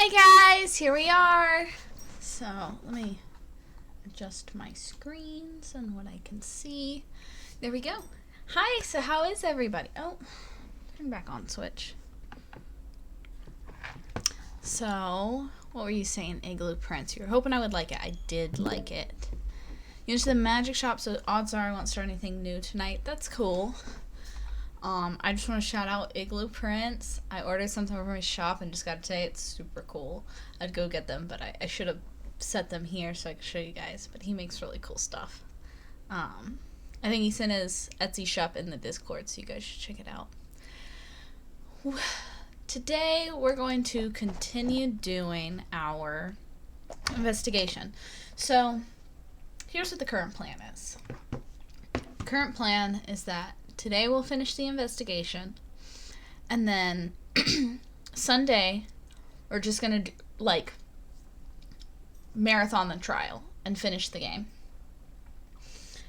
Hi guys, here we are. So let me adjust my screens and what I can see. There we go. Hi, so how is everybody? Oh, turn back on switch. So, what were you saying, Igloo Prince? You were hoping I would like it. I did like it. You went to the magic shop, so odds are I won't start anything new tonight. That's cool. I just want to shout out Igloo Prince. I ordered something from his shop and just got to say it's super cool. I'd go get them, but I should have set them here so I could show you guys. But he makes really cool stuff. I think he's in his Etsy shop in the Discord, so you guys should check it out. Today we're going to continue doing our investigation. So here's what the current plan is. The current plan is that today we'll finish the investigation, and then Sunday we're just gonna marathon the trial and finish the game,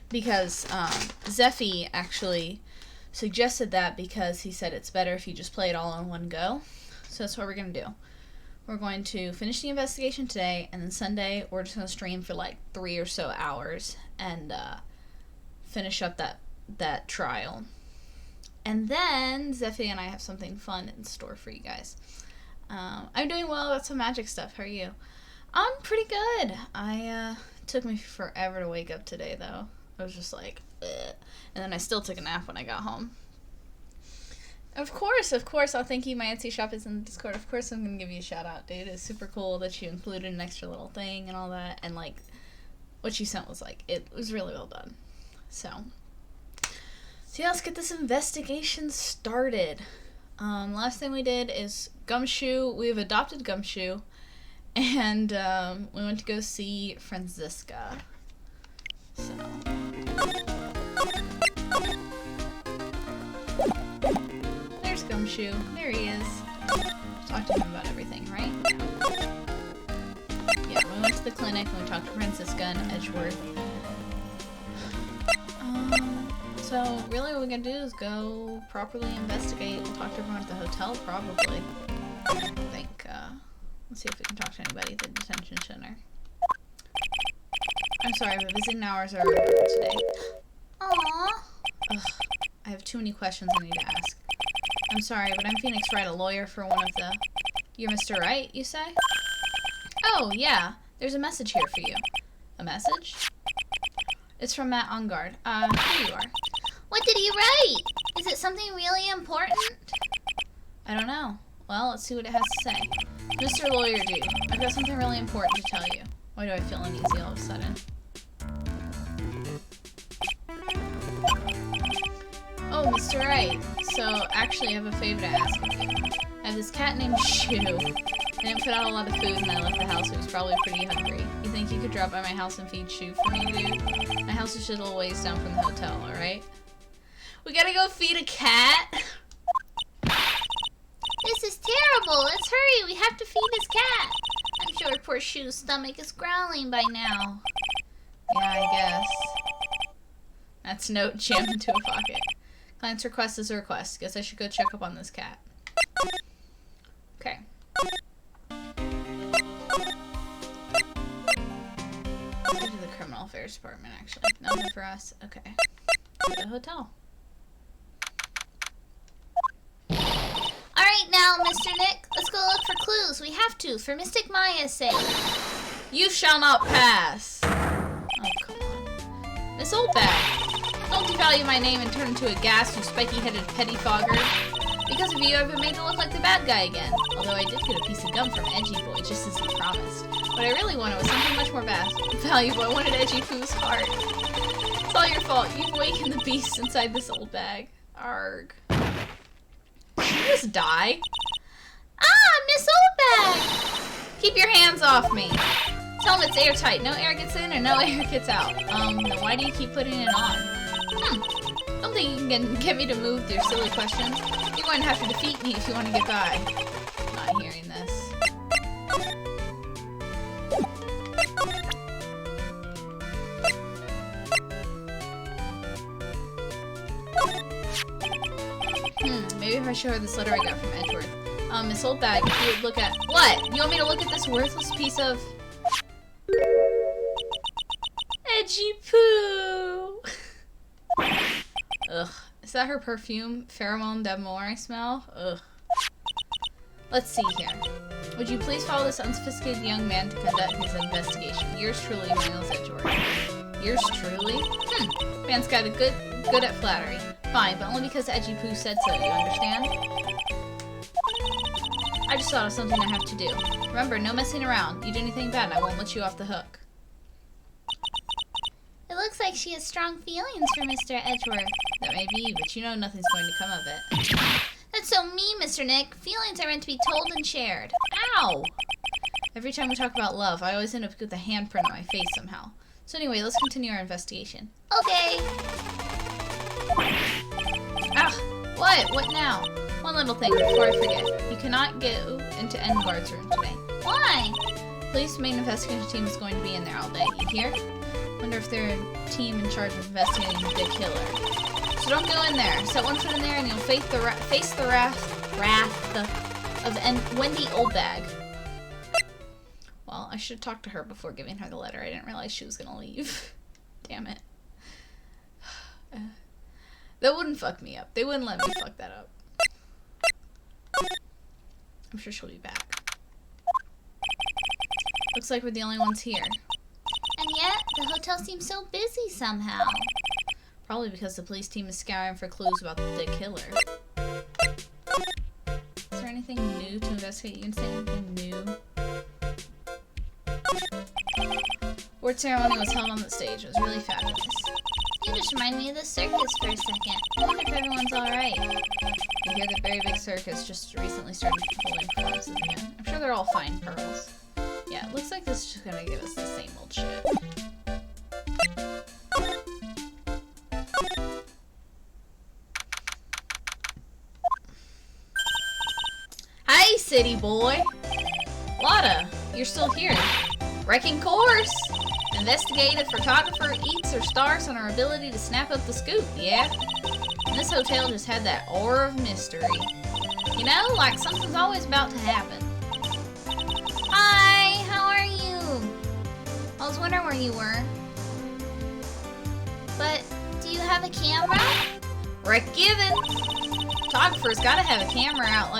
because Zeffy actually suggested that, because he said it's better if you just play it all in one go. So that's what we're gonna do. We're going to finish the investigation today, and then Sunday we're just gonna stream for like 3 or so hours and finish up that trial. And then Zeffy and I have something fun in store for you guys. I'm doing well. Got some magic stuff. How are you? I'm pretty good. Took me forever to wake up today, though. I was just like, ugh. And then I still took a nap when I got home. Of course. I'll thank you. My Etsy shop is in the Discord. Of course I'm going to give you a shout out, dude. It's super cool that you included an extra little thing and all that. And, what you sent was, it was really well done. So yeah, let's get this investigation started. Last thing we did is Gumshoe. We've adopted Gumshoe. And we went to go see Franziska. So there's Gumshoe. There he is. Talk to him about everything, right? Yeah, we went to the clinic and we talked to Franziska and Edgeworth. So really what we're gonna do is go properly investigate. We'll talk to everyone at the hotel, probably. I think, let's see if we can talk to anybody at the detention center. I'm sorry, but visiting hours are over today. Aww. Ugh, I have too many questions I need to ask. I'm sorry, but I'm Phoenix Wright, a lawyer for one of the... You're Mr. Wright, you say? Oh, yeah. There's a message here for you. A message? It's from Matt Ungard. Here you are. What did he write? Is it something really important? I don't know. Well, let's see what it has to say. Mr. Lawyer Dude, I've got something really important to tell you. Why do I feel uneasy all of a sudden? Oh, Mr. Wright. So, actually, I have a favor to ask of you. I have this cat named Shoo. I didn't put out a lot of food and I left the house. It was probably pretty hungry. You think you could drop by my house and feed Shoo for me, dude? My house is just a little ways down from the hotel, alright? We gotta go feed a cat? This is terrible. Let's hurry. We have to feed his cat. I'm sure poor Shoo's stomach is growling by now. Yeah, I guess. That's note jammed into a pocket. Client's request is a request. Guess I should go check up on this cat. Okay. Let's go to the criminal affairs department, actually. Nothing for us. Okay. To the hotel. Alright now, Mr. Nick. Let's go look for clues. We have to, for Mystic Maya's sake. You shall not pass. Oh, come on. This old bag. Don't devalue my name and turn into a ghastly, spiky-headed pettifogger. Because of you, I've been made to look like the bad guy again. Although I did get a piece of gum from Edgy Boy, just as he promised. What I really wanted was something much more valuable. I wanted Edgy Pooh's heart. It's all your fault. You've awakened the beast inside this old bag. Arg. Did you just die? Ah, Miss Oldbag! Keep your hands off me. Tell him it's airtight. No air gets in or no air gets out. Then why do you keep putting it on? Don't think you can get me to move with your silly questions. You're going to have to defeat me if you want to get by. I'm not hearing this. Maybe if I show her this letter I got from Edgeworth. Miss Oldbag, if you would look at— What? You want me to look at this worthless piece of— edgy poo? Ugh. Is that her perfume? Pheromone d'Amour I smell? Ugh. Let's see here. Would you please follow this unsophisticated young man to conduct his investigation? Yours truly, Miles Edgeworth. Yours truly? Man's got a good at flattery. Fine, but only because Edgy Poo said so, you understand? I just thought of something I have to do. Remember, no messing around. You do anything bad, I won't let you off the hook. It looks like she has strong feelings for Mr. Edgeworth. That may be, but you know nothing's going to come of it. That's so mean, Mr. Nick. Feelings are meant to be told and shared. Ow! Every time we talk about love, I always end up with a handprint on my face somehow. So anyway, let's continue our investigation. Okay. Ah! What? What now? One little thing before I forget. You cannot go into Enguard's room today. Why? Police main investigation team is going to be in there all day. You hear? Wonder if they're a team in charge of investigating the killer. So don't go in there. Set one foot in there and you'll face the wrath of Wendy Oldbag. Well, I should talk to her before giving her the letter. I didn't realize she was gonna leave. Damn it. That wouldn't fuck me up. They wouldn't let me fuck that up. I'm sure she'll be back. Looks like we're the only ones here. And yet, the hotel seems so busy somehow. Probably because the police team is scouring for clues about the killer. Is there anything new to investigate? You can say anything new? Award ceremony was held on the stage. It was really fabulous. You just remind me of the circus for a second. I wonder if everyone's alright. You hear the very big circus just recently started holding performances again. I'm sure they're all fine, Pearls. Yeah, it looks like this is just gonna give us the same old shit. Hey, city boy! Lotta, you're still here. Wrecking course! Investigative photographer eats or stars on her ability to snap up the scoop, yeah? And this hotel just had that aura of mystery. You know, like something's always about to happen. Hi, how are you? I was wondering where you were. But, do you have a camera? Wreck given! Photographer's gotta have a camera out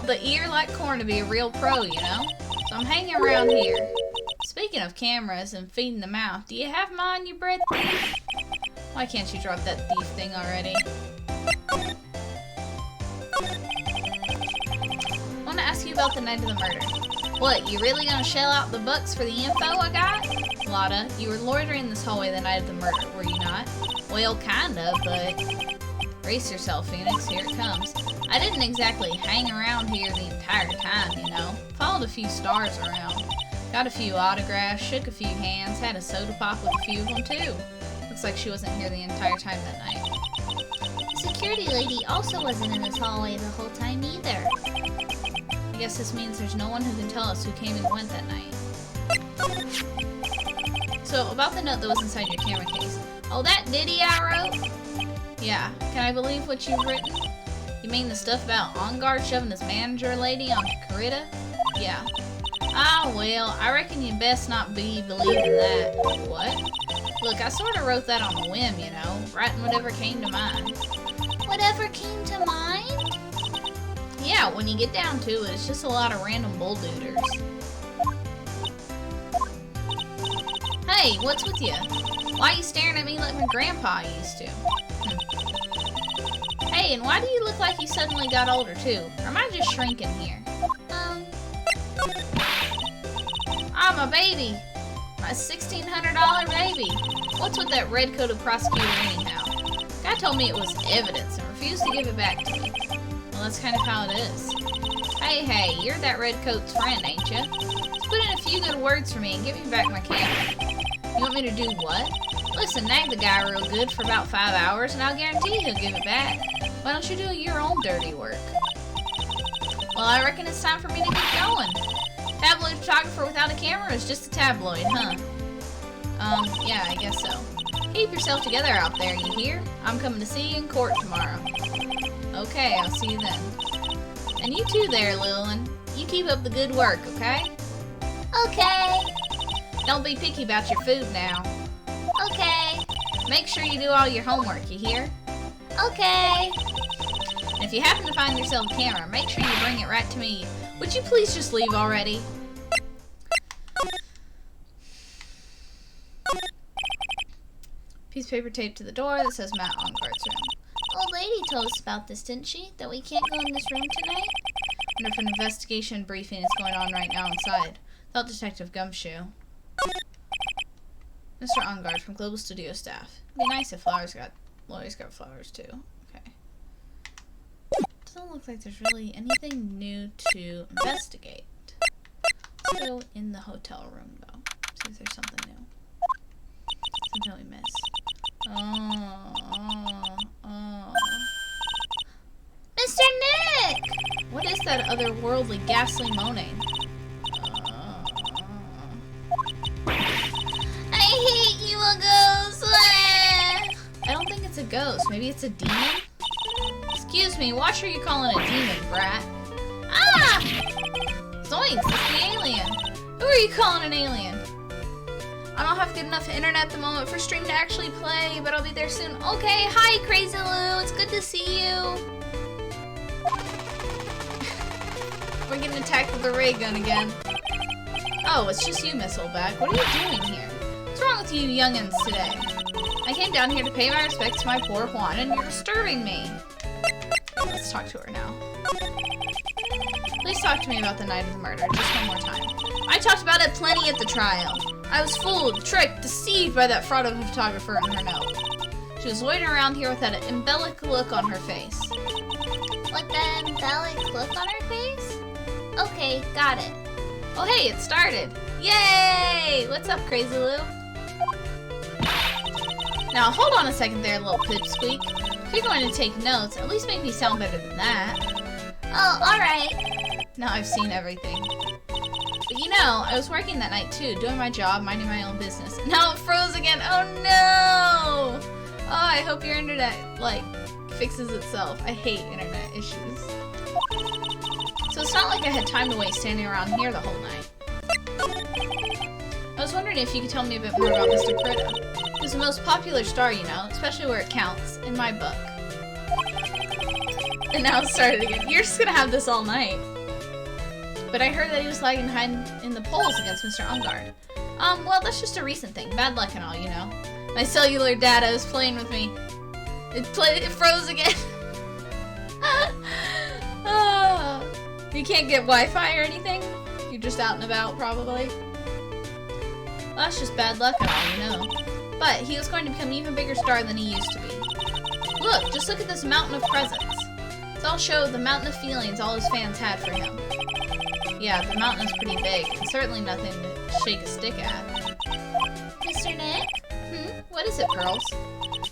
the ear like corn to be a real pro, you know? So I'm hanging around here. Speaking of cameras and feeding the mouth, do you have mine, you bread thief? Why can't you drop that thief thing already? I want to ask you about the night of the murder. What, you really gonna shell out the bucks for the info I got? Lotta, you were loitering this hallway the night of the murder, were you not? Well, kinda, but... Brace yourself, Phoenix, here it comes. I didn't exactly hang around here the entire time, you know. Followed a few stars around. Got a few autographs, shook a few hands, had a soda pop with a few of them too. Looks like she wasn't here the entire time that night. The security lady also wasn't in this hallway the whole time either. I guess this means there's no one who can tell us who came and went that night. So, about the note that was inside your camera case. Oh, that ditty I wrote? Yeah, can I believe what you've written? You mean the stuff about On Guard shoving this manager lady onto Carita? Yeah. Ah, well, I reckon you best not be believing that. What? Look, I sort of wrote that on a whim, you know, writing whatever came to mind. Whatever came to mind? Yeah, when you get down to it, it's just a lot of random bulldooters. Hey, what's with you? Why are you staring at me like my grandpa used to? Hey, and why do you look like you suddenly got older too? Or am I just shrinking here? I'm a baby. My $1,600 baby. What's with that red-coated prosecutor anyhow? Guy told me it was evidence and refused to give it back to me. Well, that's kind of how it is. Hey, you're that redcoat's friend, ain't ya? Just put in a few good words for me and give me back my camera. You want me to do what? Listen, nag the guy real good for about 5 hours and I'll guarantee he'll give it back. Why don't you do your own dirty work? Well, I reckon it's time for me to get going. Tabloid photographer without a camera is just a tabloid, huh? Yeah, I guess so. Keep yourself together out there, you hear? I'm coming to see you in court tomorrow. Okay, I'll see you then. And you too there, Lillian. You keep up the good work, okay? Okay. Don't be picky about your food now. Okay. Make sure you do all your homework, you hear? Okay. And if you happen to find yourself a camera, make sure you bring it right to me. Would you please just leave already? Piece of paper taped to the door that says Matt on guard's room. Old lady told us about this, didn't she? That we can't go in this room tonight? I wonder if an investigation briefing is going on right now inside. Thought Detective Gumshoe. Mr. Ongard from Global Studio staff. It'd be nice if Lawyers got flowers too. Okay. Doesn't look like there's really anything new to investigate. Let's go in the hotel room though. See if there's something new. Something we missed. Oh. Mr. Nick! What is that otherworldly ghastly moaning? I hate you, a ghost! I don't think it's a ghost. Maybe it's a demon? Excuse me, watch who you're calling a demon, brat. Ah! Zoinks, it's the alien. Who are you calling an alien? I don't have good enough internet at the moment for stream to actually play, but I'll be there soon. Okay, hi Crazy Lou, it's good to see you. We're getting attacked with a ray gun again. Oh, it's just you, Miss Olbeck. What are you doing here? What's wrong with you youngins today? I came down here to pay my respects to my poor Juan, and you're disturbing me. Let's talk to her now. Please talk to me about the night of the murder, just one more time. I talked about it plenty at the trial. I was fooled, tricked, deceived by that fraud of a photographer and her note. She was loitering around here with that embellic look on her face. With the embellic look on her face? Okay, got it. Oh hey, it started. Yay! What's up, Crazy Lou? Now, hold on a second there, little pipsqueak. If you're going to take notes, at least make me sound better than that. Oh, alright. Now I've seen everything. But you know, I was working that night too, doing my job, minding my own business. And now it froze again. Oh no! Oh, I hope your internet, fixes itself. I hate internet issues. So it's not like I had time to waste standing around here the whole night. I was wondering if you could tell me a bit more about Mr. Critta. He's the most popular star, you know, especially where it counts, in my book. And now it started again. You're just gonna have this all night. But I heard that he was lagging behind in the polls against Mr. Ongard. Well, that's just a recent thing. Bad luck and all, you know. My cellular data is playing with me. It froze again. You can't get Wi-Fi or anything? You're just out and about, probably. Well, that's just bad luck and all, you know. But he was going to become an even bigger star than he used to be. Look, just look at this mountain of presents. It's all show of the mountain of feelings all his fans had for him. Yeah, the mountain is pretty big, and certainly nothing to shake a stick at. Mr. Nick? What is it, Pearls?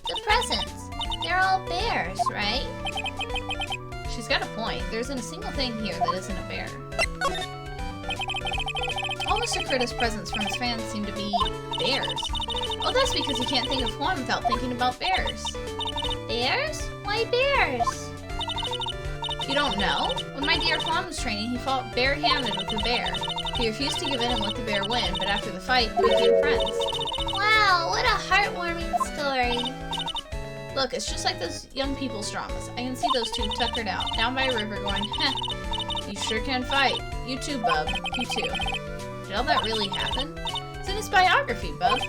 The presents. They're all bears, right? She's got a point. There isn't a single thing here that isn't a bear. All Mr. Critta's presents from his fans seem to be bears. Oh, that's because he can't think of one without thinking about bears. Bears? Why bears? You don't know? When my dear Juan was training, he fought bare-handed with a bear. He refused to give in and let the bear win, but after the fight, we became friends. Wow, what a heartwarming story. Look, it's just like those young people's dramas. I can see those two tuckered out, down by a river going, heh, you sure can fight. You too, bub. You too. Did all that really happen? It's in his biography, bub.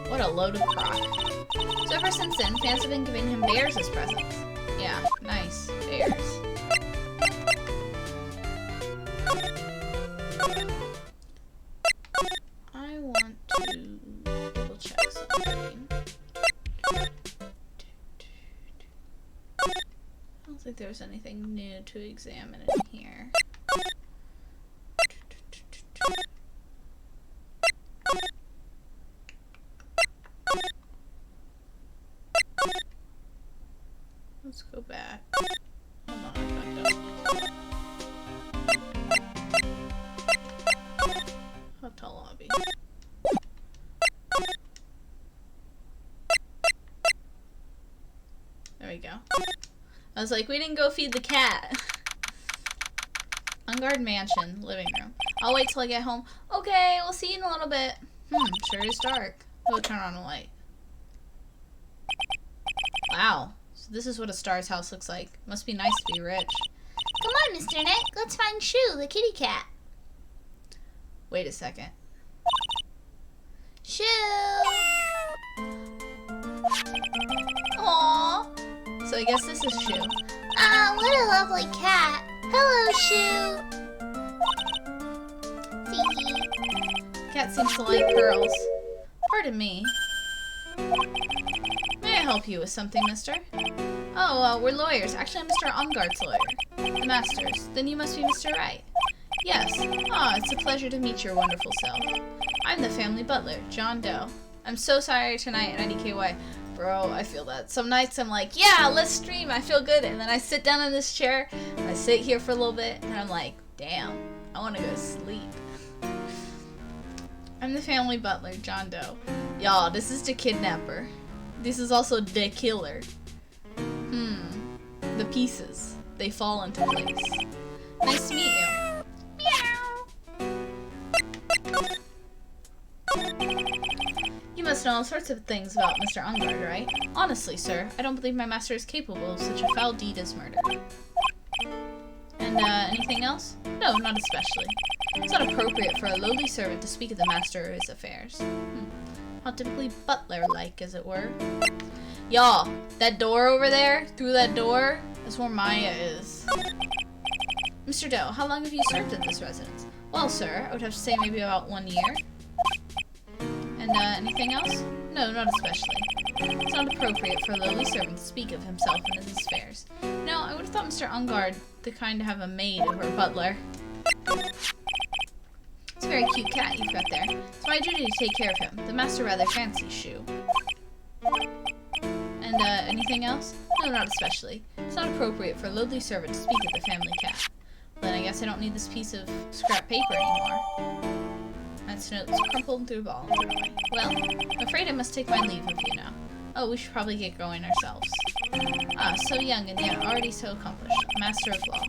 What a load of crock. So ever since then, fans have been giving him bears as presents. Yeah, nice. Bears. I want to double check something. I don't think there's anything new to examine in here. Let's go back. Hold on, I fucked up. Hotel lobby. There we go. I was like, we didn't go feed the cat. Unguard Mansion, living room. I'll wait till I get home. Okay, we'll see you in a little bit. Sure is dark. We'll turn on a light. Wow. So this is what a star's house looks like. Must be nice to be rich. Come on, Mr. Nick. Let's find Shoo, the kitty cat. Wait a second. Shoo! Aww. So I guess this is Shoo. Ah, what a lovely cat. Hello, Shoo. Cat seems to like pearls. Pardon me. May I help you with something, mister? Oh, we're lawyers. Actually, I'm Mr. Ungard's lawyer. The master's. Then you must be Mr. Wright. Yes. It's a pleasure to meet your wonderful self. I'm the family butler, John Doe. I'm so sorry tonight at IDKY. Bro, I feel that. Some nights I'm like, yeah, let's stream. I feel good. And then I sit down in this chair, and I sit here for a little bit, and I'm like, damn, I want to go to sleep. I'm the family butler, John Doe. Y'all, this is the kidnapper. This is also the killer. The pieces. They fall into place. Nice to meet you. You must know all sorts of things about Mr. Ungard, right? Honestly, sir, I don't believe my master is capable of such a foul deed as murder. And, anything else? No, not especially. It's not appropriate for a lowly servant to speak of the master or his affairs. How typically butler-like, as it were. Y'all, that door over there, through that door, is where Maya is. Mr. Doe, how long have you served at this residence? Well, sir, I would have to say maybe about 1 year. And, anything else? No, not especially. It's not appropriate for a lowly servant to speak of himself and his affairs. No, I would have thought Mr. Ungard the kind to have a maid over a butler. It's a very cute cat you've got there. It's my duty to take care of him. The master rather fancies Shoo. And, anything else? No, not especially. It's not appropriate for a lowly servant to speak of the family cat. Then I guess I don't need this piece of scrap paper anymore. That's notes crumpled through a ball and threw away. Well, I'm afraid I must take my leave of you now. Oh, we should probably get going ourselves. So young and yet already so accomplished. Master of law.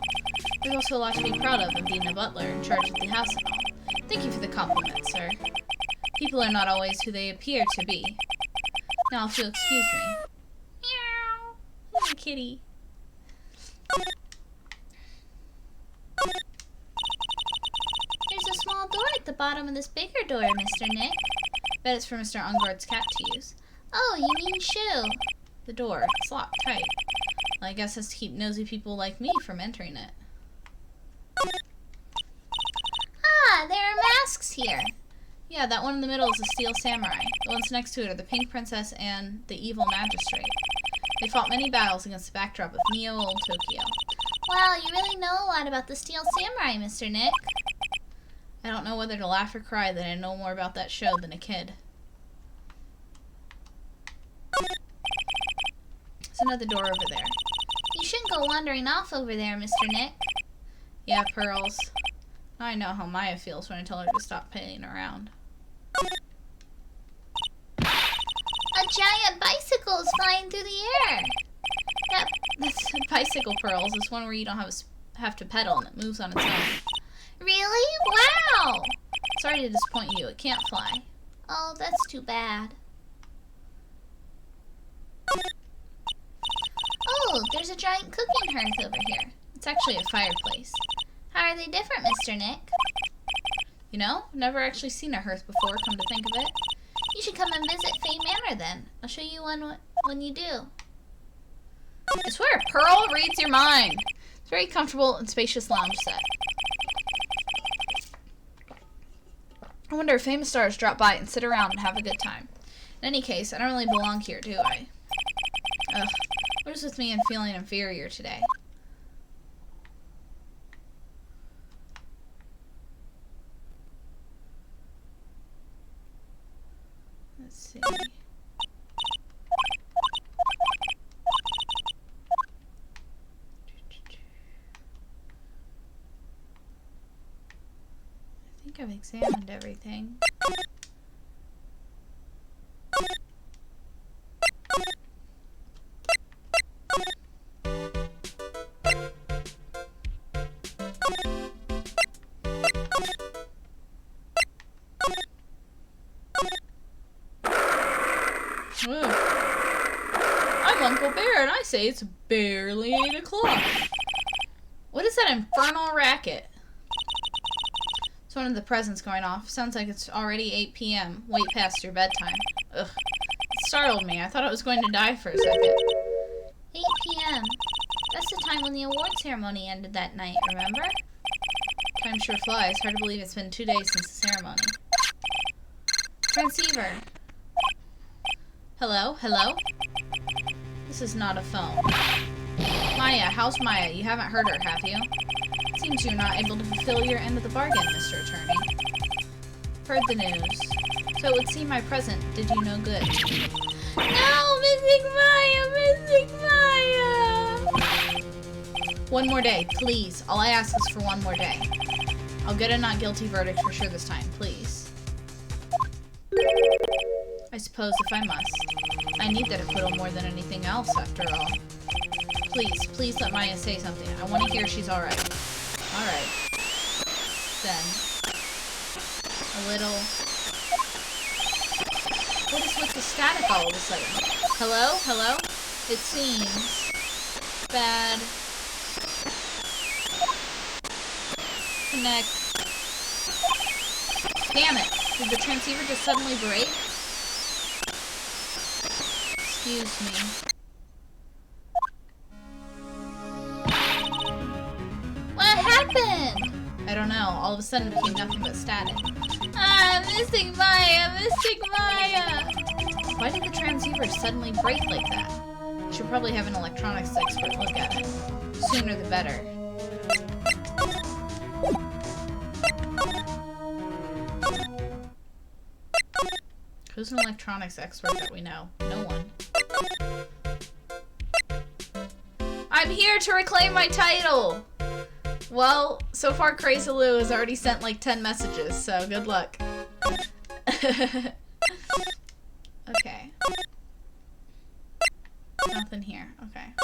There's also a lot to be proud of in being a butler in charge of the house and all. Thank you for the compliment, sir. People are not always who they appear to be. Now, if you'll excuse me. Meow. Little kitty. There's a small door at the bottom of this bigger door, Mr. Nick. Bet it's for Mr. Ungard's cat to use. Oh, you mean Shoo. The door. It's locked tight. Well, I guess that's to keep nosy people like me from entering it. Ah, there are masks here. Yeah, that one in the middle is a steel samurai. The ones next to it are the pink princess and the evil magistrate. They fought many battles against the backdrop of Neo Old Tokyo. Wow, you really know a lot about the steel samurai, Mr. Nick. I don't know whether to laugh or cry that I know more about that show than a kid. There's another door over there. You shouldn't go wandering off over there, Mr. Nick. Yeah, pearls. Now I know how Maya feels when I tell her to stop playing around. A giant bicycle is flying through the air. That's bicycle pearls. It's one where you don't have to pedal and it moves on its own. Really? Wow! Sorry to disappoint you. It can't fly. Oh, that's too bad. Oh, there's a giant cooking hearth over here. It's actually a fireplace. How are they different, Mr. Nick? You know, never actually seen a hearth before, come to think of it. You should come and visit Fay Manor then. I'll show you one when you do. I swear, Pearl reads your mind. It's a very comfortable and spacious lounge set. I wonder if famous stars drop by and sit around and have a good time. In any case, I don't really belong here, do I? Ugh, what is with me and feeling inferior today? Let's see. I think I've examined everything. Ugh. I'm Uncle Bear, and I say it's barely 8 o'clock. What is that infernal racket? It's one of the presents going off. Sounds like it's already 8 p.m. Way past your bedtime. Ugh. It startled me. I thought I was going to die for a second. 8 p.m. That's the time when the award ceremony ended that night, remember? Time sure flies. Hard to believe it's been 2 days since the ceremony. Transceiver. Hello? Hello? This is not a phone. Maya, how's Maya? You haven't heard her, have you? Seems you're not able to fulfill your end of the bargain, Mr. Attorney. Heard the news. So it would seem my present did you no good. No, missing Maya, missing Maya! One more day, please. All I ask is for one more day. I'll get a not guilty verdict for sure this time, please. I suppose if I must. I need that acquittal more than anything else, after all. Please, please let Maya say something. I want to hear she's alright. Alright. Then. A little... What is with the static all of a sudden? Hello? Hello? It seems... bad... Connect... Damn it! Did the transceiver just suddenly break? Excuse me. What happened? I don't know. All of a sudden it became nothing but static. Ah, missing Maya, missing Maya! Why did the transceiver suddenly break like that? I should probably have an electronics expert look at it. Sooner the better. Who's an electronics expert that we know? No one. I'm here to reclaim my title! Well, so far Crazy Lou has already sent like 10 messages, so good luck. Okay. Nothing here. Okay.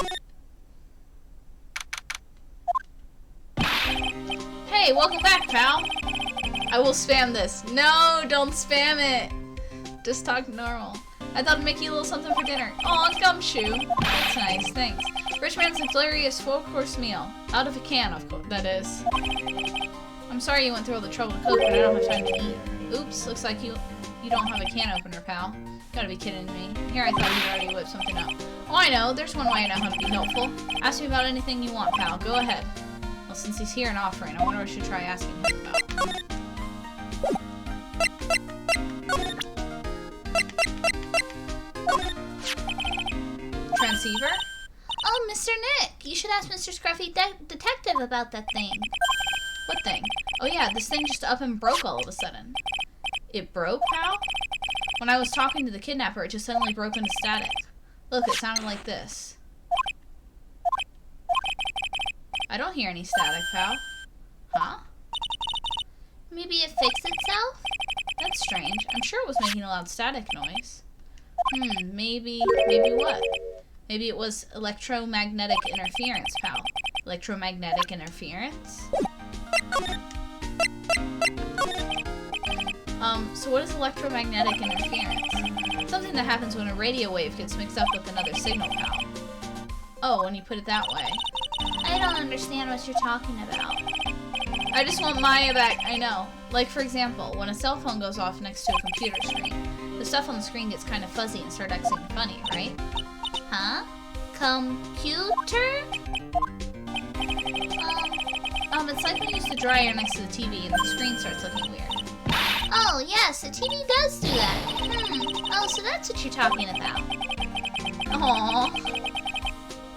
Hey, welcome back, pal! I will spam this. No, don't spam it! Just talk normal. I thought I'd make you a little something for dinner. Aw, gumshoe. That's nice, thanks. Rich man's hilarious 4-course meal. Out of a can, of course, that is. I'm sorry you went through all the trouble to cook, but I don't have time to eat. Oops, looks like you don't have a can opener, pal. Gotta be kidding me. Here, I thought you'd already whipped something up. Oh, I know. There's one way I know how to be helpful. Ask me about anything you want, pal. Go ahead. Well, since he's here and offering, I wonder what I should try asking him about. Transceiver? Oh, Mr. Nick, you should ask Mr. Scruffy Detective about that thing. What thing? Oh yeah, this thing just up and broke all of a sudden. It broke, pal? When I was talking to the kidnapper, it just suddenly broke into static. Look, it sounded like this. I don't hear any static, pal. Huh? Maybe it fixed itself? That's strange. I'm sure it was making a loud static noise. Maybe what? Maybe it was electromagnetic interference, pal. Electromagnetic interference? So what is electromagnetic interference? Something that happens when a radio wave gets mixed up with another signal, pal. Oh, when you put it that way. I don't understand what you're talking about. I just want Maya back, I know. Like, for example, when a cell phone goes off next to a computer screen, the stuff on the screen gets kind of fuzzy and starts acting funny, right? Huh? Computer? It's like when you use the dryer next to the TV and the screen starts looking weird. Oh, yes, the TV does do that. Oh, so that's what you're talking about. Aww.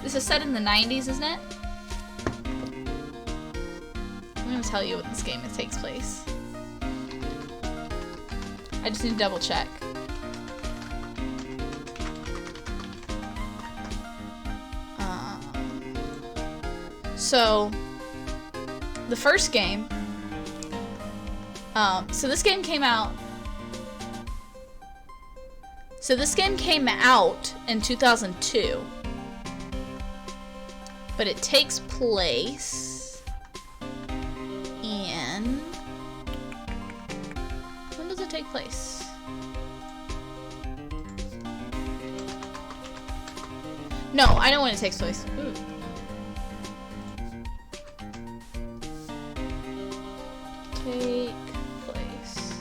This is set in the 90s, isn't it? I'm gonna tell you what this game it takes place. I just need to double check. So, the first game, so this game came out in 2002, but it takes place in, when does it take place? No, I know when it takes place. Ooh. Take place.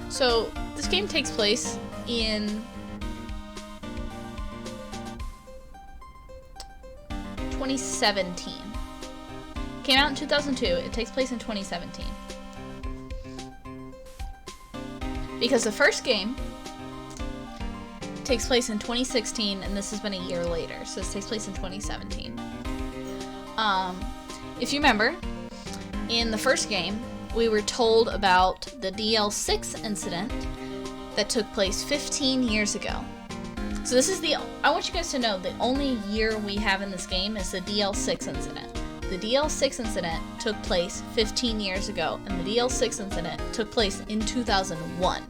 So, this game takes place in 2017. Came out in 2002. It takes place in 2017. Because the first game takes place in 2016, and this has been a year later, so this takes place in 2017. If you remember, in the first game, we were told about the DL6 incident that took place 15 years ago. So this is I want you guys to know the only year we have in this game is the DL6 incident. The DL6 incident took place 15 years ago, and the DL6 incident took place in 2001.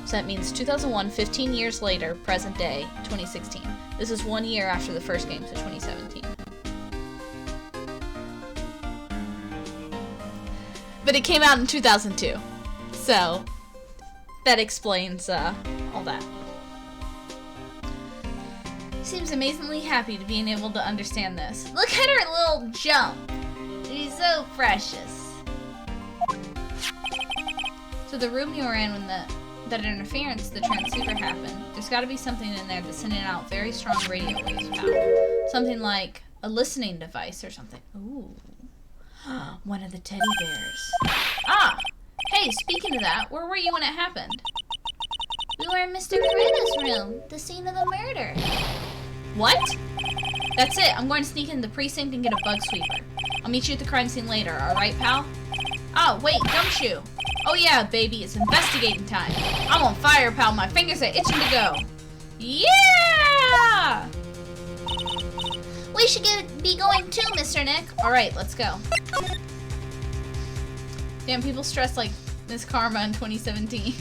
So that means 2001, 15 years later, present day, 2016. This is 1 year after the first game, so 2017. But it came out in 2002, so that explains all that. Seems amazingly happy to being able to understand this. Look at her little jump. She's so precious. So the room you were in when that interference, the transceiver happened, there's got to be something in there that's sending out very strong radio waves now. Something like a listening device or something. Ooh. One of the teddy bears. Ah! Hey, speaking of that, where were you when it happened? We were in Mr. Corretta's room, the scene of the murder. What? That's it. I'm going to sneak into the precinct and get a bug sweeper. I'll meet you at the crime scene later, alright, pal? Oh, wait, Gumshoe. Oh yeah, baby, it's investigating time. I'm on fire, pal. My fingers are itching to go. Yeah! We should be going too, Mr. Nick. Alright, let's go. Damn, people stress like Miss Karma in 2017.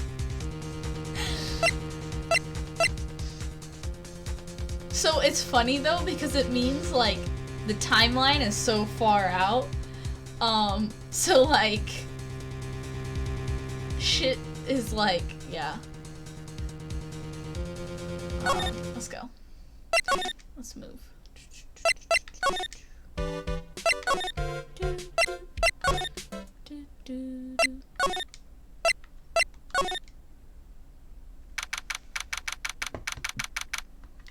So it's funny though, because it means like the timeline is so far out. So like shit is like, yeah. Let's go. Let's move.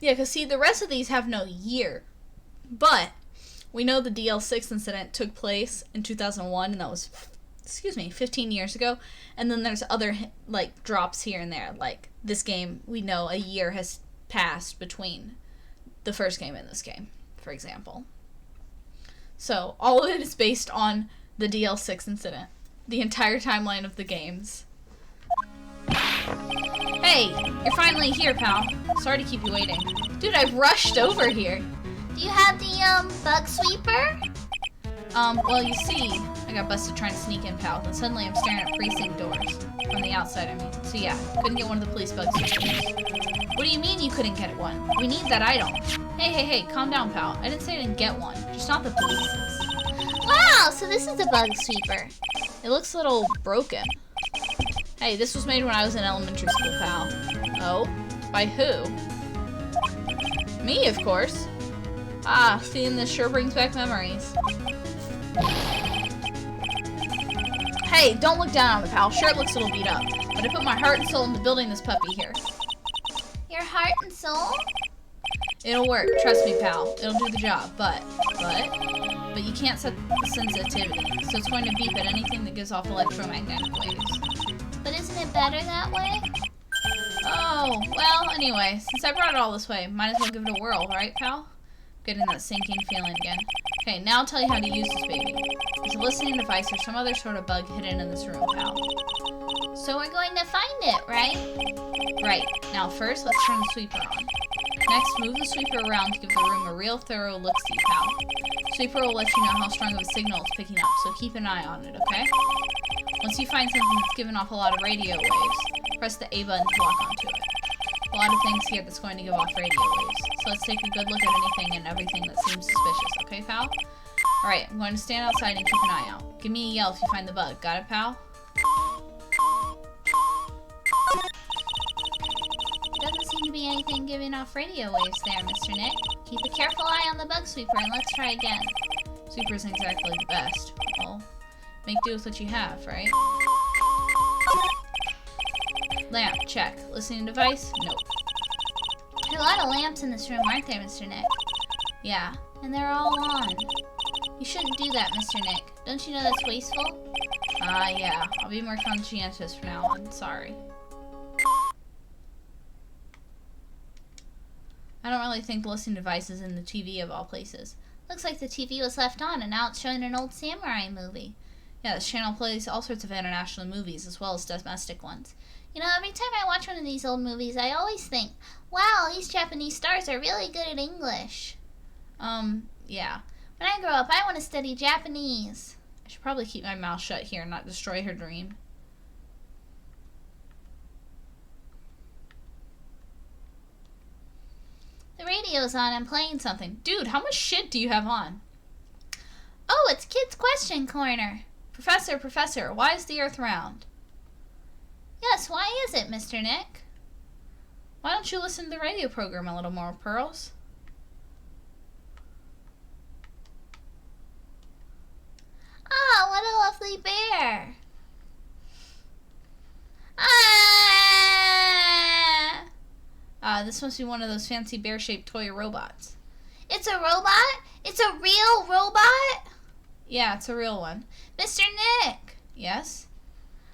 Yeah, because see, the rest of these have no year. But we know the DL6 incident took place in 2001, and that was, 15 years ago. And then there's other, like, drops here and there. Like, this game, we know a year has passed between the first game and this game, for example. So, all of it is based on the DL6 incident. The entire timeline of the games. Hey, you're finally here, pal. Sorry to keep you waiting. Dude, I've rushed over here. Do you have the, bug sweeper? Well, you see, I got busted trying to sneak in, pal, and suddenly I'm staring at precinct doors. From the outside, I mean. So yeah, couldn't get one of the police bug sweepers. What do you mean you couldn't get one? We need that item. Hey, calm down, pal. I didn't say I didn't get one. Just not the police's. Wow, so this is a bug sweeper. It looks a little broken. Hey, this was made when I was in elementary school, pal. Oh? By who? Me, of course. Ah, seeing this sure brings back memories. Hey, don't look down on it, pal. Sure, it looks a little beat up, but I put my heart and soul into building this puppy here. Your heart and soul? It'll work. Trust me, pal. It'll do the job, but you can't set the sensitivity, so it's going to beep at anything that gives off electromagnetic waves. But isn't it better that way? Oh, well, anyway, since I brought it all this way, might as well give it a whirl, right, pal? Getting that sinking feeling again. Okay, now I'll tell you how to use this baby. There's a listening device or some other sort of bug hidden in this room, pal. So we're going to find it, right? Right. Now first, let's turn the sweeper on. Next, move the sweeper around to give the room a real thorough look-see, pal. Sweeper will let you know how strong of a signal it's picking up, so keep an eye on it, okay? Once you find something that's giving off a lot of radio waves, Press the A button to lock onto it. A lot of things here that's going to give off radio waves. So let's take a good look at anything and everything that seems suspicious, okay, pal? Alright, I'm going to stand outside and keep an eye out. Give me a yell if you find the bug. Got it, pal? Doesn't seem to be anything giving off radio waves there, Mr. Nick. Keep a careful eye on the bug sweeper and let's try again. Sweeper isn't exactly the best. Well, make do with what you have, right? Lamp, check. Listening device? Nope. There are a lot of lamps in this room, aren't there, Mr. Nick? Yeah. And they're all on. You shouldn't do that, Mr. Nick. Don't you know that's wasteful? Yeah. I'll be more conscientious from now on. Sorry. I don't really think the listening device is in the TV of all places. Looks like the TV was left on and now it's showing an old samurai movie. Yeah, this channel plays all sorts of international movies as well as domestic ones. You know, every time I watch one of these old movies, I always think, wow, these Japanese stars are really good at English. Yeah. When I grow up, I want to study Japanese. I should probably keep my mouth shut here and not destroy her dream. The radio's on. I'm playing something. Dude, how much shit do you have on? Oh, it's Kids Question Corner. Professor, why is the Earth round? Yes, why is it, Mr. Nick? Why don't you listen to the radio program a little more, Pearls? Ah, what a lovely bear. This must be one of those fancy bear-shaped toy robots. It's a robot? It's a real robot? Yeah, it's a real one. Mr. Nick! Yes?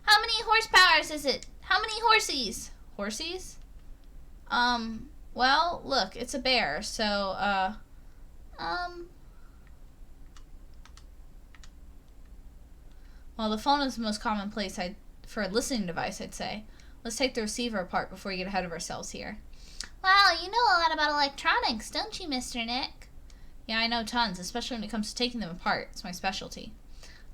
How many horsepowers is it? How many horsies? Horsies? Well, look, it's a bear, so, Well, the phone is the most common place for a listening device, I'd say. Let's take the receiver apart before we get ahead of ourselves here. Wow, you know a lot about electronics, don't you, Mr. Nick? Yeah, I know tons, especially when it comes to taking them apart. It's my specialty.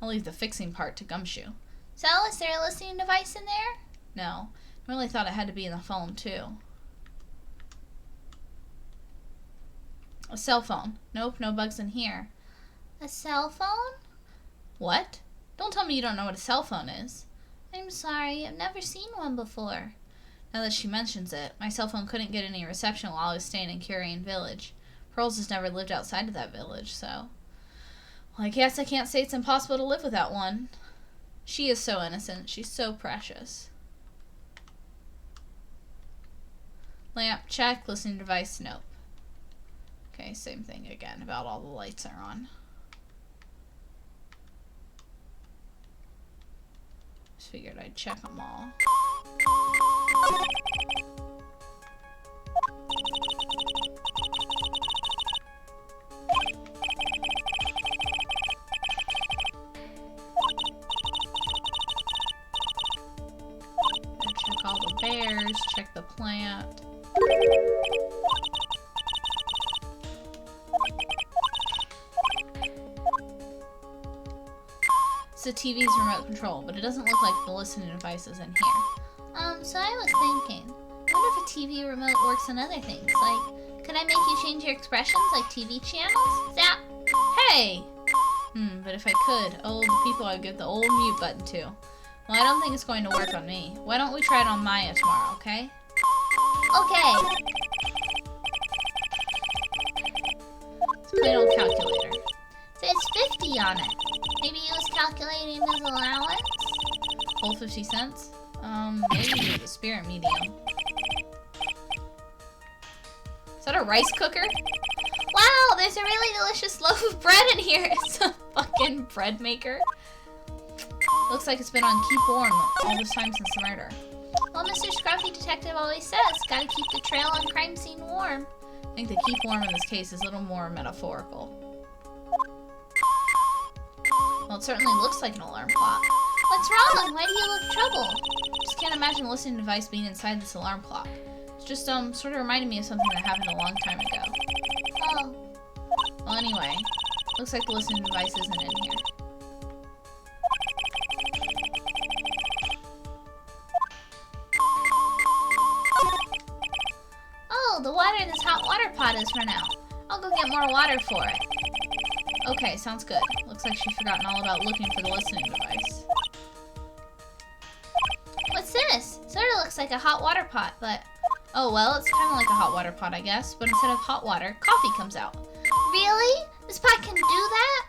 I'll leave the fixing part to Gumshoe. So, is there a listening device in there? No. I really thought it had to be in the phone, too. A cell phone. Nope, no bugs in here. A cell phone? What? Don't tell me you don't know what a cell phone is. I'm sorry, I've never seen one before. Now that she mentions it, my cell phone couldn't get any reception while I was staying in Curian Village. Pearls has never lived outside of that village, so... Well, I guess I can't say it's impossible to live without one. She is so innocent. She's so precious. Lamp, check. Listening device, nope. Okay, same thing again. About all the lights are on. Just figured I'd check them all. Check all the bears, check the plant. It's the TV's remote control, but it doesn't look like the listening device is in here. So I was thinking, I wonder if a TV remote works on other things, like, could I make you change your expressions like TV channels? Zap! Hey! But if I could, the people I'd give the old mute button to. Well, I don't think it's going to work on me. Why don't we try it on Maya tomorrow, okay? Okay. It's a plain old calculator. Says 50 on it. Maybe he was calculating his allowance? Whole 50 cents? Maybe the spirit medium. Is that a rice cooker? Wow, there's a really delicious loaf of bread in here. It's a fucking bread maker. Looks like it's been on keep warm all this time since the murder. Well, Mr. Scruffy Detective always says, gotta keep the trail on crime scene warm. I think the keep warm in this case is a little more metaphorical. Well, it certainly looks like an alarm clock. What's wrong? Why do you look troubled? Just can't imagine the listening device being inside this alarm clock. It's just, sort of reminded me of something that happened a long time ago. Oh. Well, anyway, looks like the listening device isn't in here. pot has run out. I'll go get more water for it. Okay, sounds good. Looks like she's forgotten all about looking for the listening device. What's this? Sort of looks like a hot water pot, but... Oh, well, it's kind of like a hot water pot, I guess, but instead of hot water, coffee comes out. Really? This pot can do that?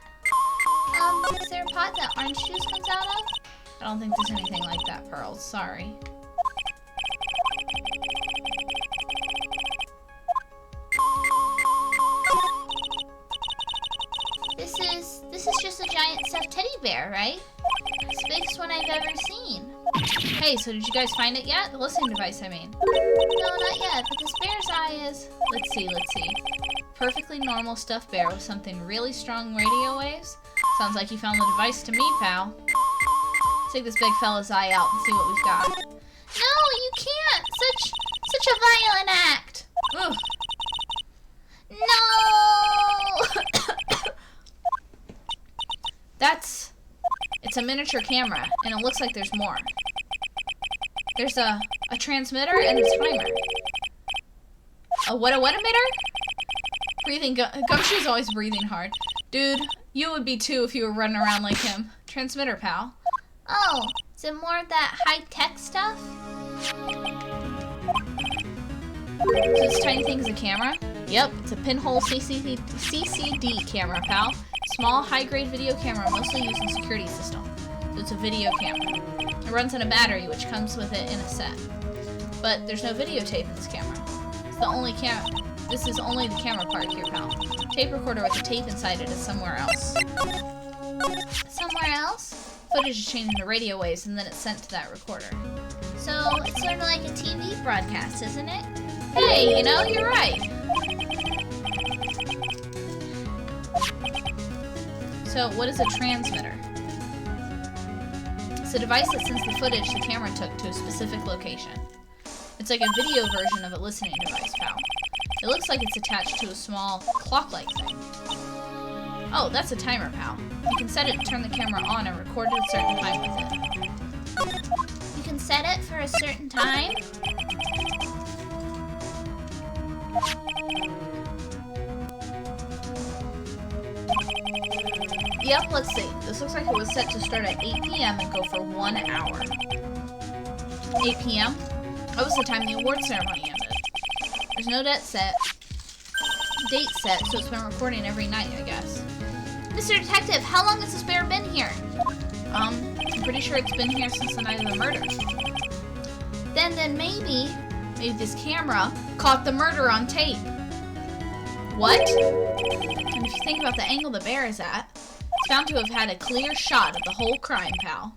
Is there a pot that orange juice comes out of? I don't think there's anything like that, Pearls. Sorry. This is just a giant stuffed teddy bear, right? It's the biggest one I've ever seen. Hey, so did you guys find it yet? The listening device, I mean. No, not yet, but this bear's eye is... Let's see. Perfectly normal stuffed bear with something really strong radio waves? Sounds like you found the device to me, pal. Let's take this big fella's eye out and see what we've got. No, you can't! Such a violent act! Ugh. No! It's a miniature camera, and it looks like there's more. There's a transmitter and a timer. A what emitter? Breathing, Gumshoe's always breathing hard. Dude, you would be too if you were running around like him. Transmitter, pal. Oh, is it more of that high-tech stuff? So this tiny thing is a camera? Yep, it's a pinhole CCD camera, pal. Small, high-grade video camera mostly used in security system. So it's a video camera. It runs on a battery, which comes with it in a set. But there's no videotape in this camera. This is only the camera part here, pal. Tape recorder with a tape inside it is somewhere else. Somewhere else? Footage is changed into radio waves, and then it's sent to that recorder. So it's sort of like a TV broadcast, isn't it? Hey, you know, you're right. So, what is a transmitter? It's a device that sends the footage the camera took to a specific location. It's like a video version of a listening device, pal. It looks like it's attached to a small clock-like thing. Oh, that's a timer, pal. You can set it to turn the camera on and record at a certain time with it. You can set it for a certain time? Yep, let's see. This looks like it was set to start at 8 p.m. and go for 1 hour. 8 p.m.? That was the time the award ceremony ended. There's no date set, so it's been recording every night, I guess. Mr. Detective, how long has this bear been here? I'm pretty sure it's been here since the night of the murder. Then maybe this camera caught the murder on tape. What? And if you think about the angle the bear is at, it's bound to have had a clear shot of the whole crime, pal.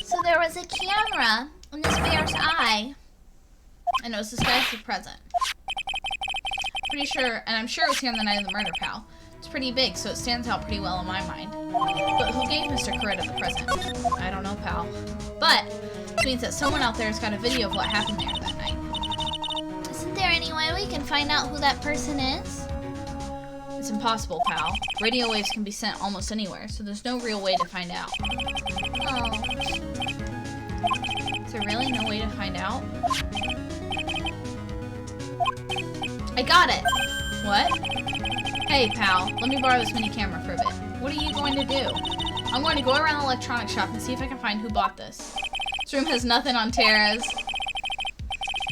So there was a camera in this bear's eye. And it was disguised as a present. Pretty sure, and I'm sure it was here on the night of the murder, pal. It's pretty big, so it stands out pretty well in my mind. But who gave Mr. Coretta the present? I don't know, pal. But this means that someone out there has got a video of what happened there that night. Isn't there any way we can find out who that person is? It's impossible, pal. Radio waves can be sent almost anywhere, so there's no real way to find out. Oh. Is there really no way to find out? I got it! What? Hey, pal, let me borrow this mini camera for a bit. What are you going to do? I'm going to go around the electronics shop and see if I can find who bought this. This room has nothing on Tara's.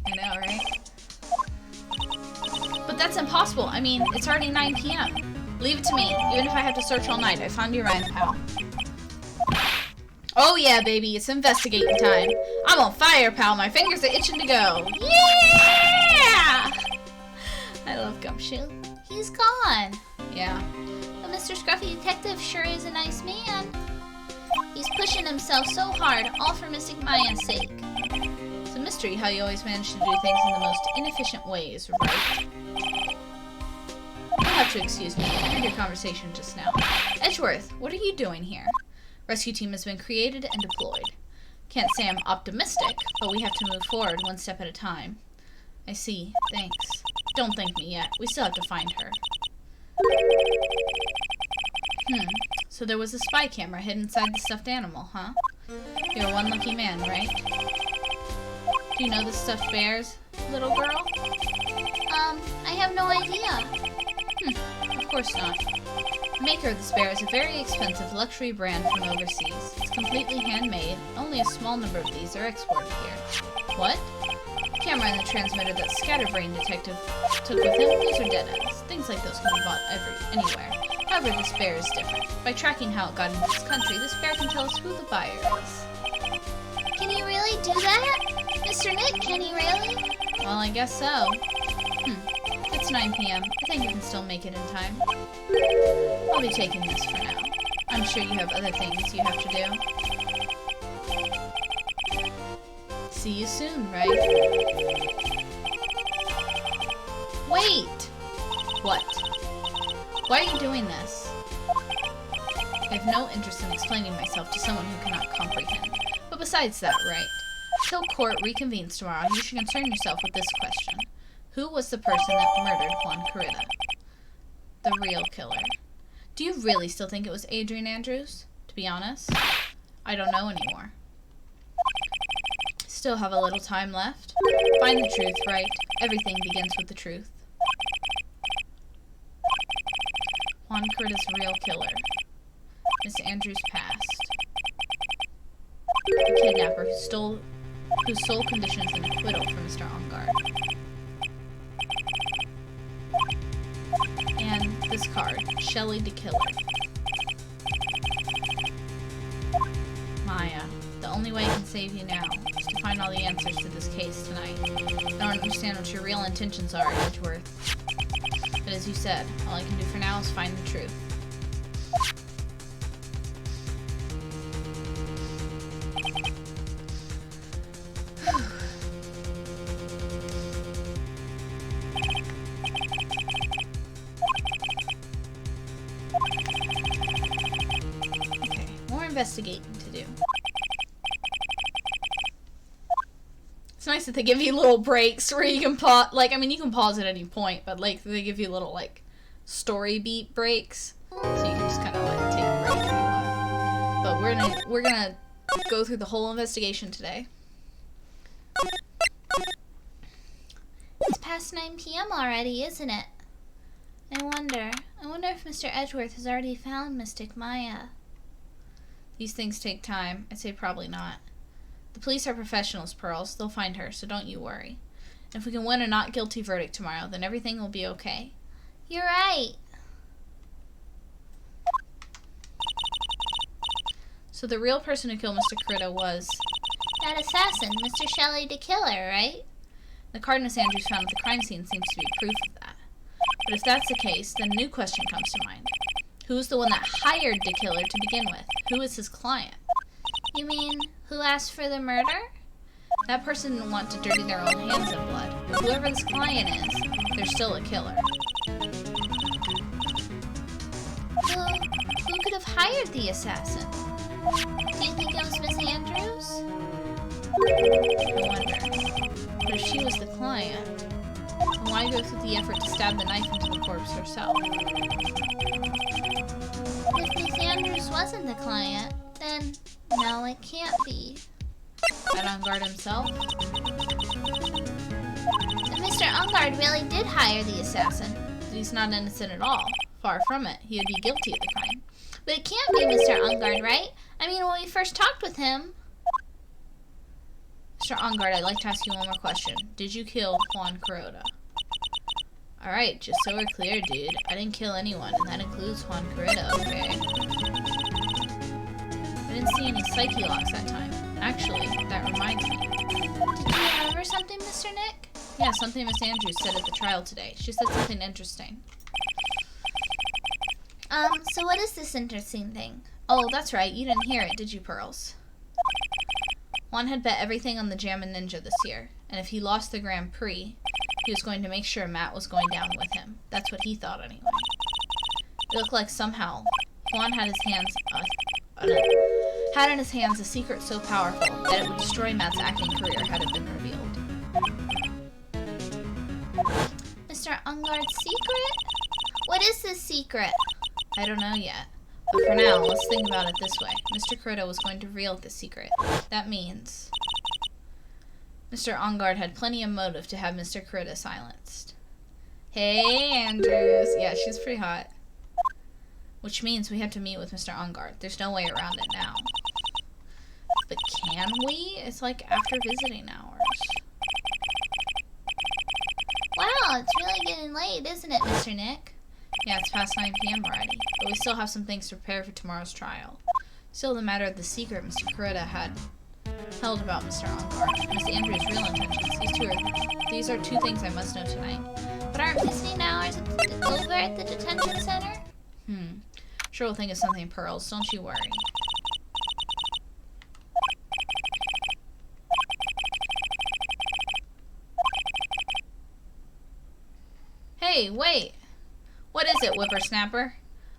I know, right? But that's impossible. I mean, it's already 9 p.m. Leave it to me, even if I have to search all night. I found your rhyme, pal. Oh yeah, baby, it's investigating time. I'm on fire, pal. My fingers are itching to go. Yeah! I love Gumshoe. He's gone. Yeah. But Mr. Scruffy Detective sure is a nice man. He's pushing himself so hard, all for Mystic Maya's sake. It's a mystery how you always manage to do things in the most inefficient ways, right? You'll have to excuse me. I heard your conversation just now. Edgeworth, what are you doing here? Rescue team has been created and deployed. Can't say I'm optimistic, but we have to move forward one step at a time. I see. Thanks. Don't thank me yet. We still have to find her. So So there was a spy camera hidden inside the stuffed animal, huh? You're one lucky man, right? Do you know the stuffed bears, little girl? I have no idea. Of course not. The maker of this bear is a very expensive luxury brand from overseas. It's completely handmade. Only a small number of these are exported here. What? The camera and the transmitter that Scatterbrain Detective took with him, those are dead ends. Things like those can be bought anywhere. However, this bear is different. By tracking how it got into this country, this bear can tell us who the buyer is. Can he really do that? Mr. Nick, can he really? Well, I guess so. It's 9 p.m. I think we can still make it in time. I'll be taking this for now. I'm sure you have other things you have to do. See you soon, right? Wait! What? Why are you doing this? I have no interest in explaining myself to someone who cannot comprehend. But besides that, right? Till court reconvenes tomorrow, you should concern yourself with this question. Who was the person that murdered Juan Corrida? The real killer. Do you really still think it was Adrian Andrews? To be honest, I don't know anymore. Still have a little time left. Find the truth, right? Everything begins with the truth. Juan Corrida's real killer. Miss Andrews passed. The kidnapper whose sole condition is an acquittal for Mr. Ongard. And this card, Shelley the Killer. Maya, the only way I can save you now is to find all the answers to this case tonight. I don't understand what your real intentions are, Edgeworth. But as you said, all I can do for now is find the truth. Investigating to do. It's nice that they give you little breaks where you can pause. Like, I mean, you can pause at any point, but like they give you little like story beat breaks, so you can just kind of like take a break if you want. But we're gonna go through the whole investigation today. It's past 9 p.m. already, isn't it? I wonder if Mr. Edgeworth has already found Mystic Maya. These things take time. I'd say probably not. The police are professionals, Pearls. They'll find her, so don't you worry. And if we can win a not guilty verdict tomorrow, then everything will be okay. You're right. So the real person who killed Mr. Corrida was... that assassin, Mr. Shelley the Killer, right? The card Miss Andrews found at the crime scene seems to be proof of that. But if that's the case, then a new question comes to mind. Who's the one that hired the killer to begin with? Who is his client? You mean, who asked for the murder? That person didn't want to dirty their own hands in blood. But whoever this client is, they're still a killer. Who could have hired the assassin? Do you think it was Miss Andrews? I wonder. But if she was the client, then why go through the effort to stab the knife into the corpse herself? If Miss Andrews wasn't the client, then no, it can't be. That Ongard himself? If Mr. Ongard really did hire the assassin, But he's not innocent at all. Far from it. He would be guilty of the crime. but it can't be Mr. Ongard, right? I mean, when we first talked with him... Mr. Ongard, I'd like to ask you one more question. Did you kill Juan Corrida? Alright, just so we're clear, dude. I didn't kill anyone, and that includes Juan Corrida, okay? I didn't see any psyche locks that time. Actually, that reminds me. Did you remember something, Mr. Nick? Yeah, something Miss Andrews said at the trial today. She said something interesting. So what is this interesting thing? Oh, that's right. You didn't hear it, did you, Pearls? Juan had bet everything on the Jammin' Ninja this year, and if he lost the Grand Prix, he was going to make sure Matt was going down with him. That's what he thought, anyway. It looked like somehow Juan had in his hands a secret so powerful that it would destroy Matt's acting career had it been revealed. Mr. Ongard's secret? What is this secret? I don't know yet. But for now, let's think about it this way. Mr. Critta was going to reveal the secret. That means Mr. Ongard had plenty of motive to have Mr. Critta silenced. Hey, Andrews. Yeah, she's pretty hot. Which means we have to meet with Mr. Ongard. There's no way around it now. But can we? It's like after visiting hours. Wow, it's really getting late, isn't it, Mr. Nick? Yeah, it's past 9 p.m. already. But we still have some things to prepare for tomorrow's trial. Still, the matter of the secret Mr. Critta had held about Mr. Ongard. Miss Andrews' real intentions. These are two things I must know tonight. But aren't visiting hours over at the detention center? Sure, we'll think of something, Pearls. Don't you worry. Hey, wait. What is it, whippersnapper?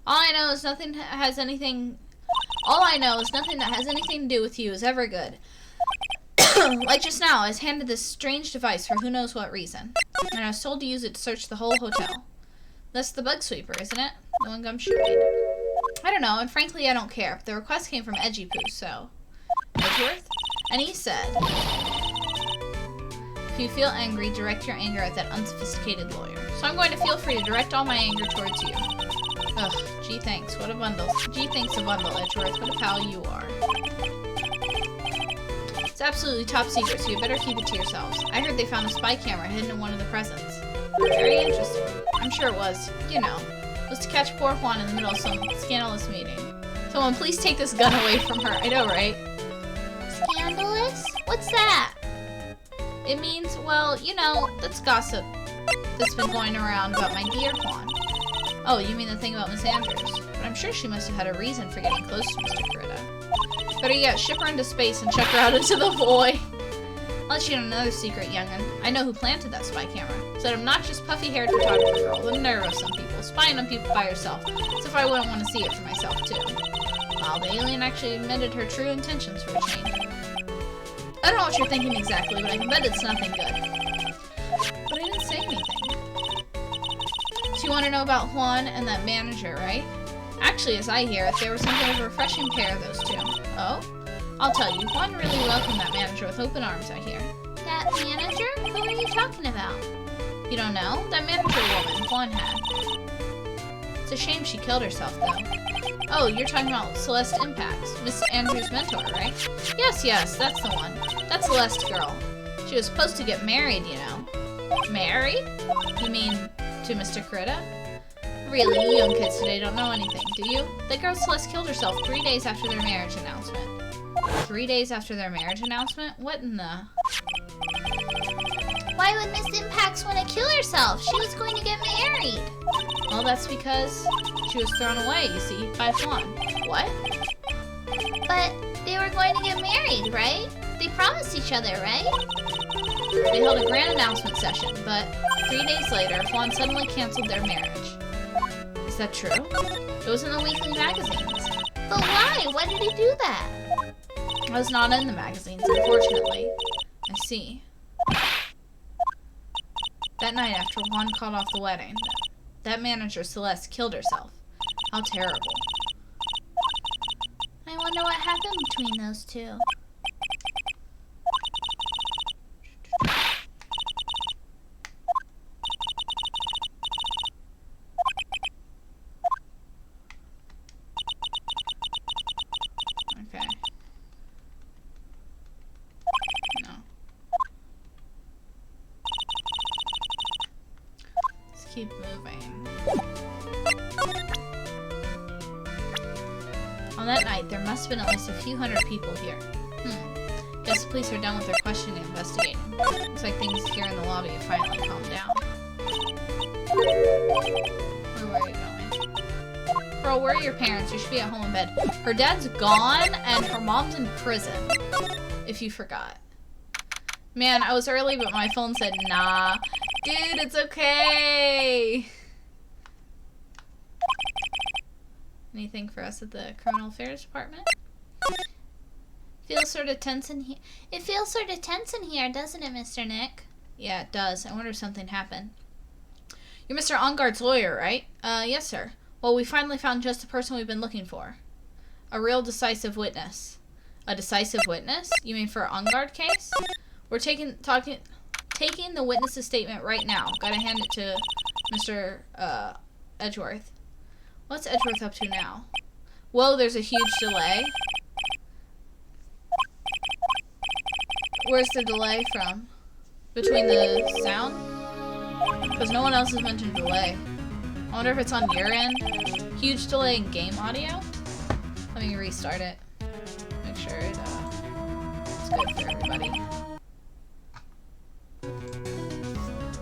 All I know is nothing that has anything to do with you is ever good. Like just now, I was handed this strange device for who knows what reason. And I was told to use it to search the whole hotel. That's the bug sweeper, isn't it? The one Gum should I don't know, and frankly, I don't care. The request came from Edgy Poo, so... Edgeworth? And he said... If you feel angry, direct your anger at that unsophisticated lawyer. So I'm going to feel free to direct all my anger towards you. Ugh, gee thanks, what a bundle. Gee thanks a bundle, Edgeworth. What a pal you are. It's absolutely top secret, so you better keep it to yourselves. I heard they found a spy camera hidden in one of the presents. Very interesting. I'm sure it was. You know. It was to catch poor Juan in the middle of some scandalous meeting. Someone please take this gun away from her. I know, right? Scandalous? What's that? It means, well, you know, that's gossip that's been going around about my dear Juan. Oh, you mean the thing about Miss Andrews? But I'm sure she must have had a reason for getting close to Mr. Critta. Better yet, ship her into space and chuck her out into the void. I'll let you know another secret, young'un. I know who planted that spy camera. It's that obnoxious, puffy-haired photographer girl. The nerve of some people. Spying on people by herself. As if I wouldn't want to see it for myself, too. Wow, the alien actually admitted her true intentions for a change. I don't know what you're thinking exactly, but I can bet it's nothing good. But I didn't say anything. So you want to know about Juan and that manager, right? Actually, as I hear it, they were something of a refreshing pair, those two. Oh? I'll tell you, Juan really welcomed that manager with open arms, I hear. That manager? Who are you talking about? You don't know? That manager woman Juan had. It's a shame she killed herself, though. Oh, you're talking about Celeste Impax, Miss Andrews' mentor, right? Yes, that's the one. That's Celeste girl. She was supposed to get married, you know. Married? You mean to Mr. Critta? Really, you young kids today don't know anything, do you? That girl Celeste killed herself 3 days after their marriage announcement. 3 days after their marriage announcement? What in the... Why would Miss Impax want to kill herself? She was going to get married. Well, that's because she was thrown away, you see, by Juan. What? But they were going to get married, right? They promised each other, right? They held a grand announcement session, but 3 days later, Juan suddenly canceled their marriage. Is that true? It was in the weekly magazines. But why? Why did he do that? I was not in the magazines, unfortunately. I see. That night after Juan called off the wedding, that manager, Celeste, killed herself. How terrible. I wonder what happened between those two. Okay. No. Let's keep moving. On that night, there must have been at least a few hundred people here. Guess the police are done with their questioning and investigating. Looks like things here in the lobby have finally calmed down. Where were you going? Girl, where are your parents? You should be at home in bed. Her dad's gone, and her mom's in prison. If you forgot. Man, I was early, but my phone said, nah. Dude, it's okay. Anything for us at the Criminal Affairs Department? Feels sort of tense in here. It feels sort of tense in here, doesn't it, Mr. Nick? Yeah, it does. I wonder if something happened. You're Mr. Ongard's lawyer, right? Yes, sir. Well, we finally found just the person we've been looking for. A real decisive witness. A decisive witness? You mean for an Ungard case? We're taking the witness's statement right now. Gotta hand it to Mr. Edgeworth. What's Edgeworth up to now? Whoa, there's a huge delay. Where's the delay from? Between the sound? Because no one else has mentioned delay. I wonder if it's on your end. Huge delay in game audio? Let me restart it. Make sure it's good for everybody.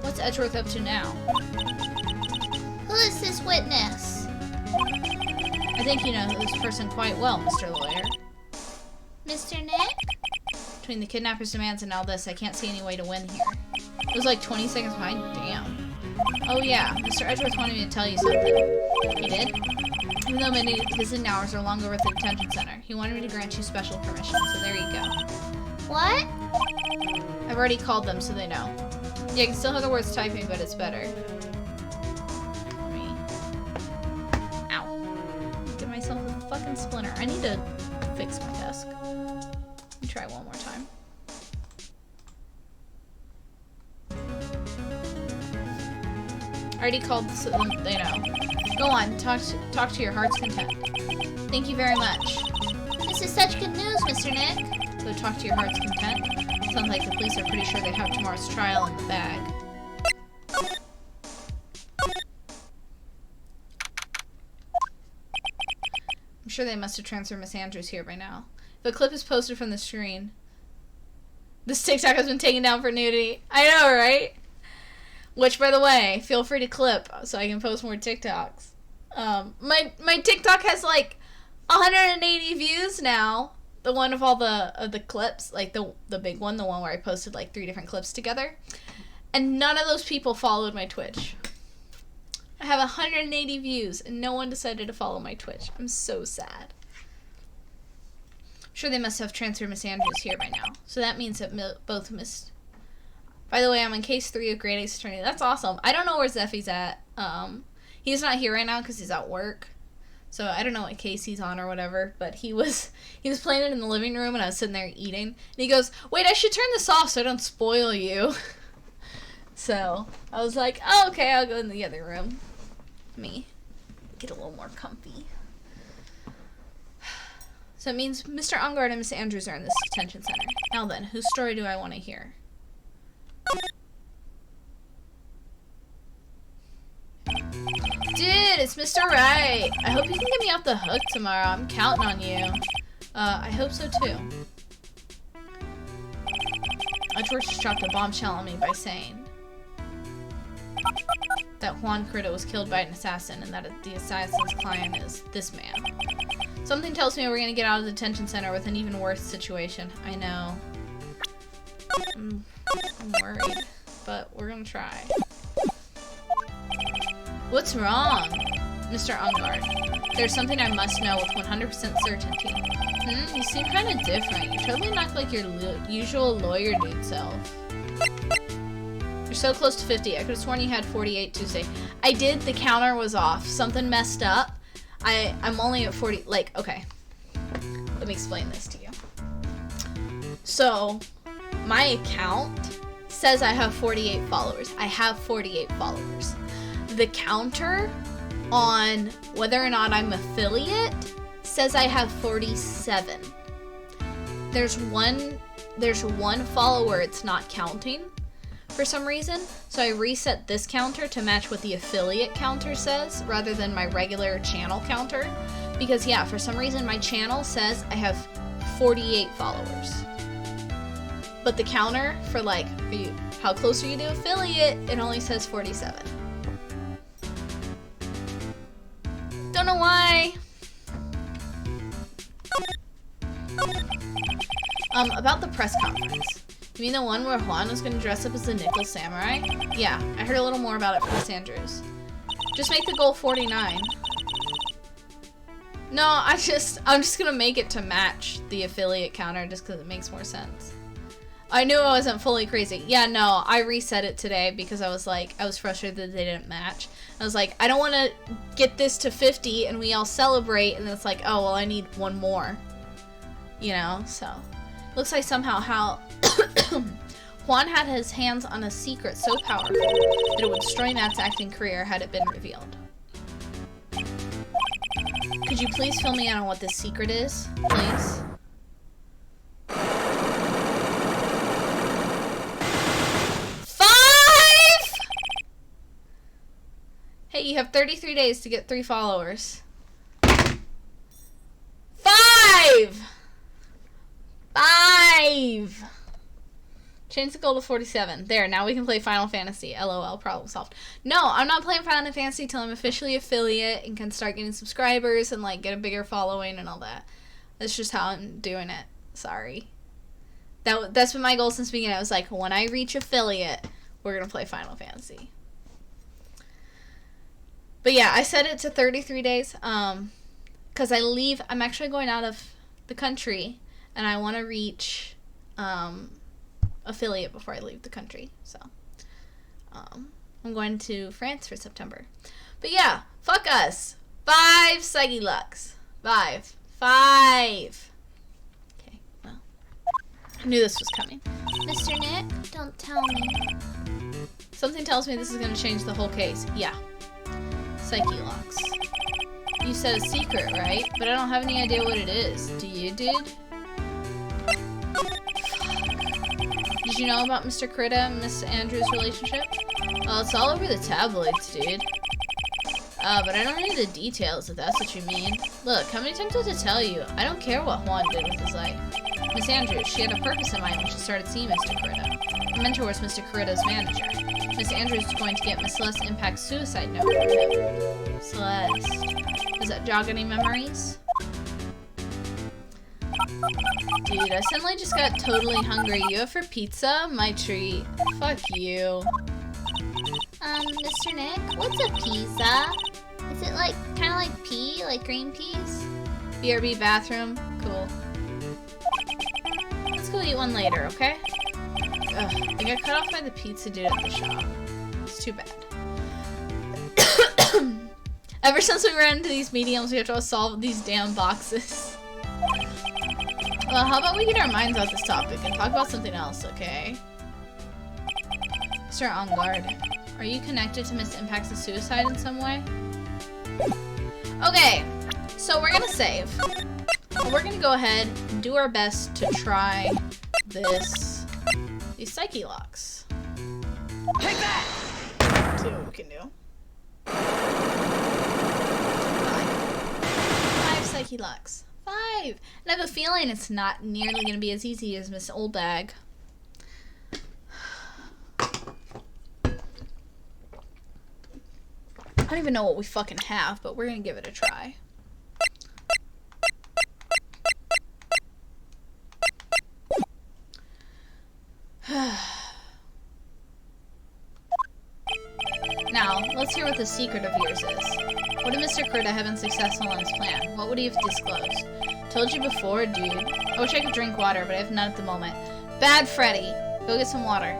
What's Edgeworth up to now? Who is this witness? I think you know this person quite well, Mr. Lawyer. Mr. Nick? Between the kidnapper's demands and all this, I can't see any way to win here. It was like 20 seconds behind. Damn. Oh yeah, Mr. Edgeworth wanted me to tell you something. He did? Even though many visiting hours are long over at the detention center, he wanted me to grant you special permission, so there you go. What? I've already called them, so they know. Yeah, I can still hear the words typing, but it's better. Let me... Ow. Give myself a fucking splinter. I need to fix my desk. Let me try one more time. I already called, so they know. Go on, talk to your heart's content. Thank you very much. This is such good news, Mr. Nick. Go talk to your heart's content. Sounds like the police are pretty sure they have tomorrow's trial in the bag. I'm sure they must have transferred Miss Andrews here by now. If a clip is posted from the screen, this TikTok has been taken down for nudity. I know, right? Which, by the way, feel free to clip so I can post more TikToks. My TikTok has like 180 views now. The one of all the clips, like the big one, the one where I posted like 3 different clips together. And none of those people followed my Twitch. I have 180 views and no one decided to follow my Twitch. I'm so sad. I'm sure they must have transferred Miss Andrews here by now. So that means that both missed. By the way, I'm in case 3 of Grade Ace Attorney. That's awesome. I don't know where Zeffy's at. He's not here right now because he's at work. So I don't know what case he's on or whatever, but he was playing it in the living room and I was sitting there eating. And he goes, "Wait, I should turn this off so I don't spoil you." So I was like, "Oh, okay, I'll go in the other room." Let me get a little more comfy. So it means Mr. Ungard and Miss Andrews are in this detention center. Now then, whose story do I want to hear? Dude, it's Mr. Wright. I hope you can get me off the hook tomorrow. I'm counting on you. I hope so too. Edgeworth just dropped a bombshell on me by saying that Juan Critta was killed by an assassin and that the assassin's client is this man. Something tells me we're gonna get out of the detention center with an even worse situation. I know. I'm worried, but we're gonna try. What's wrong, Mr. Ungard? There's something I must know with 100% certainty. You seem kind of different. You totally not like your usual lawyer dude self. You're so close to 50. I could have sworn you had 48 Tuesday. I did. The counter was off. Something messed up. I'm only at 40. Like, okay. Let me explain this to you. So, my account says I have 48 followers. I have 48 followers. The counter on whether or not I'm affiliate says I have 47. There's one follower it's not counting for some reason. So I reset this counter to match what the affiliate counter says rather than my regular channel counter. Because yeah, for some reason my channel says I have 48 followers. But the counter for like, how close are you to affiliate, it only says 47. Don't know why. About the press conference. You mean the one where Juan was gonna dress up as the Nickel Samurai? Yeah, I heard a little more about it from Miss Andrews. Just make the goal 49. No, I'm just gonna make it to match the affiliate counter just because it makes more sense. I knew I wasn't fully crazy. Yeah, no, I reset it today because I was like, I was frustrated that they didn't match. I was like, I don't want to get this to 50 and we all celebrate, and then it's like, oh, well, I need one more. You know, so. Looks like somehow how Juan had his hands on a secret so powerful that it would destroy Matt's acting career had it been revealed. Could you please fill me in on what this secret is, please? Hey, you have 33 days to get 3 followers. 5! Change the goal to 47. There, now we can play Final Fantasy. LOL, problem solved. No, I'm not playing Final Fantasy till I'm officially affiliate and can start getting subscribers and like get a bigger following and all that. That's just how I'm doing it. Sorry. That's been my goal since the beginning. I was like, when I reach affiliate, we're going to play Final Fantasy. But yeah, I set it to 33 days, because I'm actually going out of the country, and I want to reach, affiliate before I leave the country, so, I'm going to France for September. But yeah, fuck us. 5 Psyche Lux. 5. Okay, well, I knew this was coming. Mr. Nick, don't tell me. Something tells me this is going to change the whole case. Yeah. Psyche Lux. You said a secret, right? But I don't have any idea what it is. Do you, dude? Did you know about Mr. Critta and Miss Andrews' relationship? Well, it's all over the tabloids, dude. But I don't need the details, if that's what you mean. Look, how many times do I have to tell you? I don't care what Juan did with his life. Miss Andrews, she had a purpose in mind when she started seeing Mr. Critta. Her mentor was Mr. Critta's manager. Miss Andrews is going to get Miss Celeste Impact's suicide note from him. Celeste. Does that jog any memories? Dude, I suddenly just got totally hungry. You up for pizza? My treat. Fuck you. Mr. Nick, what's a pizza? Is it like, kind of like pea, like green peas? BRB bathroom? Cool. Let's go eat one later, okay? Ugh, I got cut off by the pizza dude at the shop. It's too bad. Ever since we ran into these mediums, we have to solve these damn boxes. Well, how about we get our minds off this topic and talk about something else, okay? Mr. On Guard, are you connected to Miss Impact's suicide in some way? Okay, so we're gonna save. We're gonna go ahead and do our best to try these Psyche Locks. Take that! See what we can do. 5 Psyche Locks. 5! And I have a feeling it's not nearly gonna be as easy as Miss Old Bag. I don't even know what we fucking have, but we're gonna give it a try. Now, let's hear what the secret of yours is. What if Mr. Critta had been successful in his plan? What would he have disclosed? Told you before, dude. I wish I could drink water, but I have none at the moment. Bad Freddy! Go get some water.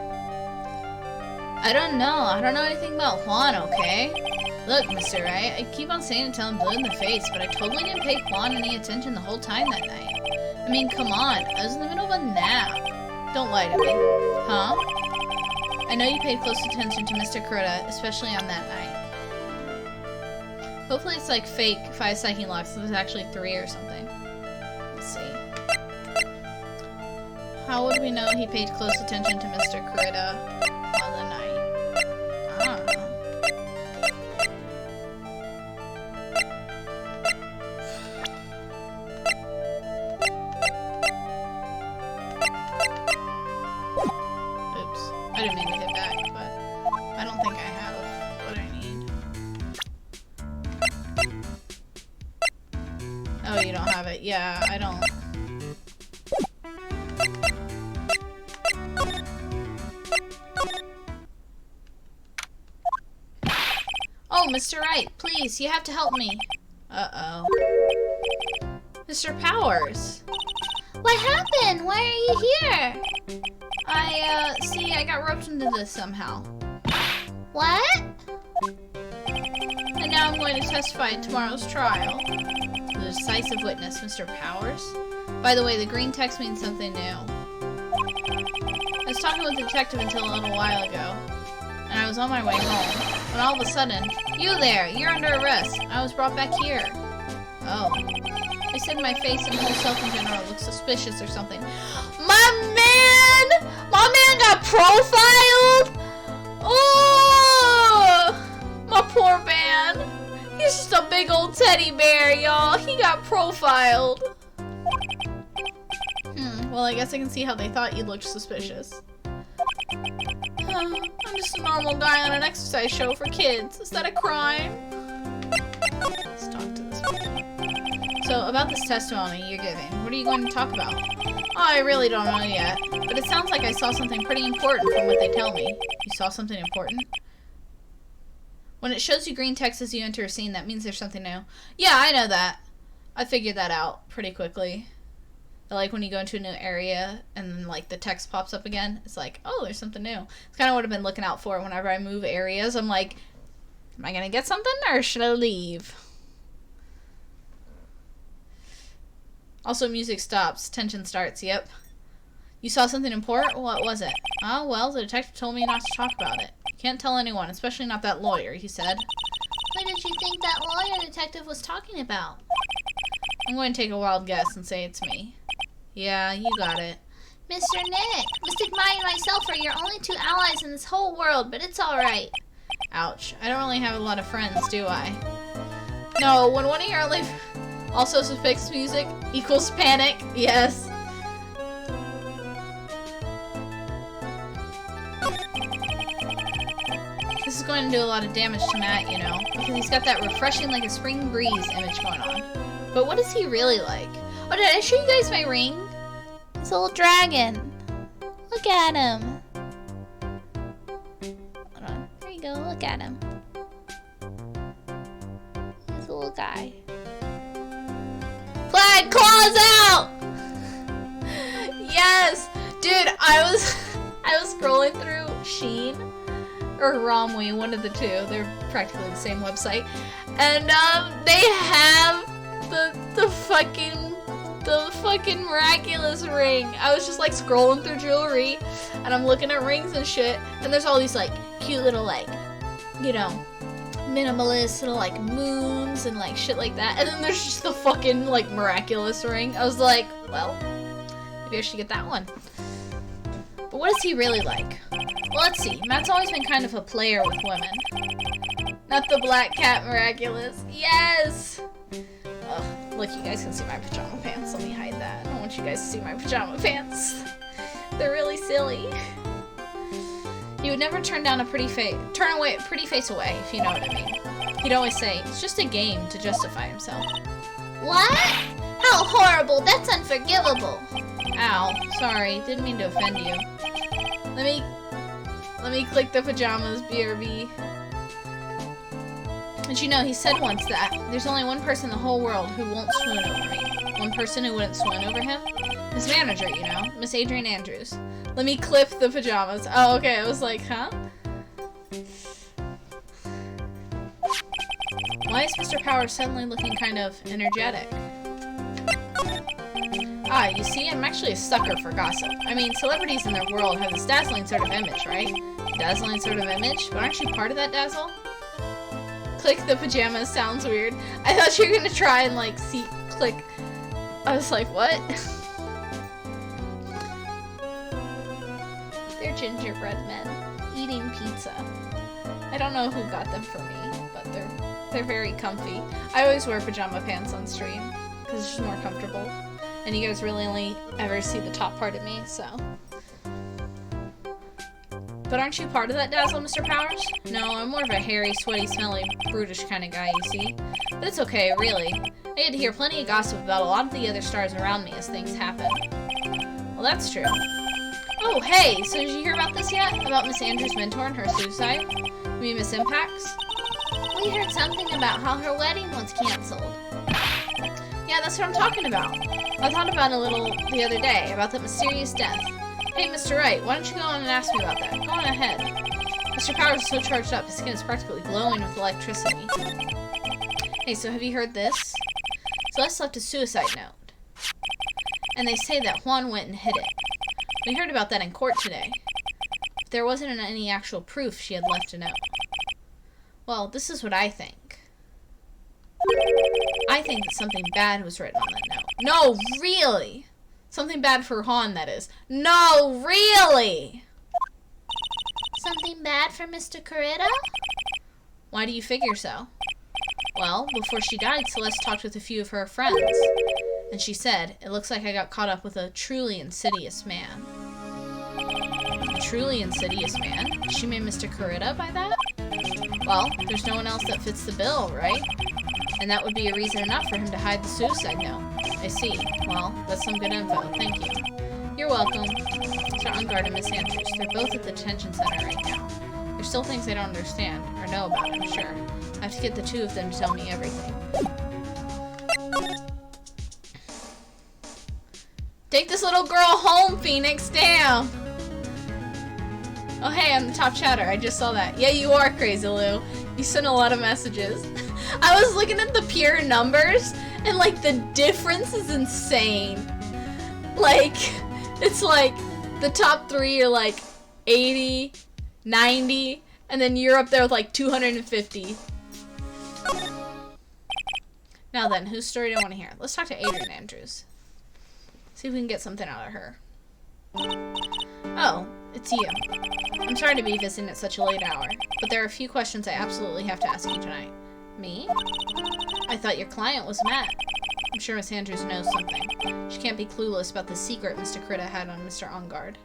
I don't know. I don't know anything about Juan, okay? Look, Mr. Wright, I keep on saying it till I'm blue in the face, but I totally didn't pay Juan any attention the whole time that night. I mean, come on. I was in the middle of a nap. Don't lie to me. Huh? I know you paid close attention to Mr. Critta, especially on that night. Hopefully it's like fake 5 Psyche Locks, so there's actually 3 or something. Let's see. How would we know he paid close attention to Mr. Critta on the night? I don't know. Oops. I didn't mean to hit back, but I don't think I have what I need. Oh, you don't have it. Yeah, I don't. Oh, Mr. Wright, please, you have to help me. Uh-oh. Mr. Powers. What happened? Why are you here? See, I got roped into this somehow. What? And now I'm going to testify at tomorrow's trial. The decisive witness, Mr. Powers. By the way, the green text means something new. I was talking with the detective until a little while ago, and I was on my way home, when all of a sudden, you there, you're under arrest. I was brought back here. Oh. They said my face and whole self in general looked suspicious or something. My man! My man got profiled? Oh! My poor man. He's just a big old teddy bear, y'all. He got profiled. Well, I guess I can see how they thought you looked suspicious. I'm just a normal guy on an exercise show for kids. Is that a crime? Let's talk to this man. So, about this testimony you're giving, what are you going to talk about? Oh, I really don't know yet, but it sounds like I saw something pretty important from what they tell me. You saw something important? When it shows you green text as you enter a scene, that means there's something new. Yeah, I know that. I figured that out pretty quickly. Like when you go into a new area and then like the text pops up again, it's like, oh, there's something new. It's kind of what I've been looking out for whenever I move areas. I'm like, am I going to get something or should I leave? Also, music stops. Tension starts. Yep. You saw something important? What was it? Oh, well, the detective told me not to talk about it. You can't tell anyone, especially not that lawyer, he said. What did you think that lawyer detective was talking about? I'm going to take a wild guess and say it's me. Yeah, you got it. Mr. Nick, Mystic Mai and myself are your only two allies in this whole world, but it's alright. Ouch. I don't really have a lot of friends, do I? No, when one of your only... Also suffix music equals panic. Yes. This is going to do a lot of damage to Matt, you know, because he's got that refreshing like a spring breeze image going on. But what is he really like? Oh, did I show you guys my ring? He's a little dragon. Look at him. Hold on. There you go. Look at him. He's a little guy. Flag claws out! Yes! Dude, I was scrolling through Shein or Romwe, one of the two. They're practically the same website. And they have the fucking miraculous ring. I was just like scrolling through jewelry and I'm looking at rings and shit, and there's all these like cute little like, you know, minimalist little like moons and like shit like that, and then there's just the fucking like miraculous ring. I was like, well, maybe I should get that one. But what is he really like? Well, let's see. Matt's always been kind of a player with women. Not the black cat miraculous. Yes! Ugh, look, you guys can see my pajama pants. Let me hide that. I don't want you guys to see my pajama pants. They're really silly. He would never turn a pretty face away, if you know what I mean. He'd always say, it's just a game, to justify himself. What? How horrible! That's unforgivable! Ow, sorry, didn't mean to offend you. Let me click the pajamas, BRB. But you know, he said once that there's only one person in the whole world who won't swoon over me. One person who wouldn't swoon over him? His manager, you know, Miss Adrian Andrews. Let me clip the pajamas. Oh, okay, I was like, huh? Why is Mr. Powers suddenly looking kind of energetic? Ah, you see, I'm actually a sucker for gossip. I mean, celebrities in their world have this dazzling sort of image, right? Dazzling sort of image? But aren't you part of that dazzle? Click the pajamas sounds weird. I thought you were gonna try and like click. I was like, what? They're gingerbread men eating pizza. I don't know who got them for me, but they're very comfy. I always wear pajama pants on stream because it's just more comfortable. And you guys really only ever see the top part of me, so. But aren't you part of that dazzle, Mr. Powers? No, I'm more of a hairy, sweaty, smelly, brutish kind of guy, you see. But it's okay, really. I get to hear plenty of gossip about a lot of the other stars around me as things happen. Well, that's true. Oh, hey, so did you hear about this yet? About Miss Andrews' mentor and her suicide? You mean Miss Impacts? We heard something about how her wedding was canceled. Yeah, that's what I'm talking about. I thought about it a little the other day, about that mysterious death. Hey, Mr. Wright, why don't you go on and ask me about that? Go on ahead. Mr. Powers is so charged up, his skin is practically glowing with electricity. Hey, so have you heard this? Celeste left a suicide note. And they say that Juan went and hid it. We heard about that in court today. There wasn't any actual proof she had left a note. Well, this is what I think. I think that something bad was written on that note. No, really! Something bad for Juan, that is. No, really! Something bad for Mr. Corrida? Why do you figure so? Well, before she died, Celeste talked with a few of her friends. And she said, it looks like I got caught up with a truly insidious man. A truly insidious man? Did she mean Mr. Corrida by that? Well, there's no one else that fits the bill, right? And that would be a reason enough for him to hide the suicide note. I see. Well, that's some good info. Thank you. You're welcome. Mr. Ungard and Miss Andrews, they're both at the detention center right now. There's still things I don't understand, or know about, I'm sure. I have to get the two of them to tell me everything. Take this little girl home, Phoenix! Damn! Oh hey, I'm the top chatter. I just saw that. Yeah, you are, Crazy Lou. You sent a lot of messages. I was looking at the pure numbers, and like the difference is insane. Like, it's like the top 3 are like 80, 90, and then you're up there with like 250. Now then, whose story do I want to hear? Let's talk to Adrian Andrews. See if we can get something out of her. Oh, it's you. I'm sorry to be visiting at such a late hour, but there are a few questions I absolutely have to ask you tonight. Me? I thought your client was Matt. I'm sure Miss Andrews knows something. She can't be clueless about the secret Mr. Critta had on Mr. Ungard.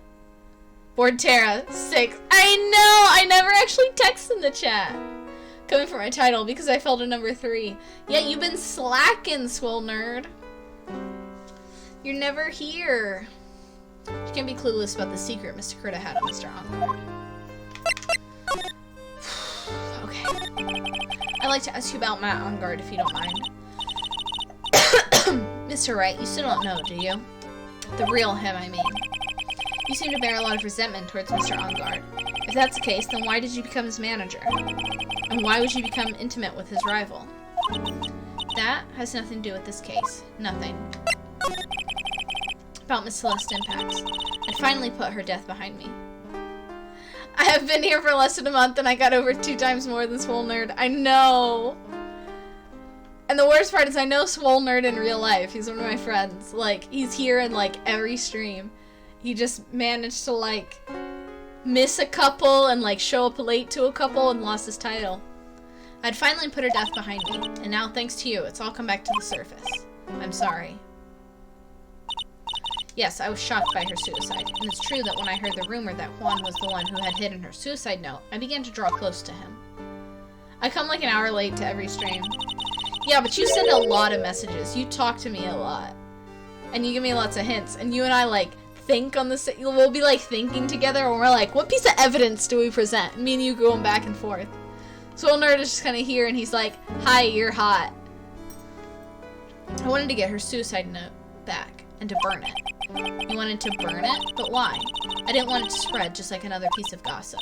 Board Tara, 6. I know! I never actually texted in the chat. Coming for my title because I fell to number 3. Yeah, you've been slacking, swole nerd. You're never here. She can't be clueless about the secret Mr. Critta had on Mr. Ungard. Okay. I'd like to ask you about Matt Ungard, if you don't mind. Mr. Wright, you still don't know, do you? The real him, I mean. You seem to bear a lot of resentment towards Mr. Ungard. If that's the case, then why did you become his manager? And why would you become intimate with his rival? That has nothing to do with this case. Nothing. About Miss Celeste Impacts. I'd finally put her death behind me. I have been here for less than a month and I got over 2 times more than Swole Nerd. I know! And the worst part is I know Swole Nerd in real life. He's one of my friends. Like, he's here in, like, every stream. He just managed to, like, miss a couple and, like, show up late to a couple and lost his title. I'd finally put her death behind me. And now, thanks to you, it's all come back to the surface. I'm sorry. Yes, I was shocked by her suicide, and it's true that when I heard the rumor that Juan was the one who had hidden her suicide note, I began to draw close to him. I come like an hour late to every stream. Yeah, but you send a lot of messages. You talk to me a lot. And you give me lots of hints, and you and I, like, think on the... We'll be, like, thinking together, and we're like, what piece of evidence do we present? Me and you going back and forth. So Old Nerd is just kind of here, and he's like, hi, you're hot. I wanted to get her suicide note back, and to burn it. You wanted to burn it? But why? I didn't want it to spread just like another piece of gossip.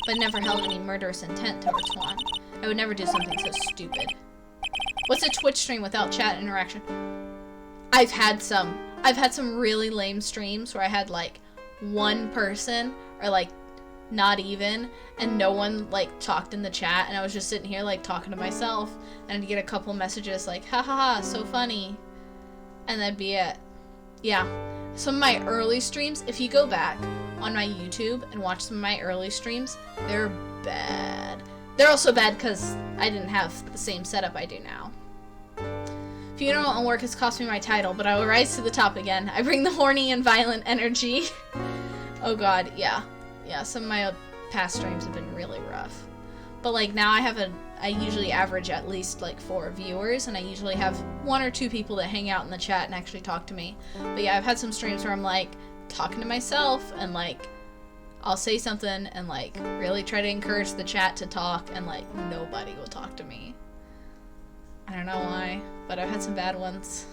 But never held any murderous intent towards Juan. I would never do something so stupid. What's a Twitch stream without chat interaction? I've had some really lame streams where I had like one person or like not even, and no one like talked in the chat, and I was just sitting here like talking to myself, and I'd get a couple messages like, ha ha ha, so funny. And that'd be it. Yeah. Some of my early streams, if you go back on my YouTube and watch some of my early streams, they're bad. They're also bad because I didn't have the same setup I do now. Funeral and work has cost me my title, but I will rise to the top again. I bring the horny and violent energy. Oh god, yeah. Yeah, some of my past streams have been really rough. But like now I usually average at least like 4 viewers, and I usually have 1 or 2 people that hang out in the chat and actually talk to me. But yeah, I've had some streams where I'm like talking to myself, and like I'll say something and like really try to encourage the chat to talk, and like nobody will talk to me. I don't know why, but I've had some bad ones.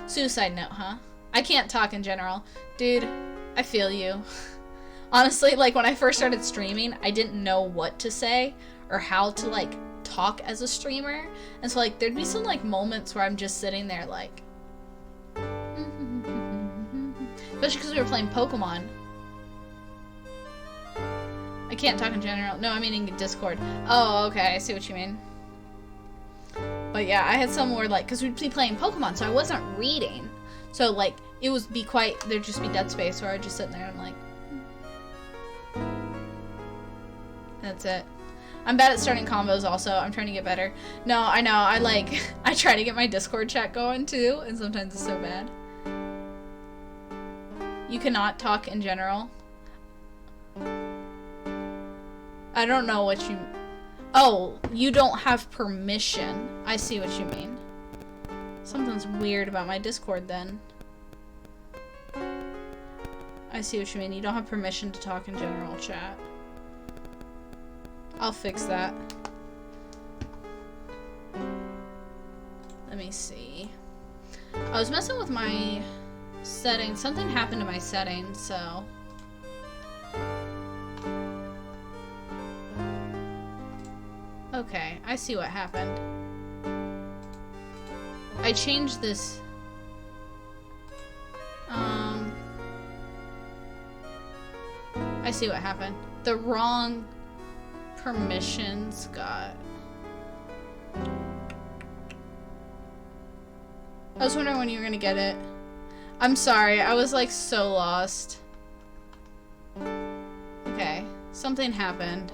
Suicide note, huh? I can't talk in general. Dude, I feel you. Honestly, like, when I first started streaming, I didn't know what to say or how to, like, talk as a streamer. And so, like, there'd be some, like, moments where I'm just sitting there, like... Especially because we were playing Pokemon. I can't talk in general. No, I mean in Discord. Oh, okay, I see what you mean. But yeah, I had some where, like, because we'd be playing Pokemon, so I wasn't reading. So, like, it would be quite, there'd just be dead space where I'd just sit there and, like... That's it. I'm bad at starting combos also. I'm trying to get better. No, I know. I, like, I try to get my Discord chat going, too, and sometimes it's so bad. You cannot talk in general. I don't know what you... Oh, you don't have permission. I see what you mean. Something's weird about my Discord then. I see what you mean. You don't have permission to talk in general chat. I'll fix that. Let me see. I was messing with my settings. Something happened to my settings, so... Okay, I see what happened. I changed this. I see what happened. The wrong permissions got... I was wondering when you were gonna get it. I'm sorry, I was like so lost. Okay, something happened.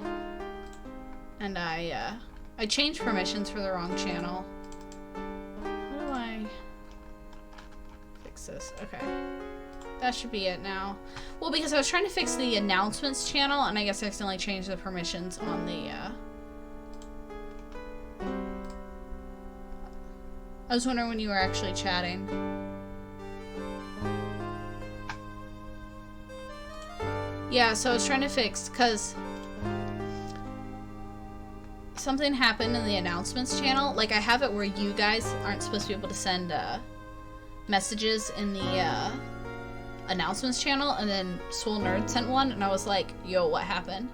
And I changed permissions for the wrong channel. How do I fix this? Okay. That should be it now. Well, because I was trying to fix the announcements channel, and I guess I accidentally changed the permissions on the, I was wondering when you were actually chatting. Yeah, so I was trying to fix, because... something happened in the announcements channel. Like, I have it where you guys aren't supposed to be able to send messages in the announcements channel, and then Swole Nerd sent one, and I was like, yo, what happened?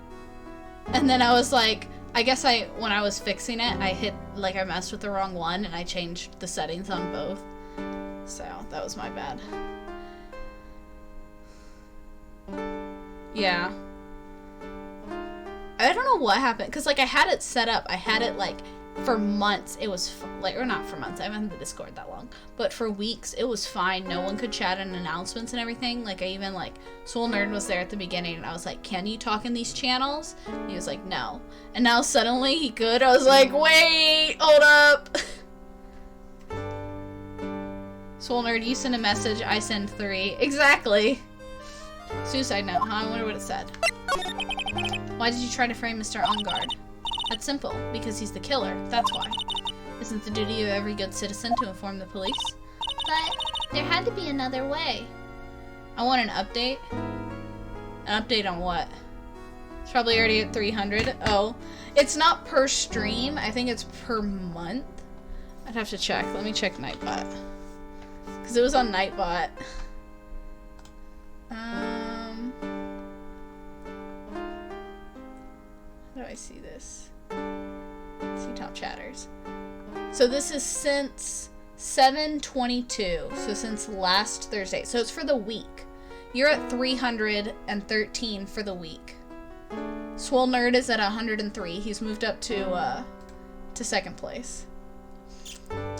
And then I was like, I guess when I was fixing it, I messed with the wrong one, and I changed the settings on both. So, that was my bad. Yeah. I don't know what happened, because, like, I had it set up. I had it, like, for months. It was, like, or not for months. I haven't had the Discord that long. But for weeks, it was fine. No one could chat in announcements and everything. Like, I even, like, Swole Nerd was there at the beginning, and I was like, can you talk in these channels? And he was like, no. And now suddenly he could. I was like, wait, hold up. Swole Nerd, you send a message, I send 3. Exactly. Suicide note, huh? I wonder what it said. Why did you try to frame Mr. On Guard? That's simple, because he's the killer, that's why. Isn't the duty of every good citizen to inform the police? But there had to be another way. I want an update. An update on what? It's probably already at 300. Oh, it's not per stream. I think it's per month. I'd have to check. Let me check Nightbot. Because it was on Nightbot. How do I see this? See top chatters. So this is since 7/22. So since last Thursday. So it's for the week. You're at 313 for the week. Swole Nerd is at 103. He's moved up to second place. I'm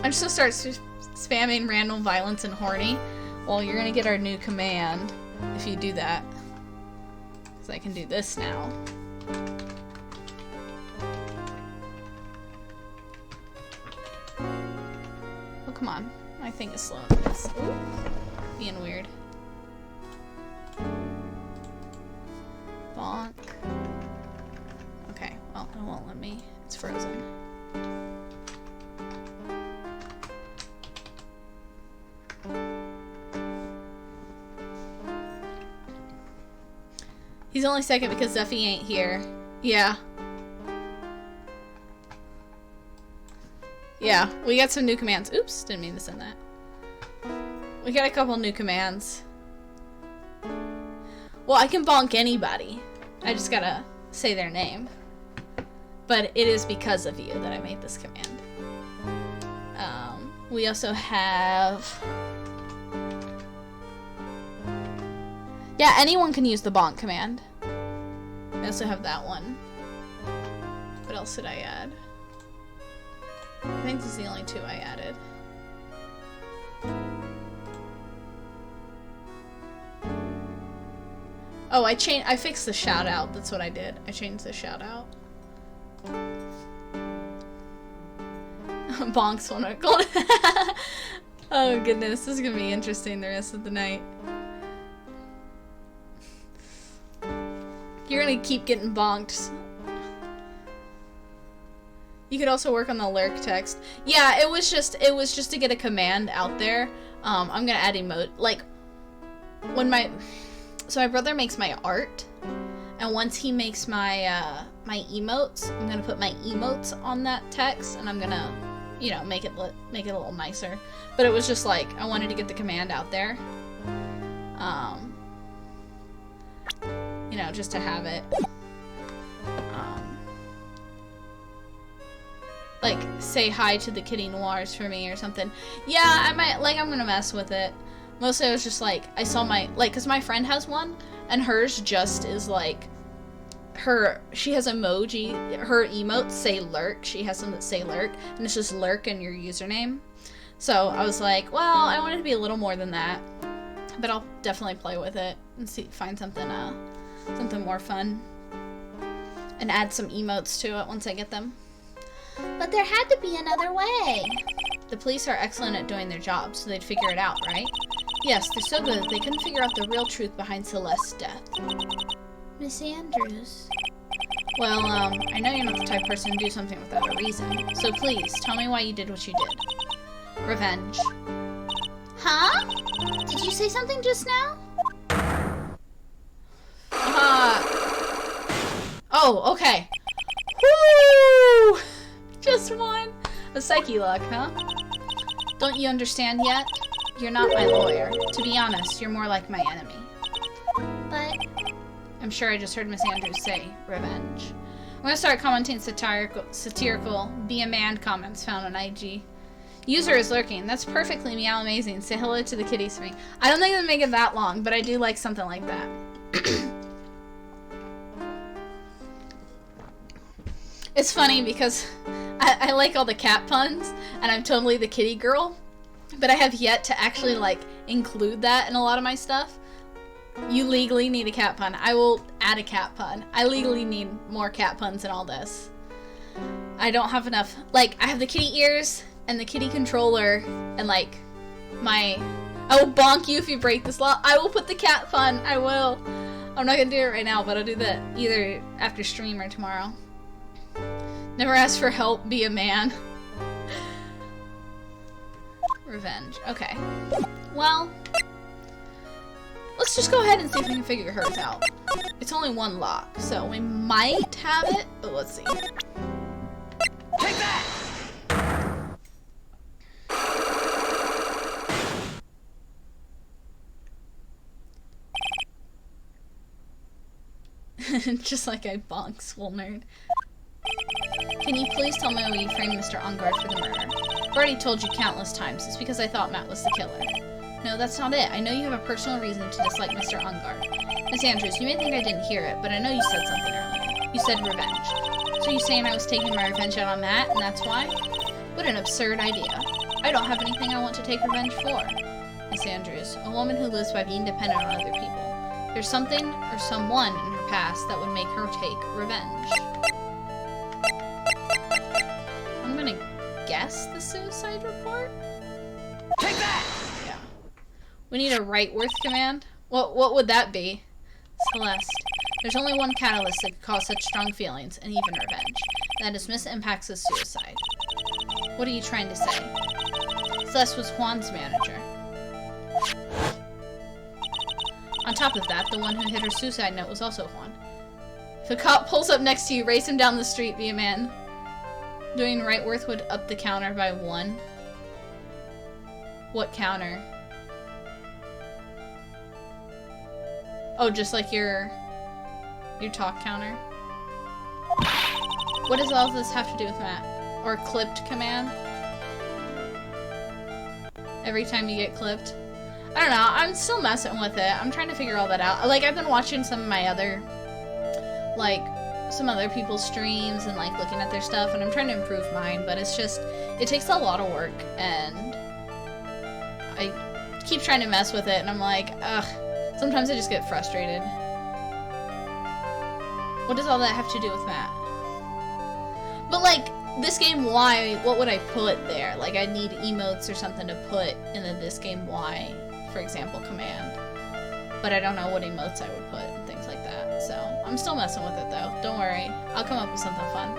just gonna start spamming random violence and horny. Well, you're gonna get our new command if you do that. Because I can do this now. Oh, come on. My thing is slowing this. Ooh. Being weird. Bonk. Okay, well, it won't let me. It's frozen. He's only second because Zuffy ain't here. Yeah. Yeah, we got some new commands. Oops, didn't mean to send that. We got a couple new commands. Well, I can bonk anybody. I just gotta say their name. But it is because of you that I made this command. We also have... Yeah, anyone can use the bonk command. We also have that one. What else did I add? I think this is the only two I added. Oh, I fixed the shout out. That's what I did. I changed the shout out. Bonks one of gold. Oh goodness, this is gonna be interesting the rest of the night. You're gonna keep getting bonked. You could also work on the lurk text. Yeah, it was just to get a command out there. I'm gonna add emote. Like, when my brother makes my art, and once he makes my my emotes, I'm gonna put my emotes on that text, and I'm gonna, you know, make it a little nicer. But it was just like I wanted to get the command out there. You know, just to have it. Like, say hi to the Kitty Noirs for me or something. Yeah, I might, like, I'm gonna mess with it. Mostly I was just like, I saw my, like, cause my friend has one, and hers just is like, she has emoji, her emotes say lurk, she has some that say lurk, and it's just lurk in your username. So I was like, well, I want it to be a little more than that, but I'll definitely play with it and find something, something more fun, and add some emotes to it once I get them. But there had to be another way. The police are excellent at doing their job, so they'd figure it out, right? Yes, they're so good they couldn't figure out the real truth behind Celeste's death. Miss Andrews. Well, I know you're not the type of person to do something without a reason, so please, tell me why you did what you did. Revenge. Huh? Did you say something just now? Oh, okay. Woo! Just one. A psyche luck, huh? Don't you understand yet? You're not my lawyer. To be honest, you're more like my enemy. But... I'm sure I just heard Miss Andrews say revenge. I'm gonna start commenting satirical be a man comments found on IG. User is lurking. That's perfectly meow amazing. Say hello to the kitties for me. I don't think it'll make it that long, but I do like something like that. It's funny because I like all the cat puns, and I'm totally the kitty girl, but I have yet to actually, like, include that in a lot of my stuff. You legally need a cat pun. I will add a cat pun. I legally need more cat puns in all this. I don't have enough. Like, I have the kitty ears and the kitty controller, and, like, I will bonk you if you break this law. I will put the cat pun. I will. I'm not gonna do it right now, but I'll do that either after stream or tomorrow. Never ask for help, be a man. Revenge. Okay. Well, let's just go ahead and see if we can figure hers out. It's only one lock, so we might have it, but let's see. Take that! Just like I bonk, swole nerd. Can you please tell me why you framed Mr. Ungard for the murder? I've already told you countless times. It's because I thought Matt was the killer. No, that's not it. I know you have a personal reason to dislike Mr. Ungard. Miss Andrews, you may think I didn't hear it, but I know you said something earlier. You said revenge. So you saying I was taking my revenge out on Matt, and that's why? What an absurd idea. I don't have anything I want to take revenge for. Miss Andrews, a woman who lives by being dependent on other people. There's something or someone in her past that would make her take revenge. I'm gonna guess the suicide report? Take that! Yeah. We need a Wright command. What would that be? Celeste. There's only one catalyst that could cause such strong feelings, and even revenge. And that is Miss Impax's suicide. What are you trying to say? Celeste was Juan's manager. On top of that, the one who hit her suicide note was also Juan. If a cop pulls up next to you, race him down the street, be a man. Doing right worth would up the counter by 1. What counter? Oh, just like your talk counter. What does all of this have to do with Matt? Or clipped command? Every time you get clipped? I don't know, I'm still messing with it. I'm trying to figure all that out. Like, I've been watching some of my other, like, some other people's streams and, like, looking at their stuff, and I'm trying to improve mine, but it's just, it takes a lot of work, and I keep trying to mess with it, and I'm like, ugh. Sometimes I just get frustrated. What does all that have to do with Matt? But, like, this game why, what would I put there? Like, I need emotes or something to put in the this game why, for example, command. But I don't know what emotes I would put and things like that. So, I'm still messing with it, though. Don't worry. I'll come up with something fun.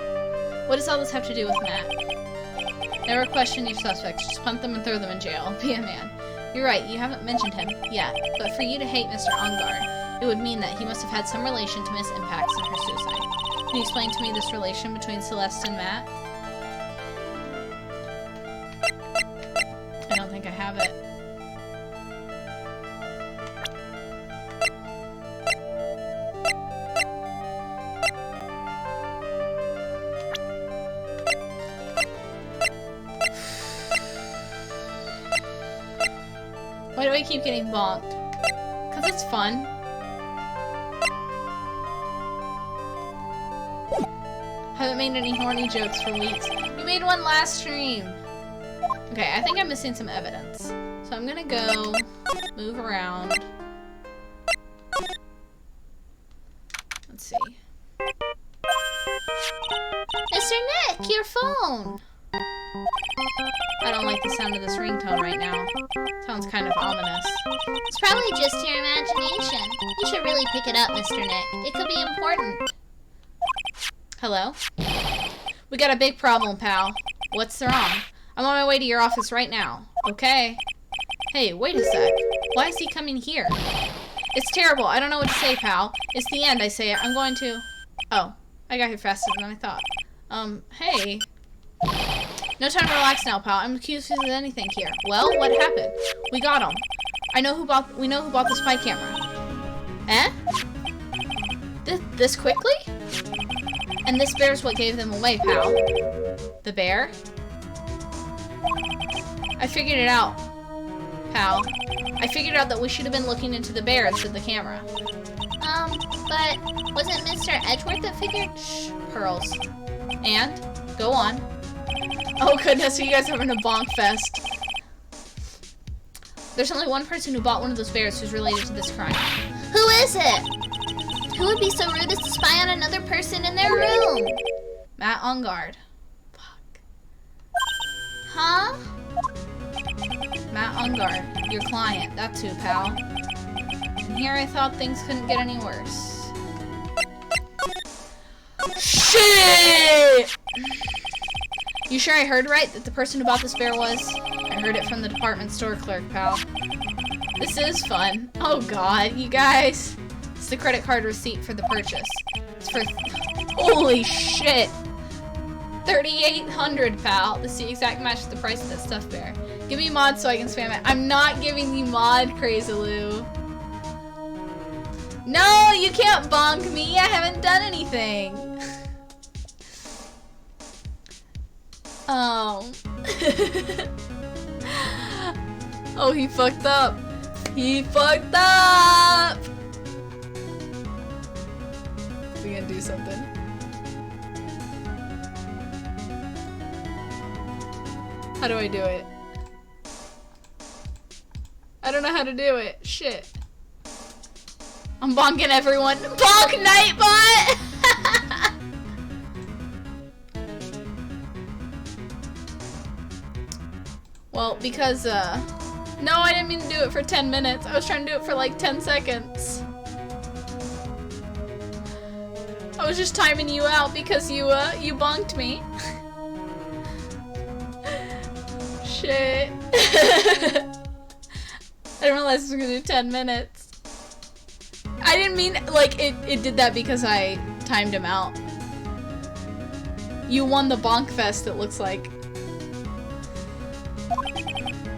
What does all this have to do with Matt? Never question your suspects. Just punt them and throw them in jail. Be a man. You're right, you haven't mentioned him yet. But for you to hate Mr. Ongard, it would mean that he must have had some relation to Miss Impacts and her suicide. Can you explain to me this relation between Celeste and Matt? I don't think I have it. Why do I keep getting bonked? 'Cause it's fun. Haven't made any horny jokes for weeks. You made one last stream. Okay, I think I'm missing some evidence. So I'm gonna go move around. Let's see. Mr. Nick, your phone! I don't like the sound of this ringtone right now. Sounds kind of ominous. It's probably just your imagination. You should really pick it up, Mr. Nick. It could be important. Hello? We got a big problem, pal. What's wrong? I'm on my way to your office right now. Okay. Hey, wait a sec. Why is he coming here? It's terrible. I don't know what to say, pal. It's the end, I say it. I'm going to... Oh, I got here faster than I thought. Hey. No time to relax now, pal. I'm accused of anything here. Well, what happened? We got him. We know who bought the spy camera. Eh? This quickly? And this bear's what gave them away, pal. The bear? I figured it out, pal. I figured out that we should have been looking into the bear instead of the camera. But wasn't Mr. Edgeworth that figured? Shh, Pearls. And? Go on. Oh goodness, are you guys having a bonk fest? There's only one person who bought one of those bears who's related to this crime. Who is it? Who would be so rude as to spy on another person in their room? Matt Ongard. Fuck. Huh? Matt Ongard, your client. That's who, pal. And here I thought things couldn't get any worse. Shit! You sure I heard right that the person who bought this bear was? I heard it from the department store clerk, pal. This is fun. Oh god, you guys. It's the credit card receipt for the purchase. It's for... Holy shit! $3,800, pal. This is the exact match to the price of that stuffed bear. Give me mod so I can spam it. I'm not giving you mod, Crazy Lou. No, you can't bonk me. I haven't done anything. Oh. Oh, he fucked up. He fucked up. We gonna do something. How do I do it? I don't know how to do it. Shit. I'm bonking everyone. Bonk Nightbot! Well, because, no, I didn't mean to do it for 10 minutes. I was trying to do it for like 10 seconds. I was just timing you out because you bonked me. Shit. I didn't realize it was gonna do 10 minutes. I didn't mean, like, it did that because I timed him out. You won the bonk fest, it looks like.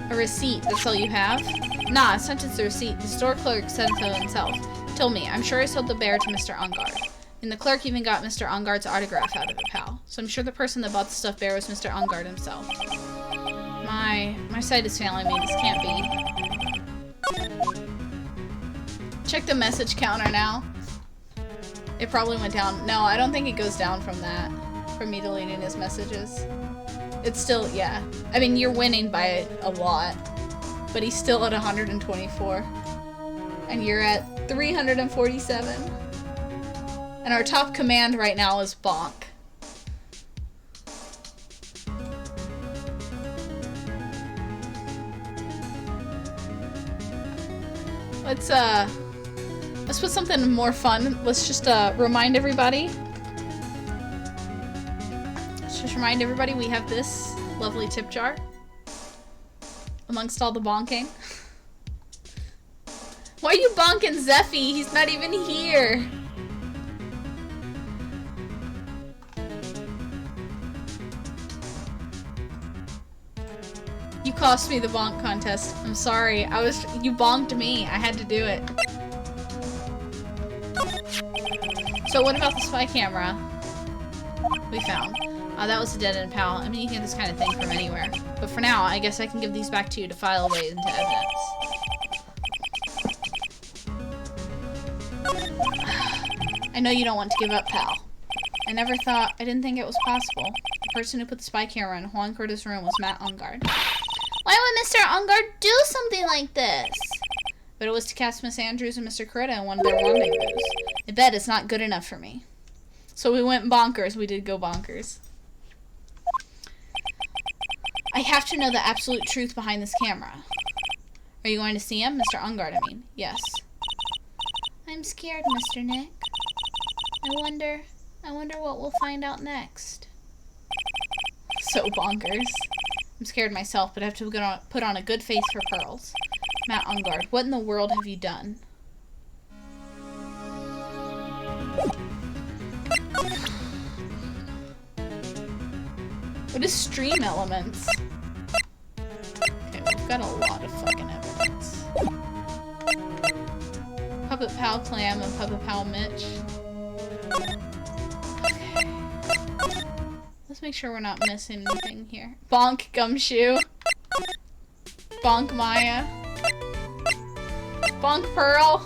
A receipt, that's all you have? Nah, it's not just a receipt. The store clerk sent it to himself. told me, I'm sure I sold the bear to Mr. Ungard. And the clerk even got Mr. Ungard's autograph out of it, pal. So I'm sure the person that bought the stuffed bear was Mr. Ungard himself. My sight is failing me. This can't be. Check the message counter now. It probably went down. No, I don't think it goes down from that. From me deleting his messages. It's still, yeah. I mean, you're winning by a lot. But he's still at 124. And you're at 347. And our top command right now is bonk. Let's put something more fun. Let's just remind everybody. Let's just remind everybody we have this lovely tip jar amongst all the bonking. Why are you bonking Zeffy? He's not even here. You cost me the bonk contest. I'm sorry. You bonked me. I had to do it. So what about the spy camera we found? That was a dead-end pal. I mean, you can get this kind of thing from anywhere. But for now, I guess I can give these back to you to file away into evidence. I know you don't want to give up, pal. I didn't think it was possible. The person who put the spy camera in Juan Curtis' room was Matt Ungard. Why would Mr. Ungard do something like this? But it was to catch Miss Andrews and Mr. Coretta in one of their rendezvous. I bet it's not good enough for me. So we went bonkers. We did go bonkers. I have to know the absolute truth behind this camera. Are you going to see him? Mr. Ungard, I mean. Yes. I'm scared, Mr. Nick. I wonder what we'll find out next. So bonkers. I'm scared myself, but I have to put on a good face for pearls. Matt Ungard, what in the world have you done? What is stream elements? Okay, we've got a lot of fucking evidence. Puppet Pal Clam and Puppet Pal Mitch. Okay. Let's make sure we're not missing anything here. Bonk Gumshoe. Bonk Maya. Bonk Pearl.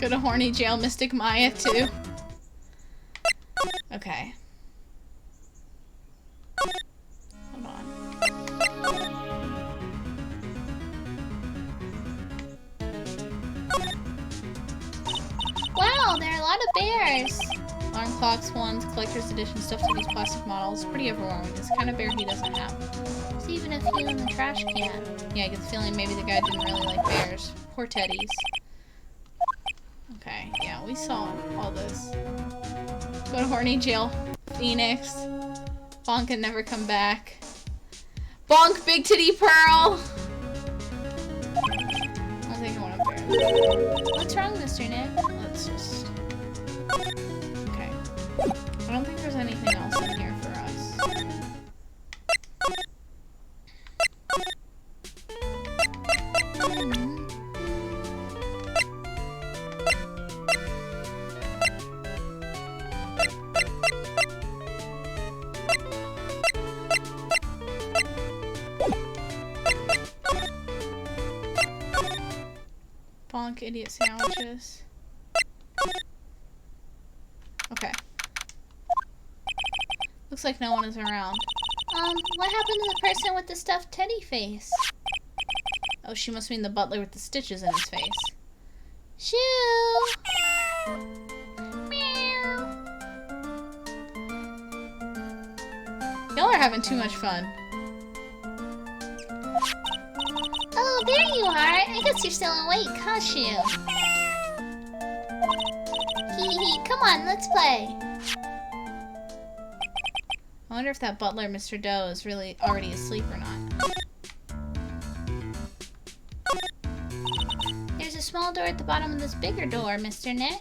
Go to horny jail, Mystic Maya too. Okay. Hold on. Wow, there are a lot of bears. Alarm clocks, ones, collector's edition, stuff to these plastic models. Pretty overwhelming. It's the kind of bear he doesn't have. There's even a few in the trash can. Yeah, I get the feeling maybe the guy didn't really like bears. Poor teddies. Okay, yeah, we saw all this. Go to horny jail, Phoenix. Bonk and never come back. Bonk Big Titty Pearl! I'll take one of bears. What's wrong, Mr. Nick? Let's just... Okay. I don't think there's anything else in here for us. Bonk idiot sandwiches. Okay. Looks like no one is around. What happened to the person with the stuffed teddy face? Oh, she must mean the butler with the stitches in his face. Shoo! Meow. Y'all are having too much fun. Oh, there you are. I guess you're still awake, huh, Shoo? Hee hee, come on, let's play. I wonder if that butler, Mr. Doe, is really already asleep or not. There's a small door at the bottom of this bigger door, Mr. Nick.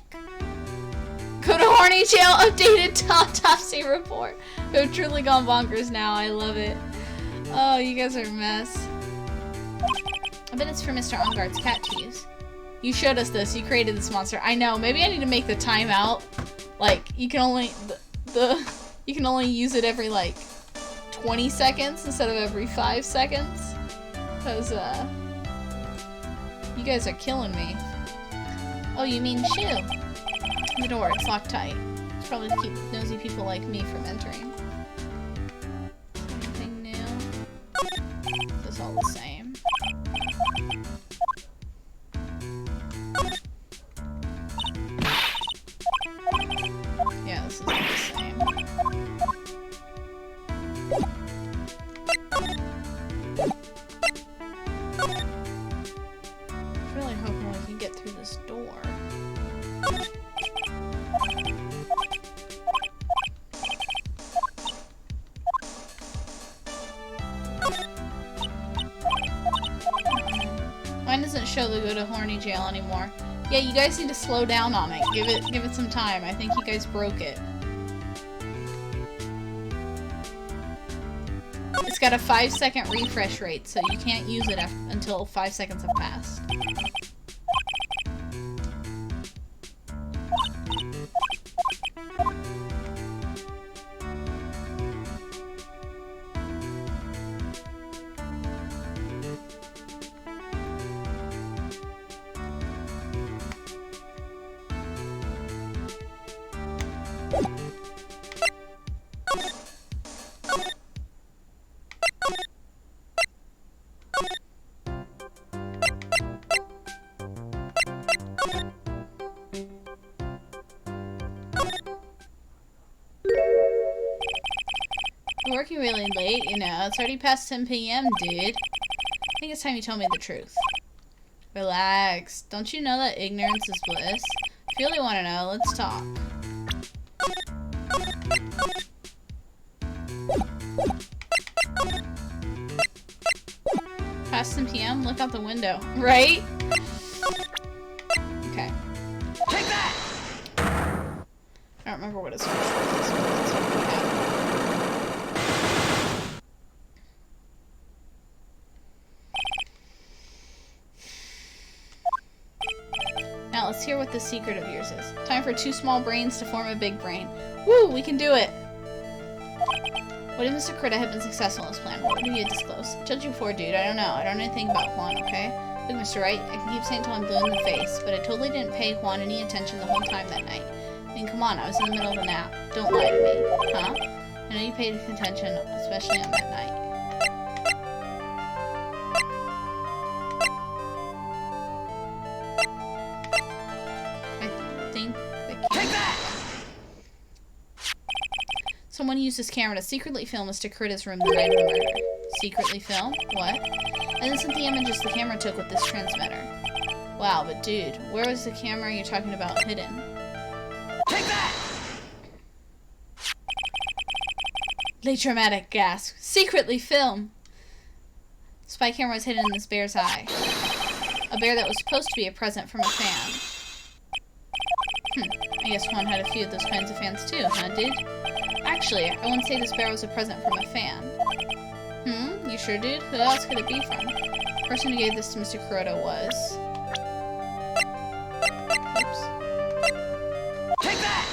Go to horny jail, updated autopsy report. We've truly gone bonkers now. I love it. Oh, you guys are a mess. I bet it's for Mr. Onguard's cat to use. You showed us this. You created this monster. I know. Maybe I need to make the timeout. Like, you can only you can only use it every like 20 seconds instead of every 5 seconds. Cause you guys are killing me. Oh, you mean shoe? The door, it's locked tight. It's probably to keep nosy people like me from entering. Anything new? It's all the same. Yeah, this is all the same. I'm really hoping we can get through this door. Mine doesn't show the go to horny jail anymore. Yeah, you guys need to slow down on it. Give it some time. I think you guys broke it. It's got a 5-second refresh rate, so you can't use it until 5 seconds have passed. You're working really late, you know. It's already past 10 p.m., dude. I think it's time you told me the truth. Relax. Don't you know that ignorance is bliss? If you really want to know, let's talk. Past 10 p.m.? Look out the window. Right? Okay. Take that! I don't remember what his first was. Now let's hear what the secret of yours is. Time for 2 small brains to form a big brain. Woo! We can do it! What if Mr. Critta had been successful in his plan? What would he have disclosed? Judging for, dude, I don't know. I don't know anything about Juan, okay? Look, Mr. Wright, I can keep saying till I'm blue in the face, but I totally didn't pay Juan any attention the whole time that night. I mean, come on, I was in the middle of a nap. Don't lie to me, huh? I know you paid attention, especially on that night. I think the camera... Someone used this camera to secretly film Mr. Critta's room the night of the murder. Secretly film? What? And then sent the images the camera took with this transmitter. Wow, but dude, where was the camera you're talking about hidden? Take that! Late dramatic gasp. Secretly film! Spy camera was hidden in this bear's eye. A bear that was supposed to be a present from a fan. I guess Juan had a few of those kinds of fans too, huh, dude? Actually, I wouldn't say this bear was a present from a fan. You sure, dude? Who else could it be from? The person who gave this to Mr. Kuroda was... Oops. Take that!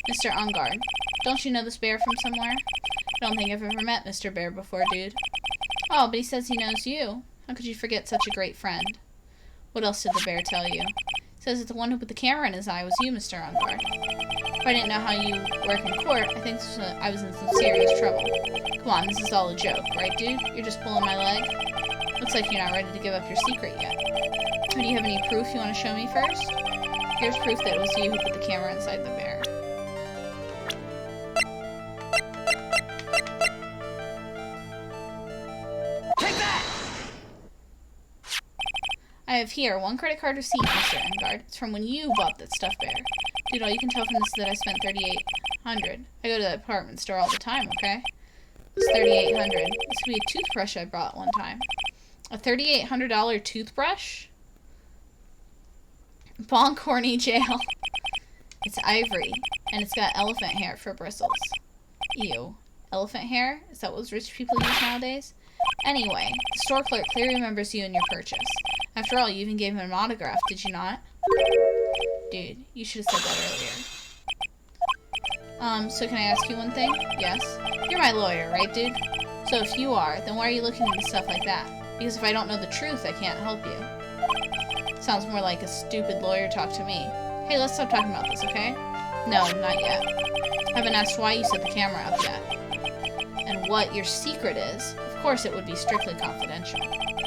Mr. Onguard. Don't you know this bear from somewhere? I don't think I've ever met Mr. Bear before, dude. Oh, but he says he knows you. How could you forget such a great friend? What else did the bear tell you? He says that the one who put the camera in his eye was you, Mr. Onguard. If I didn't know how you work in court, I think I was in some serious trouble. Come on, this is all a joke, right, dude? You're just pulling my leg? Looks like you're not ready to give up your secret yet. Do you have any proof you want to show me first? Here's proof that it was you who put the camera inside the bear. Take that! I have here 1 credit card receipt, Mr. Onguard. It's from when you bought that stuffed bear. Dude, all you can tell from this is that I spent $3,800. I go to the department store all the time, okay? It's $3,800. This could be a toothbrush I bought one time. A $3,800 toothbrush? Boncorny jail. It's ivory, and it's got elephant hair for bristles. Ew. Elephant hair? Is that what rich people use nowadays? Anyway, the store clerk clearly remembers you and your purchase. After all, you even gave him an autograph, did you not? Dude, you should have said that earlier. So can I ask you one thing? Yes? You're my lawyer, right, dude? So if you are, then why are you looking into stuff like that? Because if I don't know the truth, I can't help you. Sounds more like a stupid lawyer talk to me. Hey, let's stop talking about this, okay? No, not yet. I haven't asked why you set the camera up yet. And what your secret is. Of course it would be strictly confidential.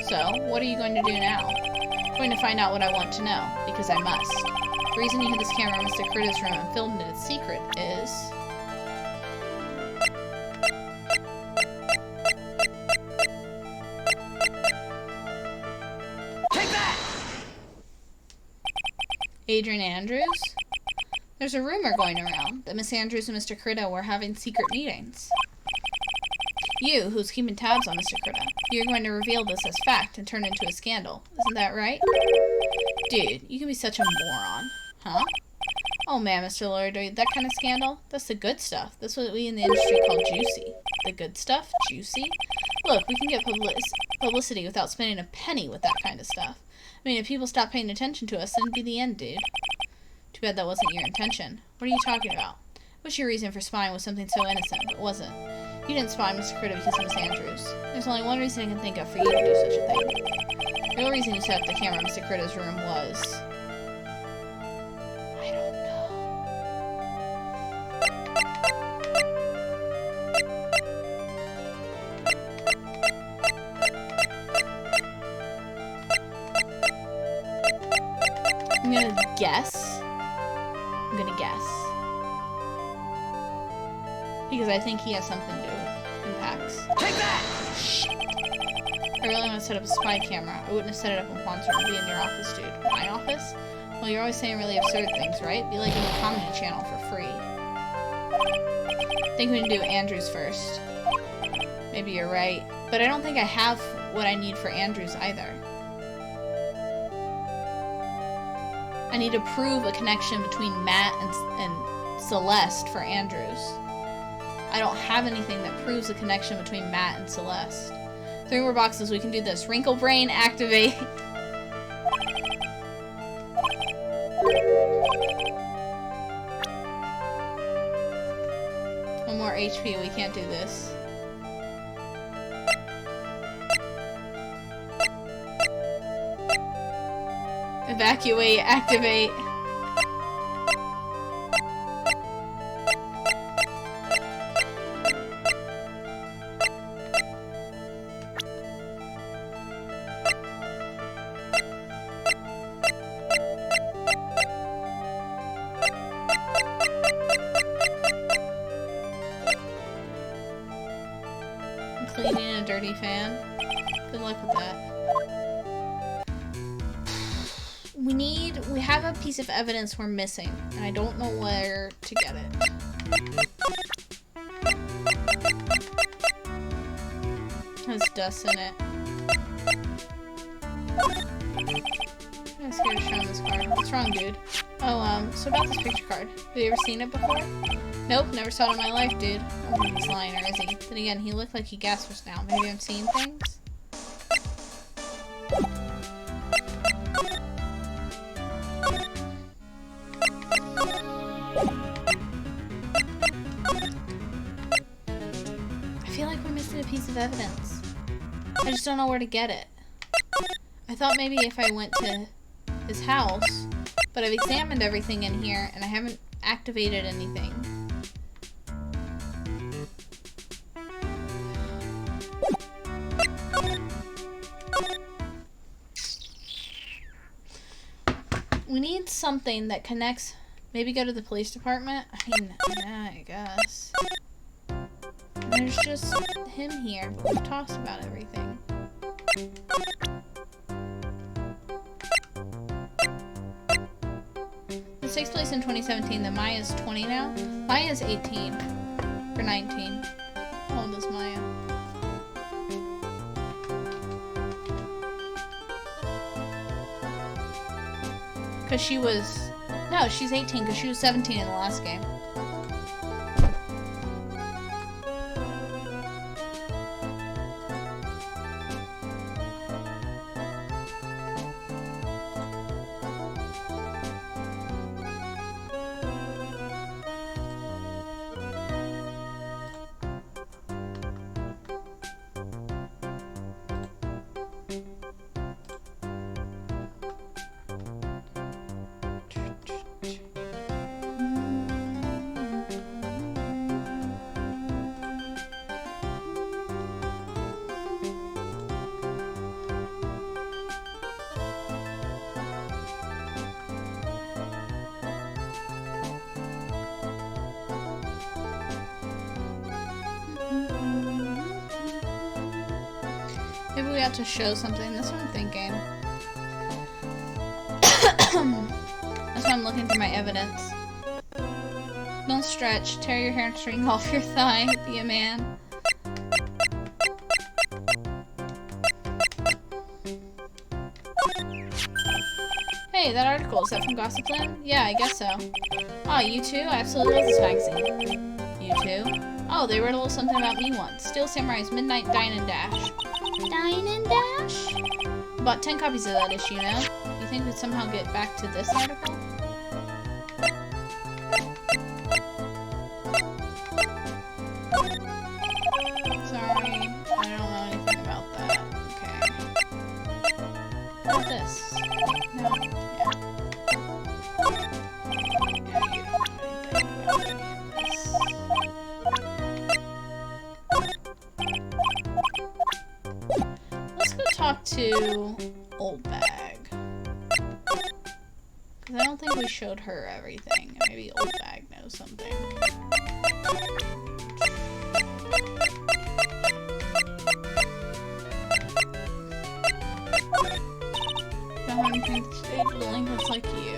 So, what are you going to do now? I'm going to find out what I want to know, because I must. The reason you hid this camera in Mr. Critta's room and filmed it in secret is... Take that! Adrian Andrews? There's a rumor going around that Miss Andrews and Mr. Critta were having secret meetings. You, who's keeping tabs on Mr. Critta, you're going to reveal this as fact and turn it into a scandal. Isn't that right? Dude, you can be such a moron. Huh? Oh man, Mr. Lawyer, that kind of scandal? That's the good stuff. That's what we in the industry call juicy. The good stuff? Juicy? Look, we can get publicity without spending a penny with that kind of stuff. I mean, if people stop paying attention to us, then it'd be the end, dude. Too bad that wasn't your intention. What are you talking about? What's your reason for spying with something so innocent, but wasn't? You didn't spy Mr. Critta because of Miss Andrews. There's only one reason I can think of for you to do such a thing. The real reason you set up the camera in Mr. Critta's room was... I don't know. I'm gonna guess. I'm gonna guess. Because I think he has something to do with impacts. Take that! Shit. I really want to set up a spy camera. I wouldn't have set it up in Quantum. It'd be in your office, dude. My office? Well, you're always saying really absurd things, right? Be like in the comedy channel for free. I think we can do Andrews first. Maybe you're right. But I don't think I have what I need for Andrews either. I need to prove a connection between Matt and Celeste for Andrews. I don't have anything that proves a connection between Matt and Celeste. 3 more boxes, we can do this. Wrinkle Brain, activate. One more HP, we can't do this. Evacuate, activate. I'm cleaning a dirty fan. Good luck with that. We have a piece of evidence we're missing, and I don't know where to get it. Has dust in it. I'm scared to show him this card. What's wrong, dude? Oh, so about this picture card. Have you ever seen it before? Nope, never saw it in my life, dude. I don't think he's lying, or is he? Then again, he looked like he gasped just now. Maybe I'm seeing things? I feel like we're missing a piece of evidence. I just don't know where to get it. I thought maybe if I went to his house, but I've examined everything in here and I haven't activated anything. We need something that connects. Maybe go to the police department? I mean, yeah, I guess. There's just him here who talks about everything. This takes place in 2017. Then Maya's 20 now? Maya's 18. Or 19. How old is Maya? because she was... No, she's 18 because she was 17 in the last game. Maybe we have to show something. That's what I'm thinking. That's why I'm looking through my evidence. Don't stretch. Tear your hamstring off your thigh. Be a man. Hey, that article, is that from Gossipland? Yeah, I guess so. Oh, you too? I absolutely love this magazine. You too? Oh, they wrote a little something about me once. Steel Samurai's Midnight Dine and Dash. Dine and Dash? Bought 10 copies of that issue, you know? You think we'd somehow get back to this article? Sorry, I don't know anything about that. Okay. How about this? No? Yeah. Yeah, you don't know anything about any of this. Let's go talk to Old Bag. Because I don't think we showed her everything. Maybe Old Bag knows something. Don't have anything to say to delinquents like you.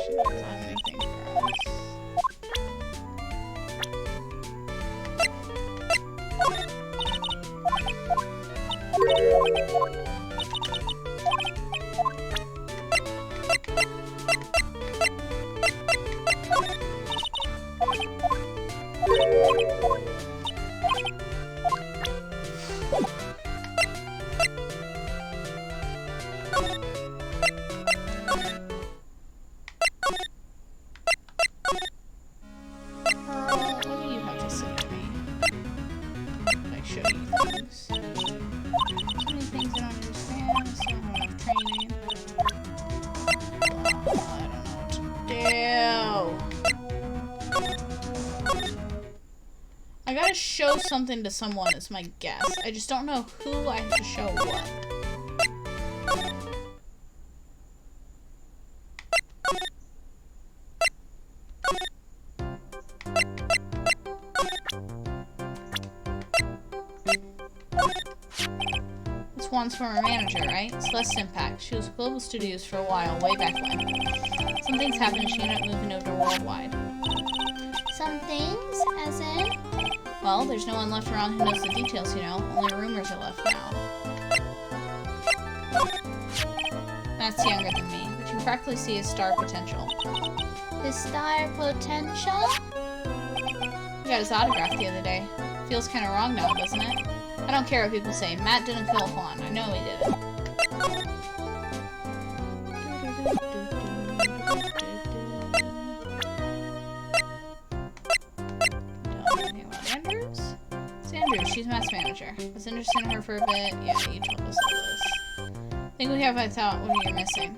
She doesn't have anything for us. What do you have to say to me? Can I show you things? So many things I don't understand. I still don't have enough training. I don't know what to do. I gotta show something to someone is my guess. I just don't know who I have to show what. This one's former manager, right? Celeste Impact. She was with Global Studios for a while, way back when. Some things happened and she ended up moving over to Worldwide. Some things, as in? Well, there's no one left around who knows the details, you know. Only rumors are left now. Matt's younger than me, but you can practically see his star potential. The star potential? We got his autograph the other day. Feels kind of wrong now, doesn't it? I don't care what people say. Matt didn't kill Juan. I know he didn't. Tell me anything about Andrews? It's Andrews. She's Matt's manager. I was interested in her for a bit. Yeah, you told us all this. I think we have, I thought, what you're missing.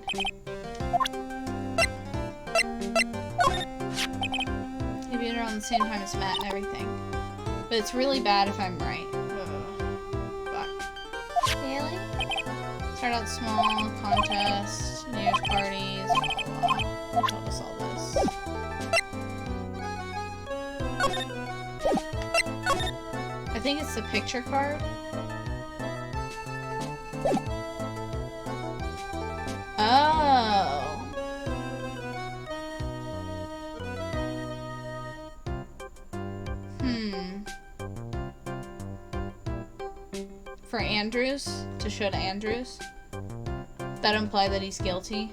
He beat her on the same time as Matt and everything. But it's really bad if I'm right. Really? Start out small, contest, New Year's parties, blah blah blah. They told us all this. I think it's the picture card. For Andrews, to show to Andrews. That imply that he's guilty.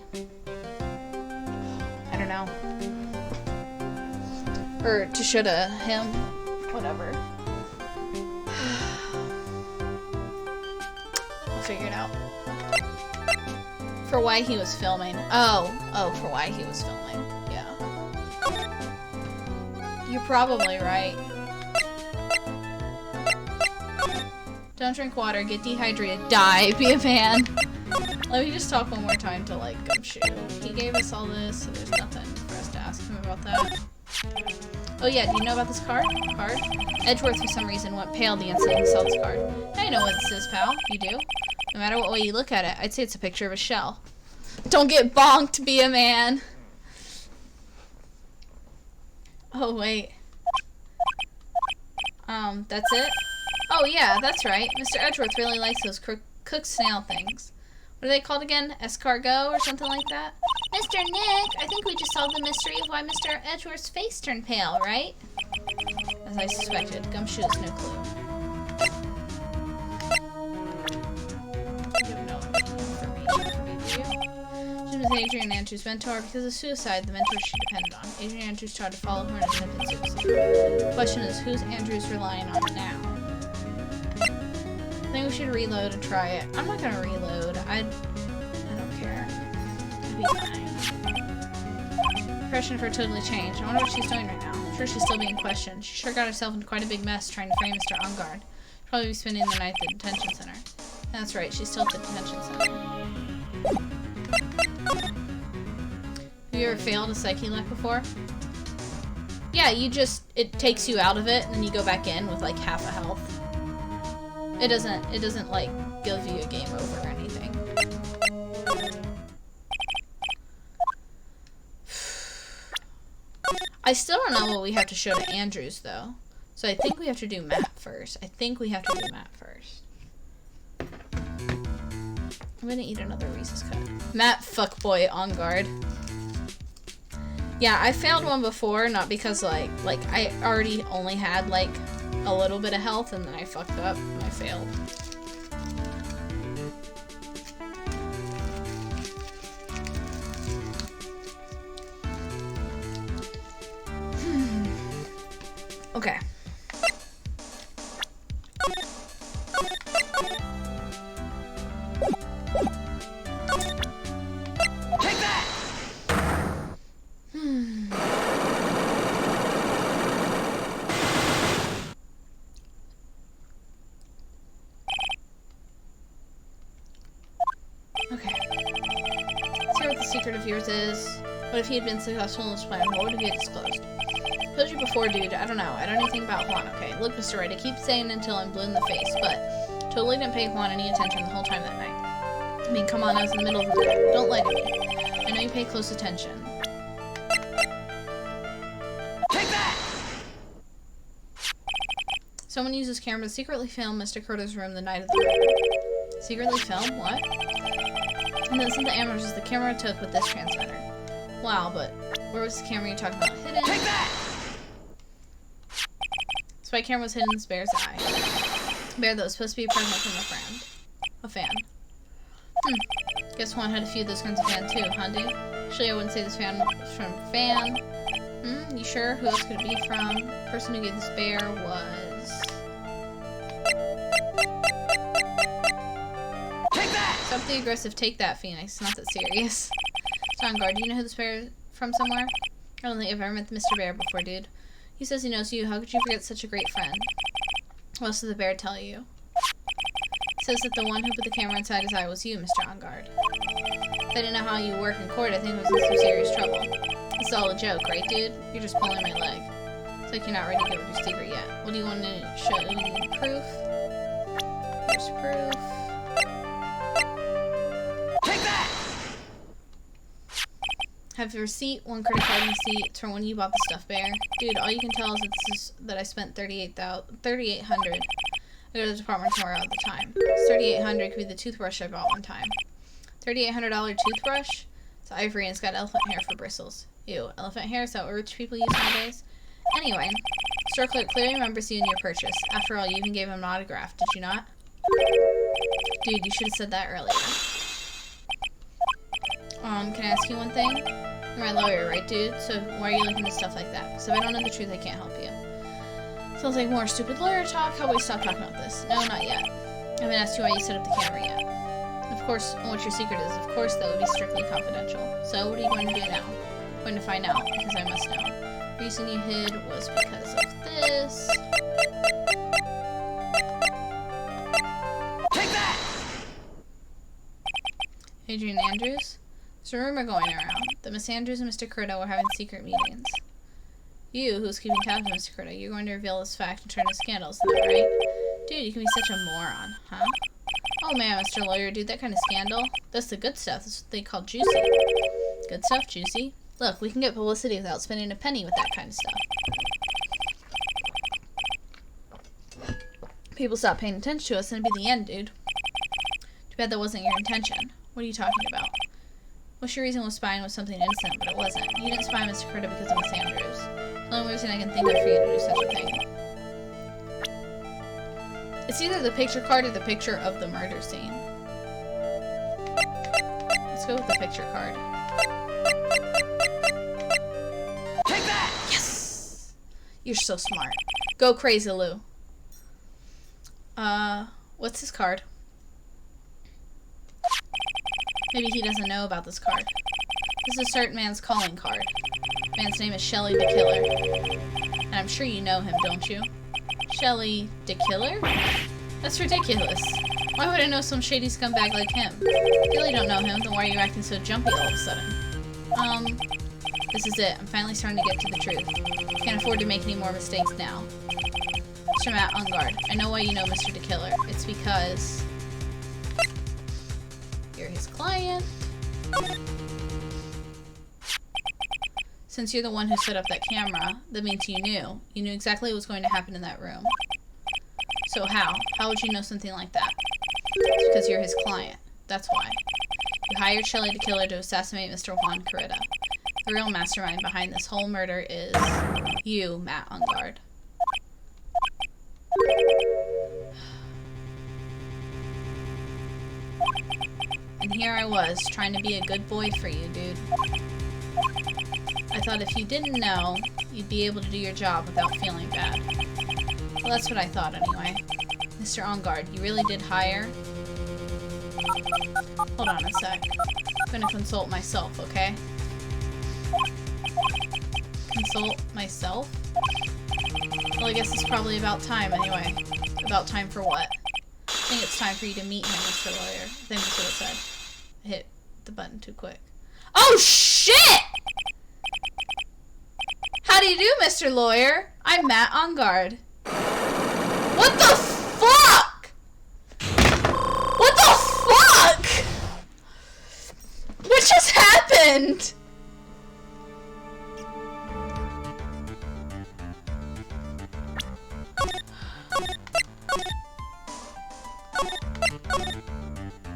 I don't know. Or to show to him. Whatever. I'll figure it out. For why he was filming. Oh, for why he was filming. Yeah. You're probably right. Don't drink water, get dehydrated, die, be a man. Let me just talk one more time to, like, Gumshoe. He gave us all this, so there's nothing for us to ask him about that. Oh yeah, do you know about this card? Edgeworth, for some reason, went pale the instant he saw this card. Now you know what this is, pal. You do? No matter what way you look at it, I'd say it's a picture of a shell. Don't get bonked, be a man. Oh, wait. That's it? Oh yeah, that's right. Mr. Edgeworth really likes those cooked snail things. What are they called again? Escargot or something like that? Mr. Nick, I think we just solved the mystery of why Mr. Edgeworth's face turned pale, right? As I suspected, Gumshoe has no clue. You have no information for me, do you? She was Adrian Andrews' mentor. Because of suicide, the mentor she depended on. Adrian Andrews tried to follow her and attempted suicide. The question is, who's Andrews relying on now? I think we should reload and try it. I'm not gonna reload. I don't care. It'll be fine. Impression of her totally changed. I wonder what she's doing right now. I'm sure she's still being questioned. She sure got herself into quite a big mess trying to frame Mr. Ungard. She'll probably be spending the night at the detention center. That's right, she's still at the detention center. Have you ever failed a psyche luck before? Yeah, it takes you out of it and then you go back in with like half a health. It doesn't like give you a game over or anything. I still don't know what we have to show to Andrews though. So I think we have to do Matt first. I'm gonna eat another Reese's cut. Matt fuckboy on guard. Yeah, I failed one before, not because like I already only had like a little bit of health and then I fucked up and I failed. Okay. Take that! Okay. Let's hear what the secret of yours is. What if he had been successful in his plan? What would he have disclosed? I told you before, dude. I don't know. I don't know anything about Juan, okay? Look, Mr. Wright, I keep saying until I'm blue in the face, but totally didn't pay Juan any attention the whole time that night. I mean, come on, I was in the middle of the night. Don't lie to me. I know you pay close attention. Take that! Someone uses camera to secretly film Mr. Curtis' room the night of the murder. Secretly film? What? And then sent the amateurs the camera took with this transmitter. Wow, but where was the camera you're talking about? Hidden? Take that! Spy camera was hidden in this bear's eye. Bear that was supposed to be a present from a fan. Guess Juan had a few of those kinds of fans too, huh, dude? Actually, I wouldn't say this fan was from a fan. You sure? Who else could it be from? The person who gave this bear was... Take that! Stop the aggressive take that, Phoenix. It's not that serious. Guard, do you know who this bear is from somewhere? I don't think I've ever met Mr. Bear before, dude. He says he knows you. How could you forget such a great friend? What else did the bear tell you? He says that the one who put the camera inside his eye was you, Mr. Ungard. If I didn't know how you work in court, I think I was in some serious trouble. It's all a joke, right, dude? You're just pulling my leg. It's like you're not ready to give up your secret yet. What do you want to show? Do you need proof? Here's proof. Take that! Have a receipt, one credit card receipt. It's from when you bought the stuffed bear. Dude, all you can tell is that I spent $3,800. I go to the department store all the time. This $3,800 could be the toothbrush I bought one time. $3,800 toothbrush? It's ivory and it's got elephant hair for bristles. Ew, elephant hair? Is that what rich people use nowadays? Anyway, store clerk clearly remembers you and your purchase. After all, you even gave him an autograph, did you not? Dude, you should have said that earlier. Can I ask you one thing? You're my lawyer, right, dude? So why are you looking at stuff like that? Because if I don't know the truth, I can't help you. Sounds like more stupid lawyer talk. How about we stop talking about this? No, not yet. I haven't asked you why you set up the camera yet. Of course, what your secret is. Of course, that would be strictly confidential. So, what are you going to do now? I'm going to find out, because I must know. The reason you hid was because of this. Take that! Adrian Andrews? There's a rumor going around that Miss Andrews and Mr. Curto were having secret meetings. You, who's keeping tabs on Mr. Curto, you're going to reveal this fact and turn to scandals, isn't that right? Dude, you can be such a moron, huh? Oh man, Mr. Lawyer, dude, that kind of scandal? That's the good stuff. That's what they call juicy. Good stuff, juicy. Look, we can get publicity without spending a penny with that kind of stuff. People stop paying attention to us and it'd be the end, dude. Too bad that wasn't your intention. What are you talking about? Wish your reason was spying was something innocent, but it wasn't. You didn't spy Mr. Curto because of Miss Andrews. The only reason I can think of for you to do such a thing. It's either the picture card or the picture of the murder scene. Let's go with the picture card. Take that! Yes! You're so smart. Go crazy, Lou. What's his card? Maybe he doesn't know about this card. This is a certain man's calling card. Man's name is Shelly the Killer. And I'm sure you know him, don't you? Shelly the Killer? That's ridiculous. Why would I know some shady scumbag like him? You really don't know him, then why are you acting so jumpy all of a sudden? This is it. I'm finally starting to get to the truth. Can't afford to make any more mistakes now. Mr. Matt Ungard, I know why you know Mr. the Killer. It's because you're his client. Since you're the one who set up that camera, that means you knew. You knew exactly what was going to happen in that room. So how? How would you know something like that? It's because you're his client. That's why. You hired Shelly the Killer to assassinate Mr. Juan Carreta. The real mastermind behind this whole murder is you, Matt Ungard. And here I was, trying to be a good boy for you, dude. I thought if you didn't know, you'd be able to do your job without feeling bad. Well, that's what I thought anyway. Mr. Ungard, you really did hire? Hold on a sec. I'm gonna consult myself, okay? Consult myself? Well, I guess it's probably about time anyway. About time for what? I think it's time for you to meet him, Mr. Lawyer. I think that's what it said. I hit the button too quick. Oh, shit! How do you do, Mr. Lawyer? I'm Matt Ungard. What the fuck? What the fuck? What just happened?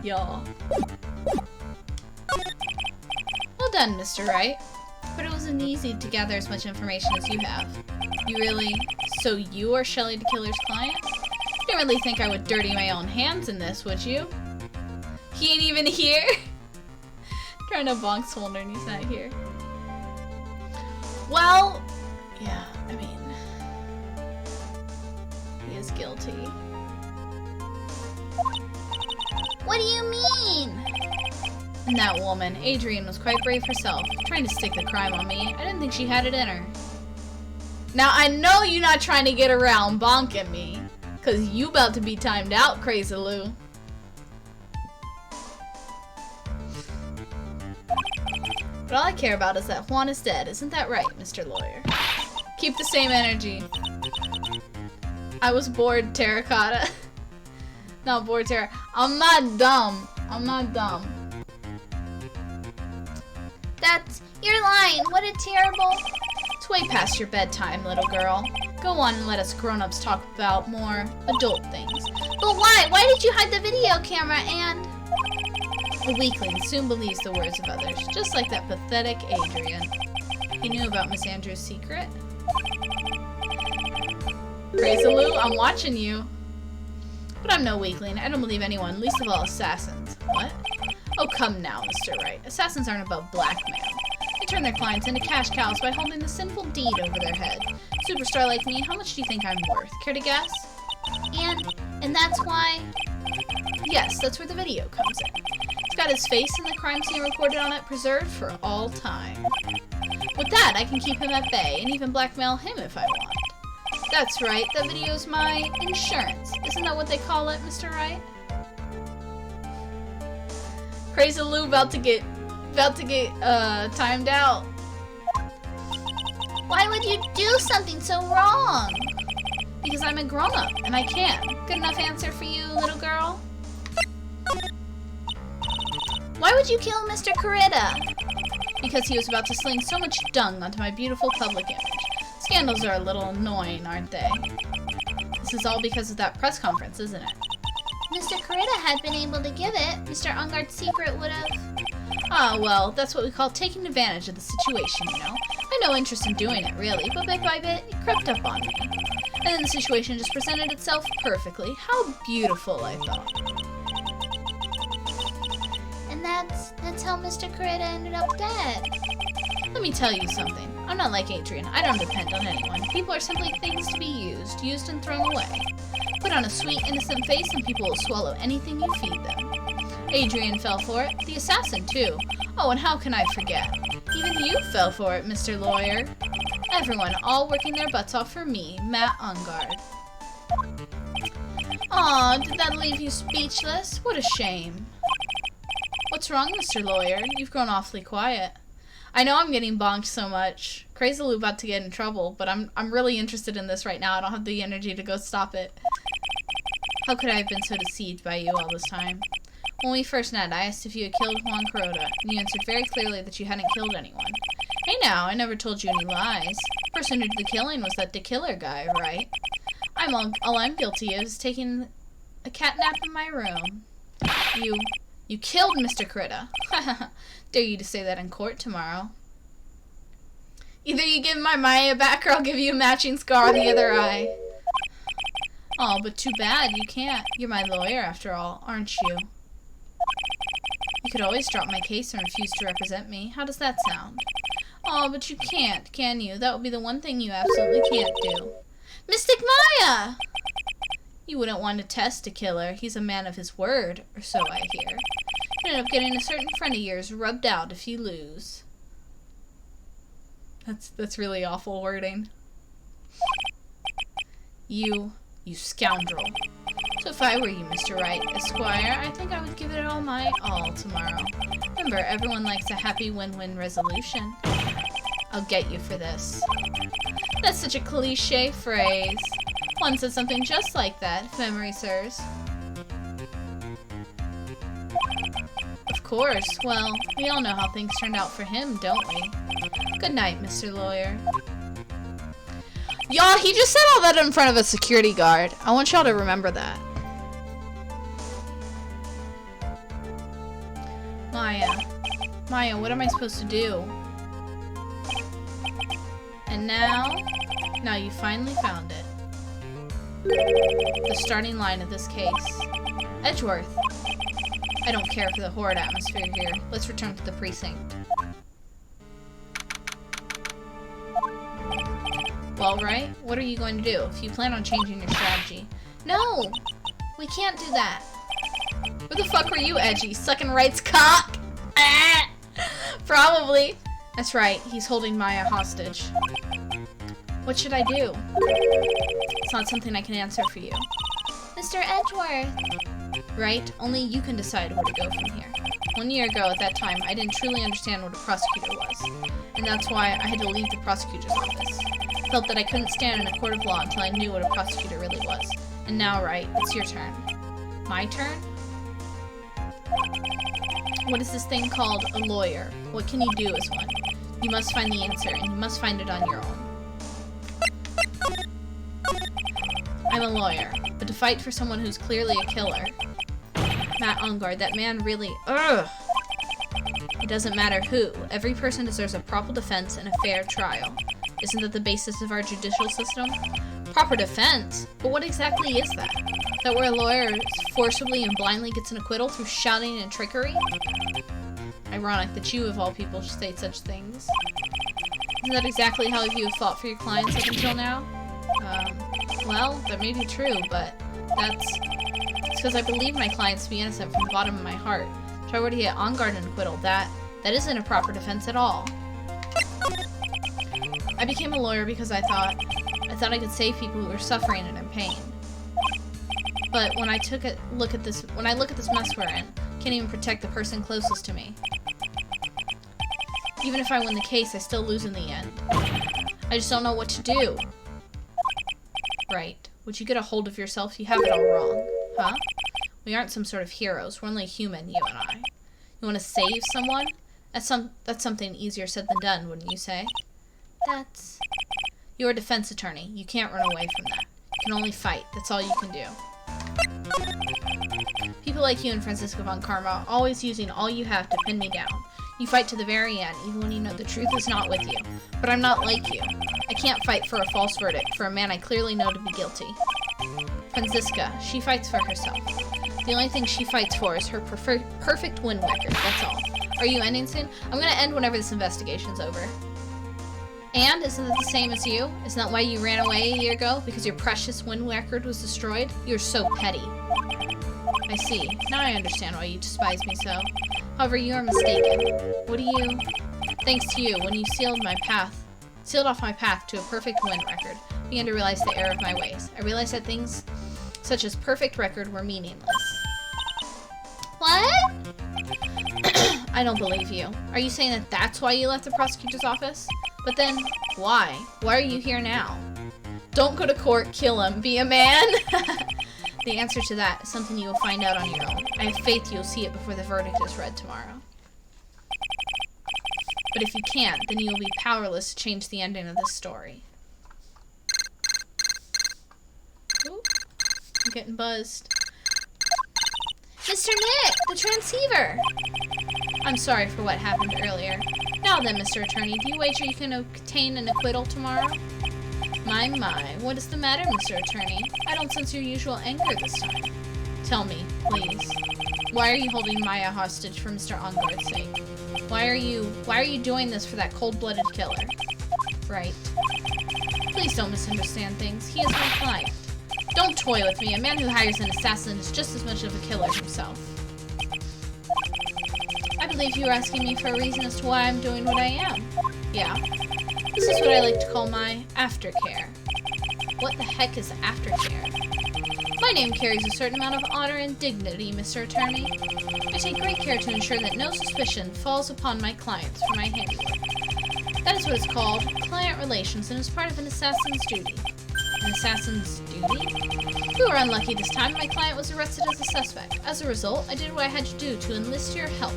Y'all. Well done, Mr. Wright. But it wasn't easy to gather as much information as you have. You really... So you are Shelly the Killer's client? You didn't really think I would dirty my own hands in this, would you? He ain't even here? Trying to bonk Swolner and he's not here. Well... Yeah, I mean... He is guilty. What do you mean? And that woman, Adrian, was quite brave herself, trying to stick the crime on me. I didn't think she had it in her. Now, I know you're not trying to get around bonking me, because you about to be timed out, Crazy Lou. But all I care about is that Juan is dead. Isn't that right, Mr. Lawyer? Keep the same energy. I was bored, Terracotta. Not bored, Terra. I'm not dumb. I'm not dumb. You're lying. What a terrible... It's way past your bedtime, little girl. Go on and let us grown-ups talk about more adult things. But why? Why did you hide the video camera and... A weakling soon believes the words of others, just like that pathetic Adrian. He knew about Miss Andrews' secret. Crazy Lou, I'm watching you. But I'm no weakling. I don't believe anyone, least of all assassins. What? Oh, come now, Mr. Wright. Assassins aren't above blackmail. They turn their clients into cash cows by holding the sinful deed over their head. Superstar like me, how much do you think I'm worth? Care to guess? And that's why? Yes, that's where the video comes in. It's got his face and the crime scene recorded on it preserved for all time. With that, I can keep him at bay and even blackmail him if I want. That's right, that video's my insurance. Isn't that what they call it, Mr. Wright? Crazy Lou about to get timed out. Why would you do something so wrong? Because I'm a grown-up, and I can. Good enough answer for you, little girl? Why would you kill Mr. Coretta? Because he was about to sling so much dung onto my beautiful public image. Scandals are a little annoying, aren't they? This is all because of that press conference, isn't it? Mr. Coretta had been able to give it. Mr. Ungard's secret would have... Ah, well, that's what we call taking advantage of the situation, you know? I had no interest in doing it, really, but bit by bit, it crept up on me. And then the situation just presented itself perfectly. How beautiful, I thought. And that's how Mr. Coretta ended up dead. Let me tell you something. I'm not like Adrian. I don't depend on anyone. People are simply things to be used and thrown away. Put on a sweet, innocent face and people will swallow anything you feed them. Adrian fell for it. The assassin, too. Oh, and how can I forget? Even you fell for it, Mr. Lawyer. Everyone, all working their butts off for me, Matt Ungard. Aw, did that leave you speechless? What a shame. What's wrong, Mr. Lawyer? You've grown awfully quiet. I know I'm getting bonked so much. Crazy Lou about to get in trouble, but I'm really interested in this right now. I don't have the energy to go stop it. How could I have been so deceived by you all this time? When we first met, I asked if you had killed Juan Corota, and you answered very clearly that you hadn't killed anyone. Hey now, I never told you any lies. The person who did the killing was that killer guy, right? All I'm guilty of is taking a cat nap in my room. You killed Mr. Coretta. Dare you to say that in court tomorrow. Either you give my Maya back or I'll give you a matching scar on the other eye. Oh, but too bad, you can't. You're my lawyer after all, aren't you? You could always drop my case and refuse to represent me. How does that sound? Oh, but you can't, can you? That would be the one thing you absolutely can't do. Mystic Maya! You wouldn't want to test a killer. He's a man of his word, or so I hear. You end up getting a certain friend of yours rubbed out if you lose. That's really awful wording. You scoundrel. So if I were you, Mr. Wright, Esquire, I think I would give it all my all tomorrow. Remember, everyone likes a happy win-win resolution. I'll get you for this. That's such a cliche phrase. One said something just like that, if memory serves. Of course. Well, we all know how things turned out for him, don't we? Good night, Mr. Lawyer. Y'all, he just said all that in front of a security guard. I want y'all to remember that. Maya, what am I supposed to do? And now you finally found it. The starting line of this case. Edgeworth. I don't care for the horrid atmosphere here. Let's return to the precinct. Well, Wright, what are you going to do if you plan on changing your strategy? No! We can't do that. Where the fuck were you, Edgy? Sucking Wright's cock? Ah! Probably. That's right, he's holding Maya hostage. What should I do? It's not something I can answer for you. Mr. Edgeworth! Right? Only you can decide where to go from here. 1 year ago, at that time, I didn't truly understand what a prosecutor was. And that's why I had to leave the prosecutor's office. I felt that I couldn't stand in a court of law until I knew what a prosecutor really was. And now, Wright, it's your turn. My turn? What is this thing called a lawyer? What can you do as one? You must find the answer, and you must find it on your own. I'm a lawyer, but to fight for someone who's clearly a killer. Matt Ungard, that man really... Ugh! It doesn't matter who. Every person deserves a proper defense and a fair trial. Isn't that the basis of our judicial system? Proper defense? But what exactly is that? That where a lawyer forcibly and blindly gets an acquittal through shouting and trickery? Ironic that you, of all people, should say such things. Isn't that exactly how you have fought for your clients up until now? Well, that may be true, but it's because I believe my clients to be innocent from the bottom of my heart. If I were to get on guard and acquittal, that isn't a proper defense at all. I became a lawyer because I thought I could save people who were suffering and in pain. But when I look at this mess we're in, I can't even protect the person closest to me. Even if I win the case, I still lose in the end. I just don't know what to do. Right. Would you get a hold of yourself? You have it all wrong. Huh? We aren't some sort of heroes. We're only human, you and I. You want to save someone? That's something easier said than done, wouldn't you say? You're a defense attorney. You can't run away from that. You can only fight. That's all you can do. People like you and Francisco von Karma, always using all you have to pin me down. You fight to the very end, even when you know the truth is not with you. But I'm not like you. I can't fight for a false verdict for a man I clearly know to be guilty. Francisca, she fights for herself. The only thing she fights for is her perfect win record, that's all. Are you ending soon? I'm gonna end whenever this investigation's over. And, isn't that the same as you? Isn't that why you ran away a year ago? Because your precious win record was destroyed? You're so petty. I see. Now I understand why you despise me so. However, you are mistaken. Thanks to you, when you sealed off my path to a perfect win record, I began to realize the error of my ways. I realized that things such as perfect record were meaningless. What? I don't believe you. Are you saying that that's why you left the prosecutor's office? But then, why? Why are you here now? Don't go to court, kill him, be a man! The answer to that is something you will find out on your own. I have faith you'll see it before the verdict is read tomorrow. But if you can't, then you will be powerless to change the ending of this story. Ooh, I'm getting buzzed. Mr. Nick, the transceiver! I'm sorry for what happened earlier. Now then, Mr. Attorney, do you wager you can obtain an acquittal tomorrow? My, what is the matter, Mr. Attorney? I don't sense your usual anger this time. Tell me, please. Why are you holding Maya hostage for Mr. Onguard's sake? Why are you doing this for that cold-blooded killer? Right. Please don't misunderstand things. He is my client. Don't toy with me. A man who hires an assassin is just as much of a killer himself. I believe you were asking me for a reason as to why I'm doing what I am. Yeah. This is what I like to call my aftercare. What the heck is aftercare? My name carries a certain amount of honor and dignity, Mr. Attorney. I take great care to ensure that no suspicion falls upon my clients for my handiwork. That is what is called client relations and is part of an assassin's duty. An assassin's duty? You were unlucky this time. My client was arrested as a suspect. As a result, I did what I had to do to enlist your help,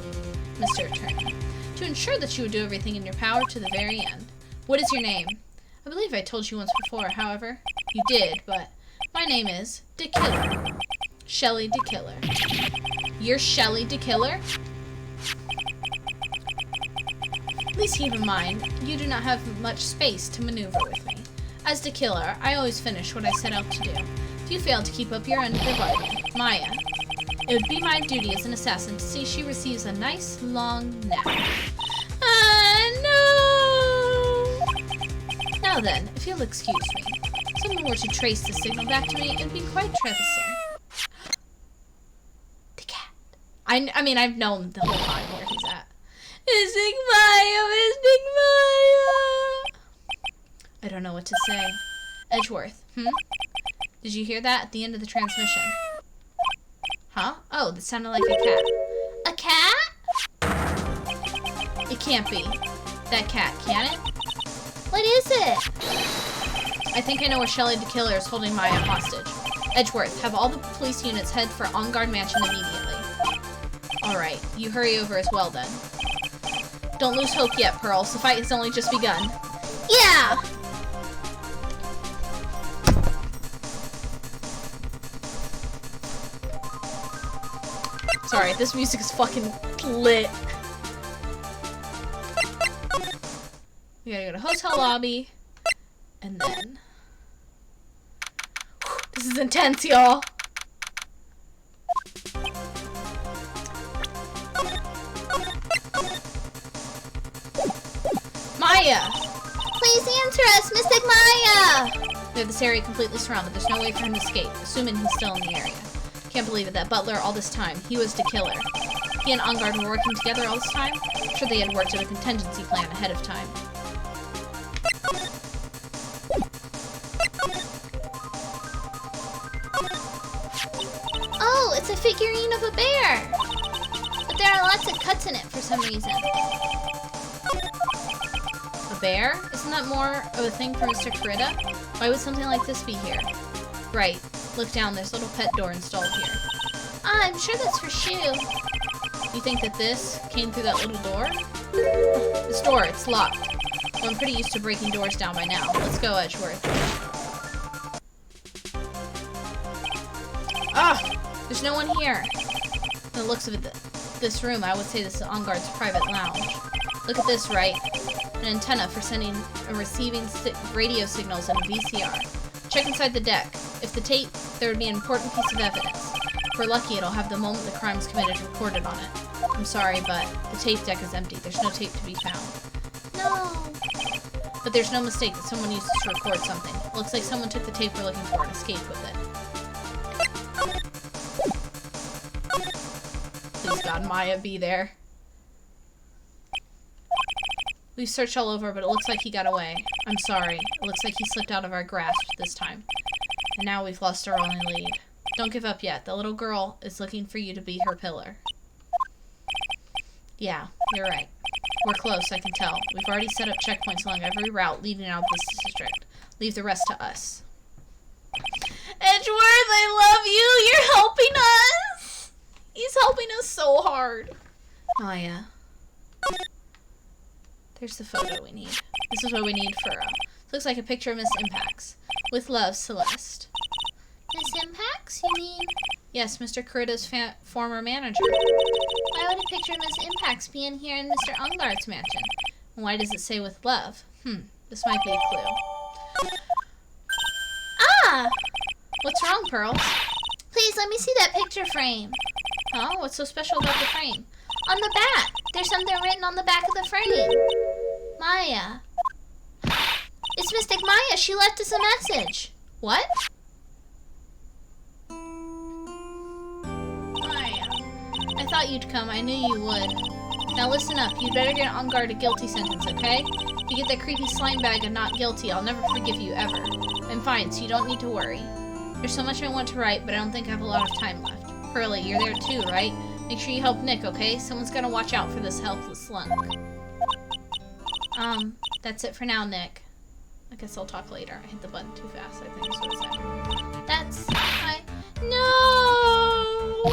Mr. Attorney, to ensure that you would do everything in your power to the very end. What is your name? I believe I told you once before, however. You did, but my name is DeKiller. Shelley DeKiller. You're Shelley DeKiller? Please keep in mind, you do not have much space to maneuver with me. As DeKiller, I always finish what I set out to do. If you fail to keep up your end of the bargain, Maya, it would be my duty as an assassin to see she receives a nice long nap. No! Now then, if you'll excuse me, if someone were to trace the signal back to me, it would be quite troublesome. The cat. I mean, I've known the whole time where he's at. Mystic Maya, Mystic Maya! I don't know what to say. Edgeworth, Did you hear that at the end of the transmission? Huh? Oh, that sounded like a cat. A cat? It can't be. That cat, can it? What is it? I think I know where Shelley DeKiller is holding Maya hostage. Edgeworth, have all the police units head for On Guard Mansion immediately. Alright, you hurry over as well then. Don't lose hope yet, Pearls. The fight has only just begun. Yeah! Sorry, this music is fucking lit. We gotta go to hotel lobby. And then... This is intense, y'all. Maya! Please answer us, Mystic Maya! We have this area completely surrounded. There's no way for him to escape, assuming he's still in the area. Can't believe it, that butler all this time. He was the killer. He and Ungard were working together all this time? I'm sure they had worked out a contingency plan ahead of time. Oh, it's a figurine of a bear! But there are lots of cuts in it for some reason. A bear? Isn't that more of a thing for Mr. Corrida? Why would something like this be here? Right. Look down, there's a little pet door installed here. Ah, I'm sure that's for Shu. You think that this came through that little door? This door, it's locked. Well, I'm pretty used to breaking doors down by now. Let's go, Edgeworth. Ah! There's no one here. From the looks of it, this room, I would say this is Ungard's private lounge. Look at this, Wright. An antenna for sending and receiving radio signals and a VCR. Check inside the deck. If the tape, there would be an important piece of evidence. If we're lucky, it'll have the moment the crime's committed recorded on it. I'm sorry, but the tape deck is empty. There's no tape to be found. No. But there's no mistake that someone used this to record something. Looks like someone took the tape we're looking for and escaped with it. Please God, Maya, be there. We've searched all over, but it looks like he got away. I'm sorry. It looks like he slipped out of our grasp this time. And now we've lost our only lead. Don't give up yet. The little girl is looking for you to be her pillar. Yeah, you're right. We're close, I can tell. We've already set up checkpoints along every route leading out of this district. Leave the rest to us. Edgeworth, I love you! You're helping us! He's helping us so hard. Maya. There's the photo we need. This is what we need for, looks like a picture of Miss Impax. With love, Celeste. Miss Impax, you mean? Yes, Mr. Corrida's former manager. Why would a picture of Miss Impax be in here in Mr. Ungard's mansion? And why does it say with love? This might be a clue. Ah! What's wrong, Pearls? Please, let me see that picture frame. Huh? What's so special about the frame? On the back. There's something written on the back of the frame. Maya. It's Mystic Maya. She left us a message. What? Maya. I thought you'd come. I knew you would. Now listen up. You'd better get on guard a guilty sentence, okay? If you get that creepy slime bag of not guilty, I'll never forgive you, ever. I'm fine, so you don't need to worry. There's so much I want to write, but I don't think I have a lot of time left. Pearly, you're there too, right? Make sure you help Nick, okay? Someone's gotta watch out for this helpless slunk. That's it for now, Nick. I guess I'll talk later. I hit the button too fast, I think is what it said. That's my... No!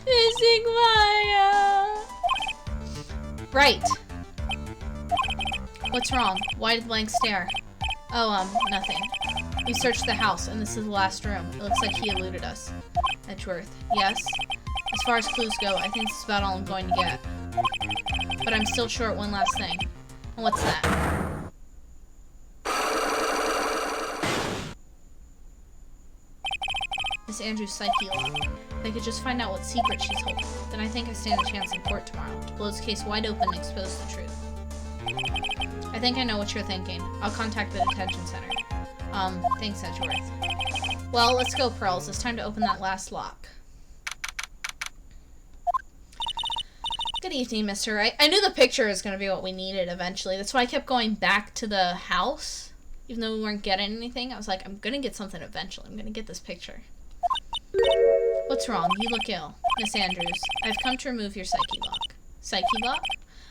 Missing Maya! Right. What's wrong? Why the blank stare? Oh, nothing. We searched the house, and this is the last room. It looks like he eluded us. Edgeworth, yes? As far as clues go, I think this is about all I'm going to get. But I'm still short one last thing. And what's that? Miss Andrews' psyche lock. If I could just find out what secret she's holding, then I think I stand a chance in court tomorrow to blow this case wide open and expose the truth. I think I know what you're thinking. I'll contact the detention center. Thanks, Edgeworth. Well, let's go, Pearls. It's time to open that last lock. Good evening, Mr. Wright. I knew the picture was going to be what we needed eventually. That's why I kept going back to the house. Even though we weren't getting anything, I was like, I'm going to get something eventually. I'm going to get this picture. What's wrong? You look ill. Miss Andrews, I've come to remove your psyche lock. Psyche lock?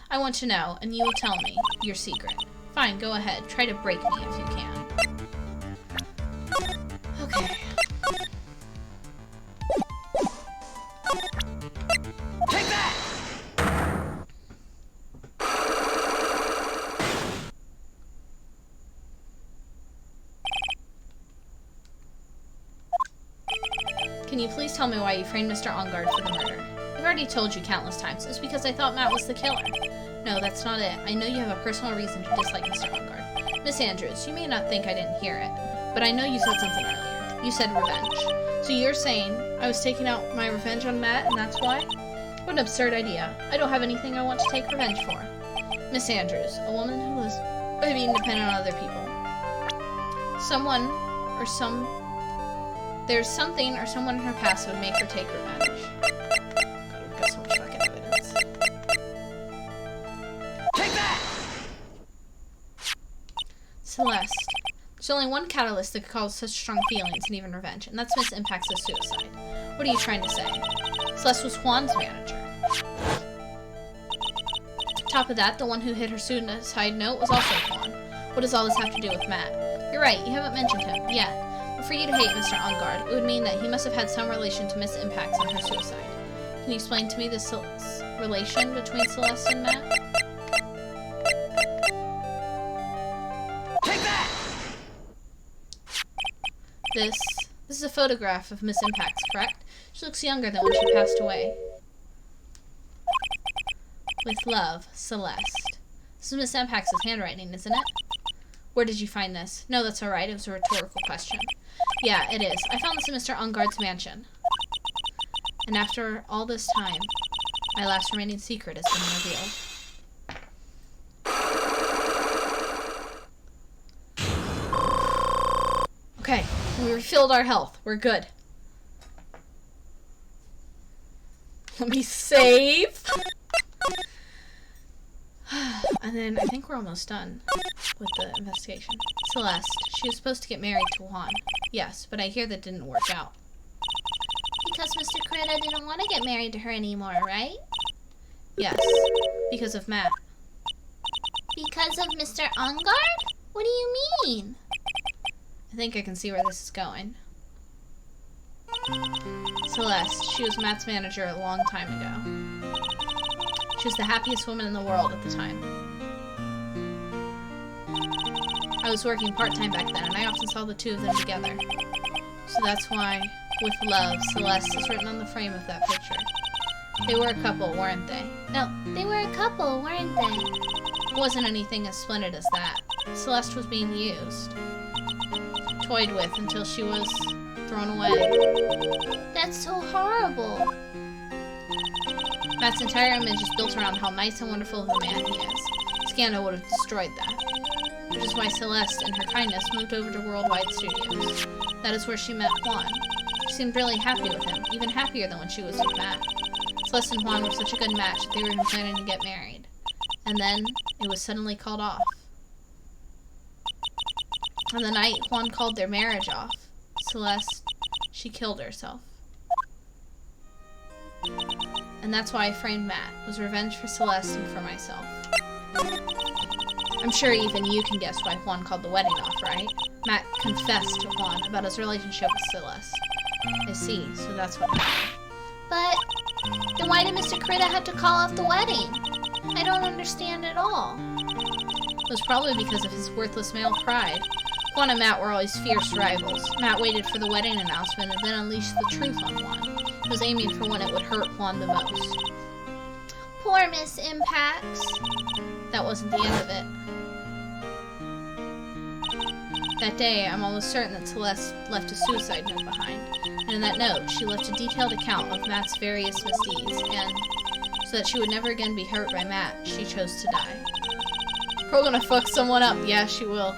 I want to know, and you will tell me your secret. Fine, go ahead. Try to break me if you can. Okay. Take that! Can you please tell me why you framed Mr. Ongard for the murder? I've already told you countless times. It's because I thought Matt was the killer. No, that's not it. I know you have a personal reason to dislike Mr. Ongard. Miss Andrews, you may not think I didn't hear it, but I know you said something earlier. You said revenge. So you're saying I was taking out my revenge on Matt, and that's why? What an absurd idea. I don't have anything I want to take revenge for. Miss Andrews, a woman who was by being dependent on other people. There's something or someone in her past that would make her take revenge. God, we've got so much fucking evidence. Take that! Celeste. There's only one catalyst that could cause such strong feelings and even revenge, and that's Miss Impact's suicide. What are you trying to say? Celeste was Juan's manager. Top of that, the one who hit her suicide note was also Juan. What does all this have to do with Matt? You're right, you haven't mentioned him yet. But for you to hate Mr. Ungard, it would mean that he must have had some relation to Miss Impact's and her suicide. Can you explain to me this relation between Celeste and Matt? Take that! This is a photograph of Miss Impact's, correct? She looks younger than when she passed away. With love, Celeste. This is Miss Impact's handwriting, isn't it? Where did you find this? No, that's alright. It was a rhetorical question. Yeah, it is. I found this in Mr. Ungard's mansion. And after all this time, my last remaining secret has been revealed. Okay, we refilled our health. We're good. Let me save. And then I think we're almost done with the investigation. Celeste, she was supposed to get married to Juan. Yes, but I hear that didn't work out. Because Mr. Coretta didn't want to get married to her anymore, right? Yes, because of Matt. Because of Mr. Ungard? What do you mean? I think I can see where this is going. Celeste, she was Matt's manager a long time ago. She was the happiest woman in the world at the time. I was working part-time back then, and I often saw the two of them together. So that's why, with love, Celeste is written on the frame of that picture. They were a couple, weren't they? No, they were a couple, weren't they? It wasn't anything as splendid as that. Celeste was being used. Toyed with until she was thrown away. That's so horrible. Matt's entire image is built around how nice and wonderful of a man he is. Scandal would have destroyed that. Which is why Celeste, in her kindness, moved over to Worldwide Studios. That is where she met Juan. She seemed really happy with him, even happier than when she was with Matt. Celeste and Juan were such a good match that they were even planning to get married. And then, it was suddenly called off. On the night Juan called their marriage off, Celeste, she killed herself. And that's why I framed Matt. It was revenge for Celeste and for myself. I'm sure even you can guess why Juan called the wedding off, right? Matt confessed to Juan about his relationship with Celeste. I see, so that's what happened. But then why did Mr. Coretta have to call off the wedding? I don't understand at all. It was probably because of his worthless male pride. Juan and Matt were always fierce rivals. Matt waited for the wedding announcement and then unleashed the truth on Juan. He was aiming for when it would hurt Juan the most. Poor Miss Impacts. That wasn't the end of it. That day, I'm almost certain that Celeste left a suicide note behind. And in that note, she left a detailed account of Matt's various misdeeds, and so that she would never again be hurt by Matt, she chose to die. We're gonna fuck someone up. Yeah, she will.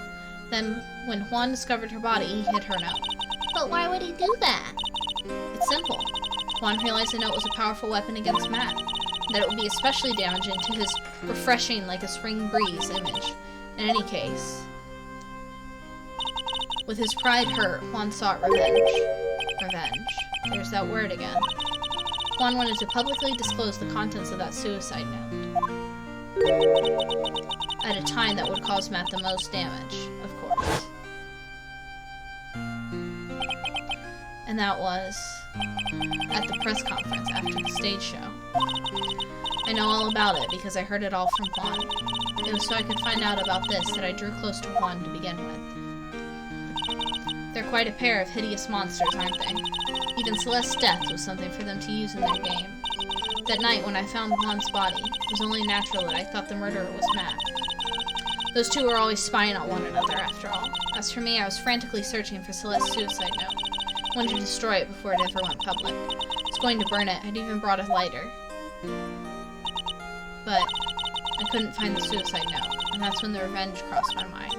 Then, when Juan discovered her body, he hid her note. But why would he do that? It's simple. Juan realized the note was a powerful weapon against Matt, and that it would be especially damaging to his refreshing like a spring breeze image. In any case, with his pride hurt, Juan sought revenge. Revenge. There's that word again. Juan wanted to publicly disclose the contents of that suicide note. At a time that would cause Matt the most damage, of course. And that was at the press conference after the stage show. I know all about it because I heard it all from Juan. It was so I could find out about this that I drew close to Juan to begin with. They're quite a pair of hideous monsters, aren't they? Even Celeste's death was something for them to use in their game. That night when I found Juan's body, it was only natural that I thought the murderer was Matt. Those two were always spying on one another, after all. As for me, I was frantically searching for Celeste's suicide note. I wanted to destroy it before it ever went public. I was going to burn it. I'd even brought a lighter. But I couldn't find the suicide note, and that's when the revenge crossed my mind.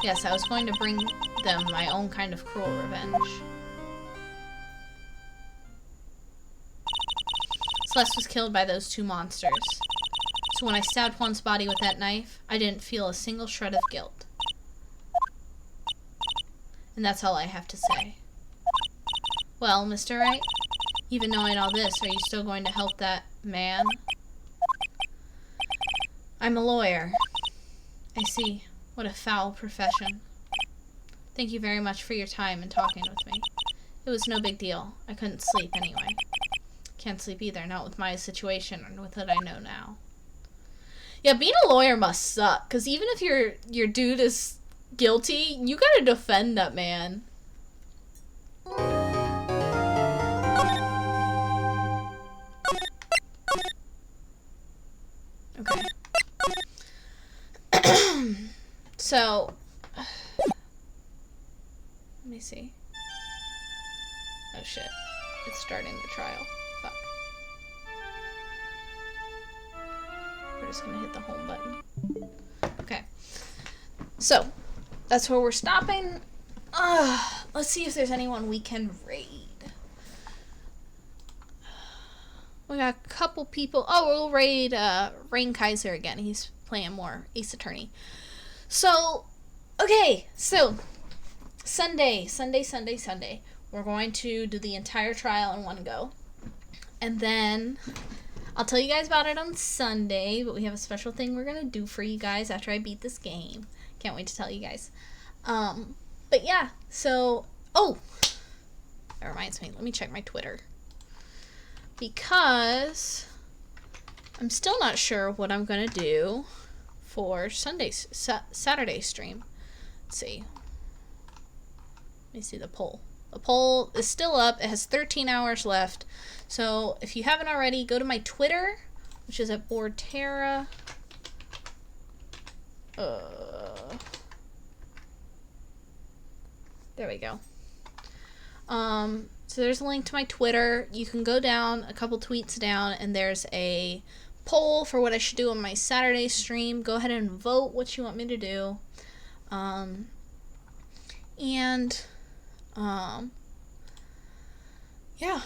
Yes, I was going to bring them my own kind of cruel revenge. Celeste was killed by those two monsters. So when I stabbed Juan's body with that knife, I didn't feel a single shred of guilt. And that's all I have to say. Well, Mr. Wright, even knowing all this, are you still going to help that man? I'm a lawyer. I see. What a foul profession. Thank you very much for your time and talking with me. It was no big deal. I couldn't sleep anyway. Can't sleep either, not with my situation and with what I know now. Yeah, being a lawyer must suck, because even if your dude is guilty, you gotta defend that man. Okay. So, let me see. Oh shit. It's starting the trial. Fuck. We're just gonna hit the home button. Okay. So, that's where we're stopping. Let's see if there's anyone we can raid. We got a couple people. Oh, we'll raid Rain Kaiser again. He's playing more Ace Attorney. So, okay. So, Sunday. We're going to do the entire trial in one go. And then I'll tell you guys about it on Sunday, but we have a special thing we're going to do for you guys after I beat this game. Can't wait to tell you guys. But yeah, so, oh, that reminds me. Let me check my Twitter. Because I'm still not sure what I'm going to do for Saturday stream. Let's see. Let me see the poll. The poll is still up. It has 13 hours left. So if you haven't already, go to my Twitter, which is at Boardterra. There we go. So there's a link to my Twitter. You can go down a couple tweets down, and there's a poll for what I should do on my Saturday stream. Go ahead and vote what you want me to do. Yeah.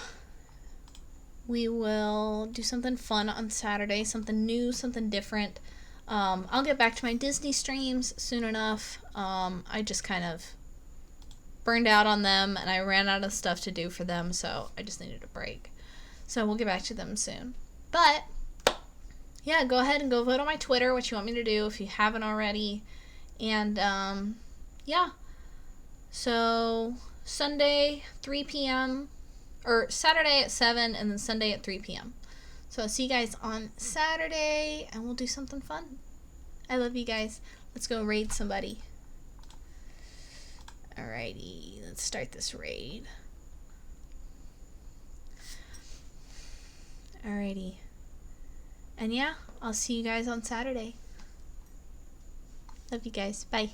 We will do something fun on Saturday, something new, something different. I'll get back to my Disney streams soon enough. I just kind of burned out on them, and I ran out of stuff to do for them, so I just needed a break. So we'll get back to them soon. But, yeah, go ahead and go vote on my Twitter what you want me to do if you haven't already. And, yeah. So, Sunday, 3 p.m., or Saturday at 7, and then Sunday at 3 p.m. So I'll see you guys on Saturday, and we'll do something fun. I love you guys. Let's go raid somebody. Alrighty, let's start this raid. Alrighty. And yeah, I'll see you guys on Saturday. Love you guys. Bye.